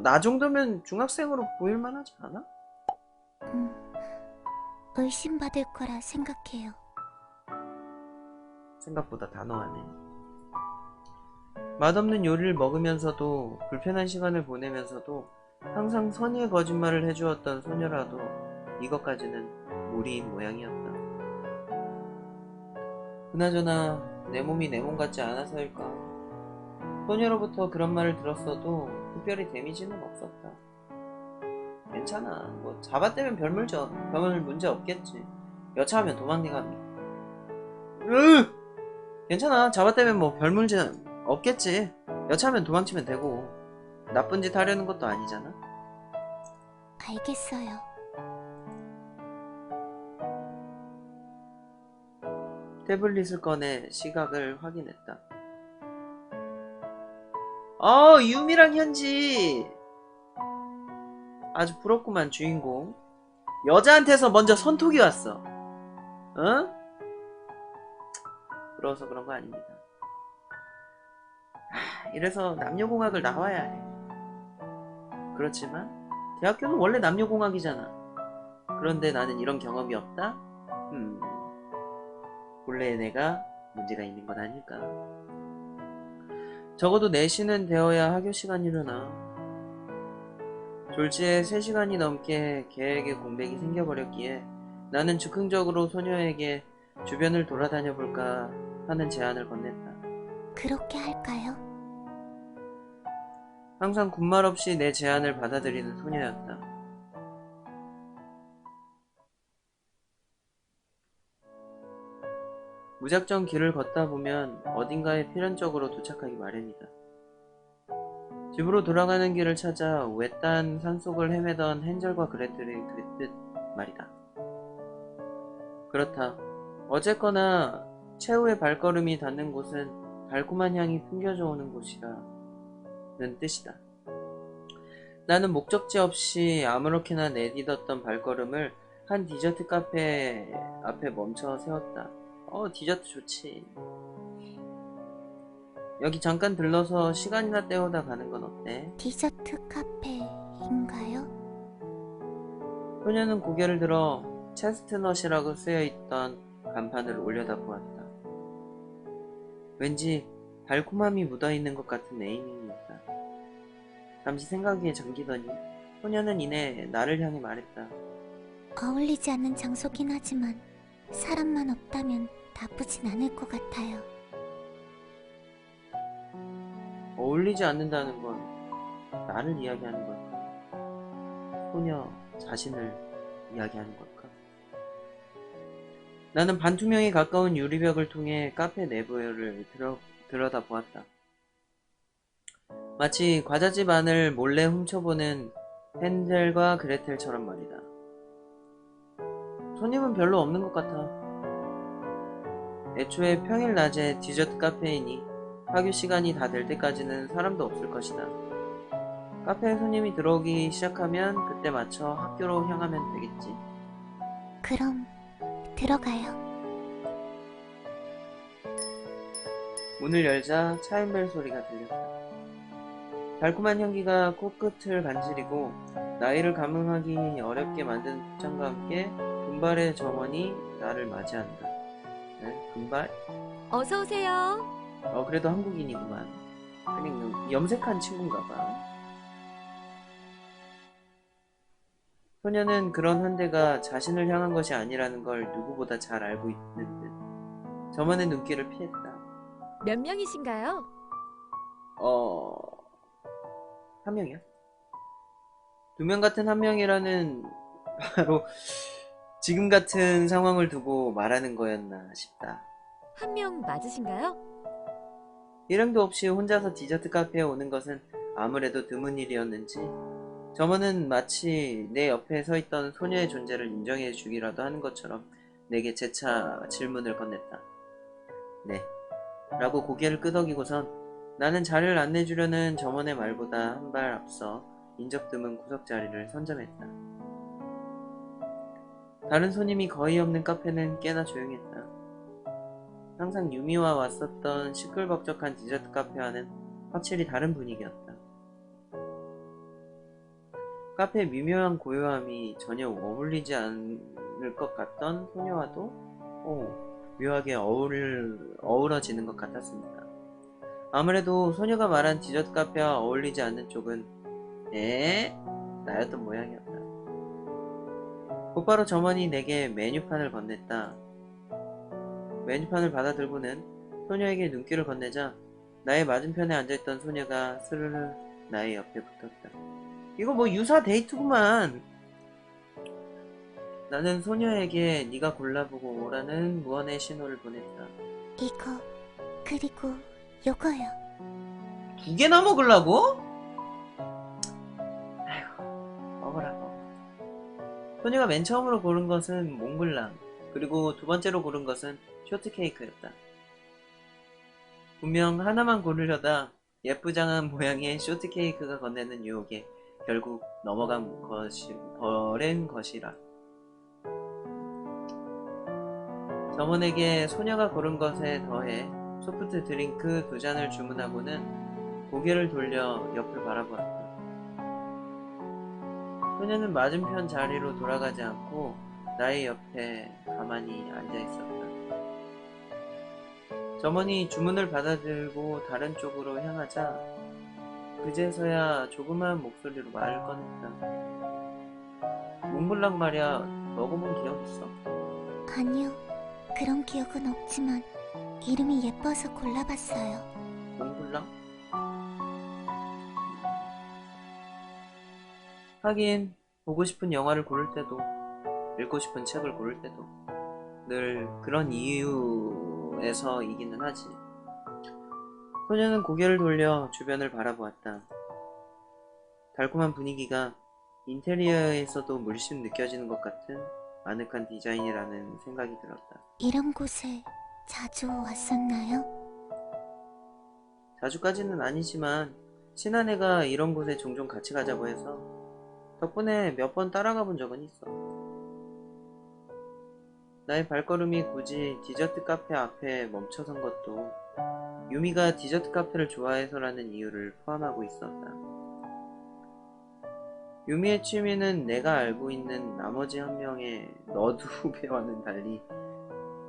A: 나 정도면 중학생으로 보일만 하지 않아?
C: 의심받을 거라 생각해요.
A: 생각보다 단호하네. 맛없는 요리를 먹으면서도 불편한 시간을 보내면서도 항상 선의의 거짓말을 해주었던 소녀라도 이것까지는 무리인 모양이었다. 그나저나 내 몸이 내 몸 같지 않아서일까. 소녀로부터 그런 말을 들었어도 특별히 데미지는 없었다. 괜찮아. 뭐 잡아떼면 별 문제 없겠지. 여차하면 도망내감이. 괜찮아. 잡아떼면 뭐 별 문제 없겠지. 여차하면 도망치면 되고. 나쁜 짓 하려는 것도 아니잖아.
C: 알겠어요.
A: 태블릿을 꺼내 시각을 확인했다. 유미랑 현지. 아주 부럽구만 주인공. 여자한테서 먼저 선톡이 왔어. 어? 부러워서 그런 거 아닙니다. 이래서 남녀공학을 나와야 해. 그렇지만 대학교는 원래 남녀공학이잖아. 그런데 나는 이런 경험이 없다? 본래 내가 문제가 있는 건 아닐까. 적어도 내신은 되어야 학교 시간이려나. 졸지에 3시간이 넘게 계획에 공백이 생겨버렸기에 나는 즉흥적으로 소녀에게 주변을 돌아다녀 볼까 하는 제안을 건넸다.
C: 그렇게 할까요?
A: 항상 군말 없이 내 제안을 받아들이는 소녀였다. 무작정 길을 걷다 보면 어딘가에 필연적으로 도착하기 마련이다. 집으로 돌아가는 길을 찾아 외딴 산속을 헤매던 헨젤과 그레텔이 그랬듯 말이다. 그렇다. 어쨌거나 최후의 발걸음이 닿는 곳은 달콤한 향이 풍겨져 오는 곳이라는 뜻이다. 나는 목적지 없이 아무렇게나 내딛었던 발걸음을 한 디저트 카페 앞에 멈춰 세웠다. 디저트 좋지. 여기 잠깐 들러서 시간이나 때우다 가는 건 어때?
C: 디저트 카페인가요?
A: 소녀는 고개를 들어 체스트넛이라고 쓰여있던 간판을 올려다 보았다. 왠지 달콤함이 묻어있는 것 같은 네이밍이었다. 잠시 생각에 잠기더니 소녀는 이내 나를 향해 말했다.
C: 어울리지 않는 장소긴 하지만 사람만 없다면 나쁘진 않을 것 같아요.
A: 어울리지 않는다는 건 나를 이야기하는 걸까? 소녀 자신을 이야기하는 걸까? 나는 반투명에 가까운 유리벽을 통해 카페 내부를 들여다보았다. 마치 과자집 안을 몰래 훔쳐보는 헨젤과 그레텔처럼 말이다. 손님은 별로 없는 것 같아. 애초에 평일 낮에 디저트 카페이니 학교 시간이 다 될 때까지는 사람도 없을 것이다. 카페에 손님이 들어오기 시작하면 그때 맞춰 학교로 향하면 되겠지.
C: 그럼 들어가요.
A: 문을 열자 차인벨 소리가 들렸다. 달콤한 향기가 코끝을 간지리고 나이를 감흥하기 어렵게 만든 복장과 함께 금발의 점원이 나를 맞이한다. 네? 금발?
D: 어서 오세요.
A: 그래도 한국인이구만. 그냥 염색한 친구인가봐. 소녀는 그런 환대가 자신을 향한 것이 아니라는 걸 누구보다 잘 알고 있는 듯 저만의 눈길을 피했다.
D: 몇 명이신가요?
A: 한 명이야? 두 명 같은 한 명이라는 바로 지금 같은 상황을 두고 말하는 거였나 싶다.
D: 한 명 맞으신가요?
A: 일행도 없이 혼자서 디저트 카페에 오는 것은 아무래도 드문 일이었는지 점원은 마치 내 옆에 서 있던 소녀의 존재를 인정해 주기라도 하는 것처럼 내게 재차 질문을 건넸다. 네. 라고 고개를 끄덕이고선 나는 자리를 안내주려는 점원의 말보다 한 발 앞서 인적 드문 구석자리를 선점했다. 다른 손님이 거의 없는 카페는 꽤나 조용했다. 항상 유미와 왔었던 시끌벅적한 디저트 카페와는 확실히 다른 분위기였다. 카페의 미묘한 고요함이 전혀 어울리지 않을 것 같던 소녀와도 묘하게 어우러지는 것 같았습니다. 아무래도 소녀가 말한 디저트 카페와 어울리지 않는 쪽은 나였던 모양이었다. 곧바로 점원이 내게 메뉴판을 건넸다. 메뉴판을 받아들고는 소녀에게 눈길을 건네자 나의 맞은편에 앉아있던 소녀가 스르르 나의 옆에 붙었다. 이거 뭐 유사 데이트구만. 나는 소녀에게 네가 골라보고 오라는 무언의 신호를 보냈다.
C: 이거 그리고 요거요.
A: 두 개나 먹으려고? 아이고, 먹으라 먹어. 소녀가 맨 처음으로 고른 것은 몽블랑, 그리고 두 번째로 고른 것은 쇼트케이크였다. 분명 하나만 고르려다 예쁘장한 모양의 쇼트케이크가 건네는 유혹에 결국 넘어간 것이 버린 것이라. 점원에게 소녀가 고른 것에 더해 소프트 드링크 2잔을 주문하고는 고개를 돌려 옆을 바라보았다. 소녀는 맞은편 자리로 돌아가지 않고 나의 옆에 가만히 앉아있었다. 점원이 주문을 받아들고 다른 쪽으로 향하자 그제서야 조그마한 목소리로 말을 꺼냈다. 몽블랑 말이야, 먹어본 기억 있어?
C: 아니요, 그런 기억은 없지만 이름이 예뻐서 골라봤어요.
A: 몽블랑? 하긴 보고 싶은 영화를 고를 때도 읽고 싶은 책을 고를 때도 늘 그런 이유에서이기는 하지. 소녀는 고개를 돌려 주변을 바라보았다. 달콤한 분위기가 인테리어에서도 물씬 느껴지는 것 같은 아늑한 디자인이라는 생각이 들었다.
C: 이런 곳에 자주 왔었나요?
A: 자주까지는 아니지만 친한 애가 이런 곳에 종종 같이 가자고 해서 덕분에 몇 번 따라가 본 적은 있어. 나의 발걸음이 굳이 디저트 카페 앞에 멈춰선 것도 유미가 디저트 카페를 좋아해서라는 이유를 포함하고 있었다. 유미의 취미는 내가 알고 있는 나머지 한 명의 너드 후배와는 달리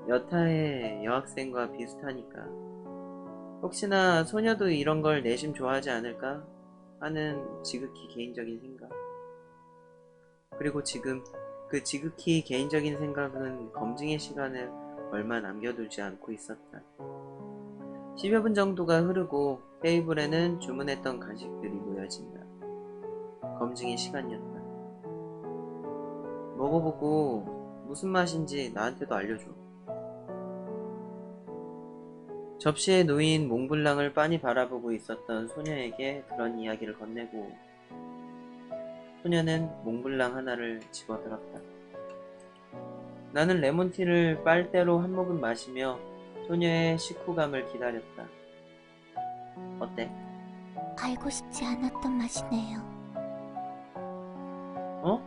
A: 여타의 여학생과 비슷하니까 혹시나 소녀도 이런 걸 내심 좋아하지 않을까 하는 지극히 개인적인 생각. 그리고 지금 그 지극히 개인적인 생각은 검증의 시간을 얼마 남겨두지 않고 있었다. 10여 분 정도가 흐르고 테이블에는 주문했던 간식들이 모여진다. 검증의 시간이었다. 먹어보고 무슨 맛인지 나한테도 알려줘. 접시에 놓인 몽블랑을 빤히 바라보고 있었던 소녀에게 그런 이야기를 건네고 소녀는 몽블랑 하나를 집어들었다. 나는 레몬티를 빨대로 한 모금 마시며 소녀의 식후감을 기다렸다. 어때?
C: 알고 싶지 않았던 맛이네요.
A: 어?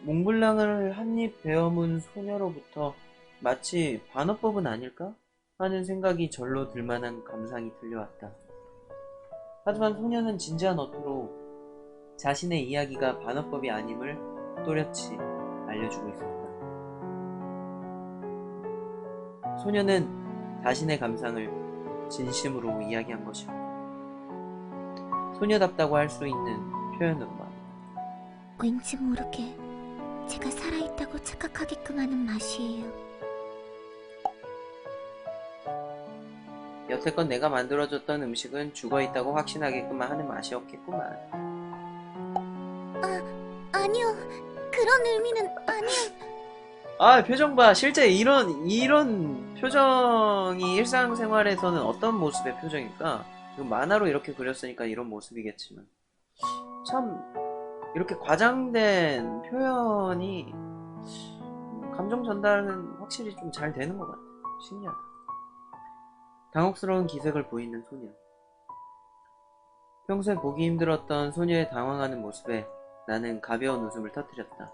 A: 몽블랑을 한 입 베어문 소녀로부터 마치 반어법은 아닐까? 하는 생각이 절로 들만한 감상이 들려왔다. 하지만 소녀는 진지한 어투로 자신의 이야기가 반어법이 아님을 또렷이 알려주고 있었다. 소녀는 자신의 감상을 진심으로 이야기한 것이고 소녀답다고 할 수 있는 표현으로 말이다.
C: 왠지 모르게 제가 살아있다고 착각하게끔 하는 맛이에요.
A: 여태껏 내가 만들어줬던 음식은 죽어있다고 확신하게끔만 하는 맛이었겠구만.
C: 아니요. 그런 의미는 아니요.
A: 아, 표정 봐. 실제 이런 표정이 일상생활에서는 어떤 모습의 표정일까? 이거 만화로 이렇게 그렸으니까 이런 모습이겠지만 참 이렇게 과장된 표현이 감정 전달은 확실히 좀 잘 되는 것 같아. 신기하다. 당혹스러운 기색을 보이는 소녀. 평소에 보기 힘들었던 소녀의 당황하는 모습에 나는 가벼운 웃음을 터뜨렸다.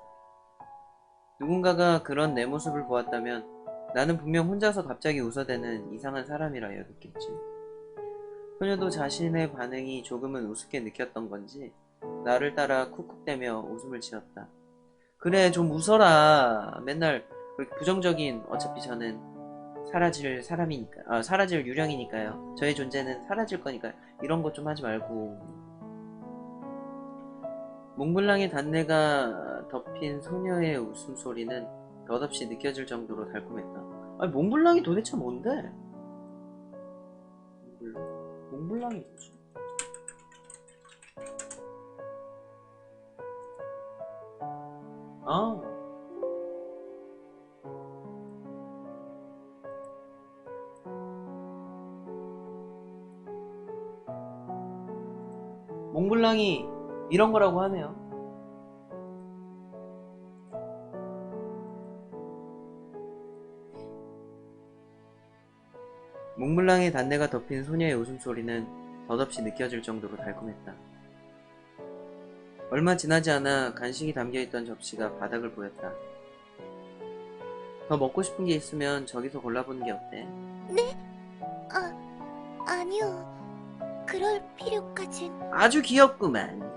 A: 누군가가 그런 내 모습을 보았다면 나는 분명 혼자서 갑자기 웃어대는 이상한 사람이라 여겼겠지. 소녀도 자신의 반응이 조금은 우습게 느꼈던 건지 나를 따라 쿡쿡대며 웃음을 지었다. 그래, 좀 웃어라. 맨날 그렇게 부정적인, 어차피 저는 사라질 사람이니까, 사라질 유령이니까요. 저의 존재는 사라질 거니까 이런 것 좀 하지 말고. 몽블랑의 단내가 덮인 소녀의 웃음소리는 덧없이 느껴질 정도로 달콤했다. 아니, 몽블랑이 도대체 뭔데? 몽블랑이 뭐지? 아, 몽블랑이 이런 거라고 하네요. 몽블랑의 단내가 덮인 소녀의 웃음소리는 덧없이 느껴질 정도로 달콤했다. 얼마 지나지 않아 간식이 담겨있던 접시가 바닥을 보였다. 더 먹고 싶은 게 있으면 저기서 골라보는 게 어때?
C: 네? 아니요. 그럴 필요까진.
A: 아주 귀엽구만.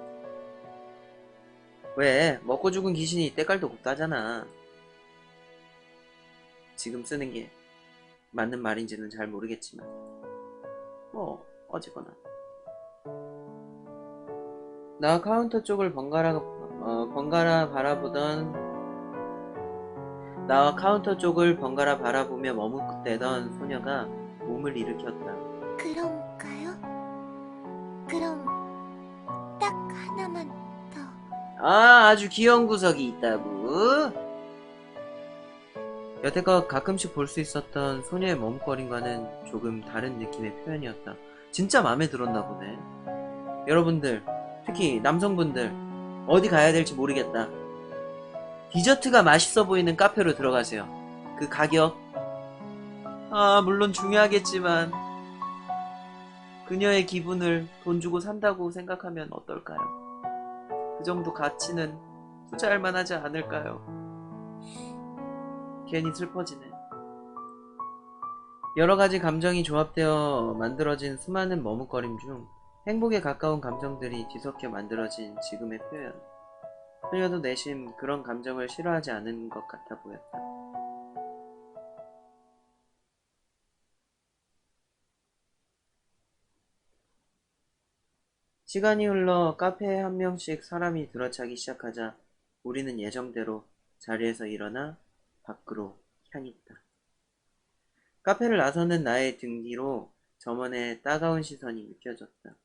A: 왜? 먹고 죽은 귀신이 때깔도 곱다잖아. 지금 쓰는 게 맞는 말인지는 잘 모르겠지만 뭐 어쨌거나 나와 카운터 쪽을 번갈아 바라보며 머뭇대던 소녀가 몸을 일으켰다.
C: 그런가요? 그럼 딱 하나만 더.
A: 아주 귀여운 구석이 있다고? 여태껏 가끔씩 볼 수 있었던 소녀의 머뭇거림과는 조금 다른 느낌의 표현이었다. 진짜 마음에 들었나 보네. 여러분들, 특히 남성분들, 어디 가야 될지 모르겠다. 디저트가 맛있어 보이는 카페로 들어가세요. 그 가격, 물론 중요하겠지만 그녀의 기분을 돈 주고 산다고 생각하면 어떨까요? 그 정도 가치는 투자할 만하지 않을까요? 괜히 슬퍼지네. 여러가지 감정이 조합되어 만들어진 수많은 머뭇거림 중 행복에 가까운 감정들이 뒤섞여 만들어진 지금의 표현. 소녀도 내심 그런 감정을 싫어하지 않은 것 같아 보였다. 시간이 흘러 카페에 한 명씩 사람이 들어차기 시작하자 우리는 예정대로 자리에서 일어나 밖으로 향했다. 카페를 나서는 나의 등 뒤로 점원의 따가운 시선이 느껴졌다.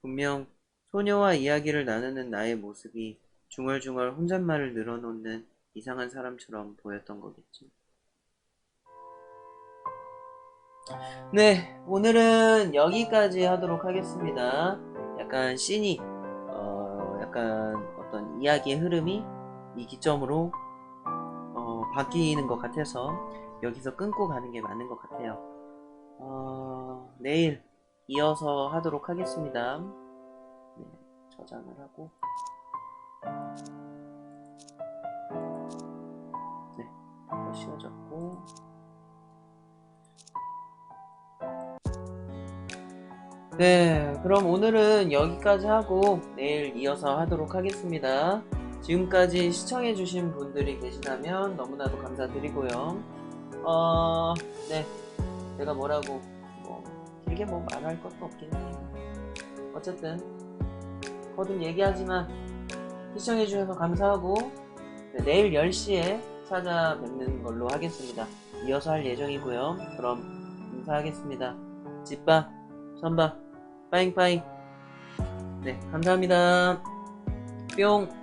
A: 분명 소녀와 이야기를 나누는 나의 모습이 중얼중얼 혼잣말을 늘어놓는 이상한 사람처럼 보였던 거겠지. 네, 오늘은 여기까지 하도록 하겠습니다. 약간 씬이 약간 어떤 이야기의 흐름이 이 기점으로 바뀌는 것 같아서 여기서 끊고 가는 게 맞는 것 같아요. 내일 이어서 하도록 하겠습니다. 네, 저장을 하고 네, 더 씌워졌고 네, 그럼 오늘은 여기까지 하고 내일 이어서 하도록 하겠습니다. 지금까지 시청해주신 분들이 계시다면 너무나도 감사드리고요. 네. 내가 뭐라고 길게 말할 것도 없긴 해. 어쨌든 거듭 얘기하지만 시청해주셔서 감사하고 네, 내일 10시에 찾아뵙는 걸로 하겠습니다. 이어서 할 예정이고요. 그럼 인사하겠습니다. 집바, 선바, 빠잉빠잉. 네, 감사합니다. 뿅.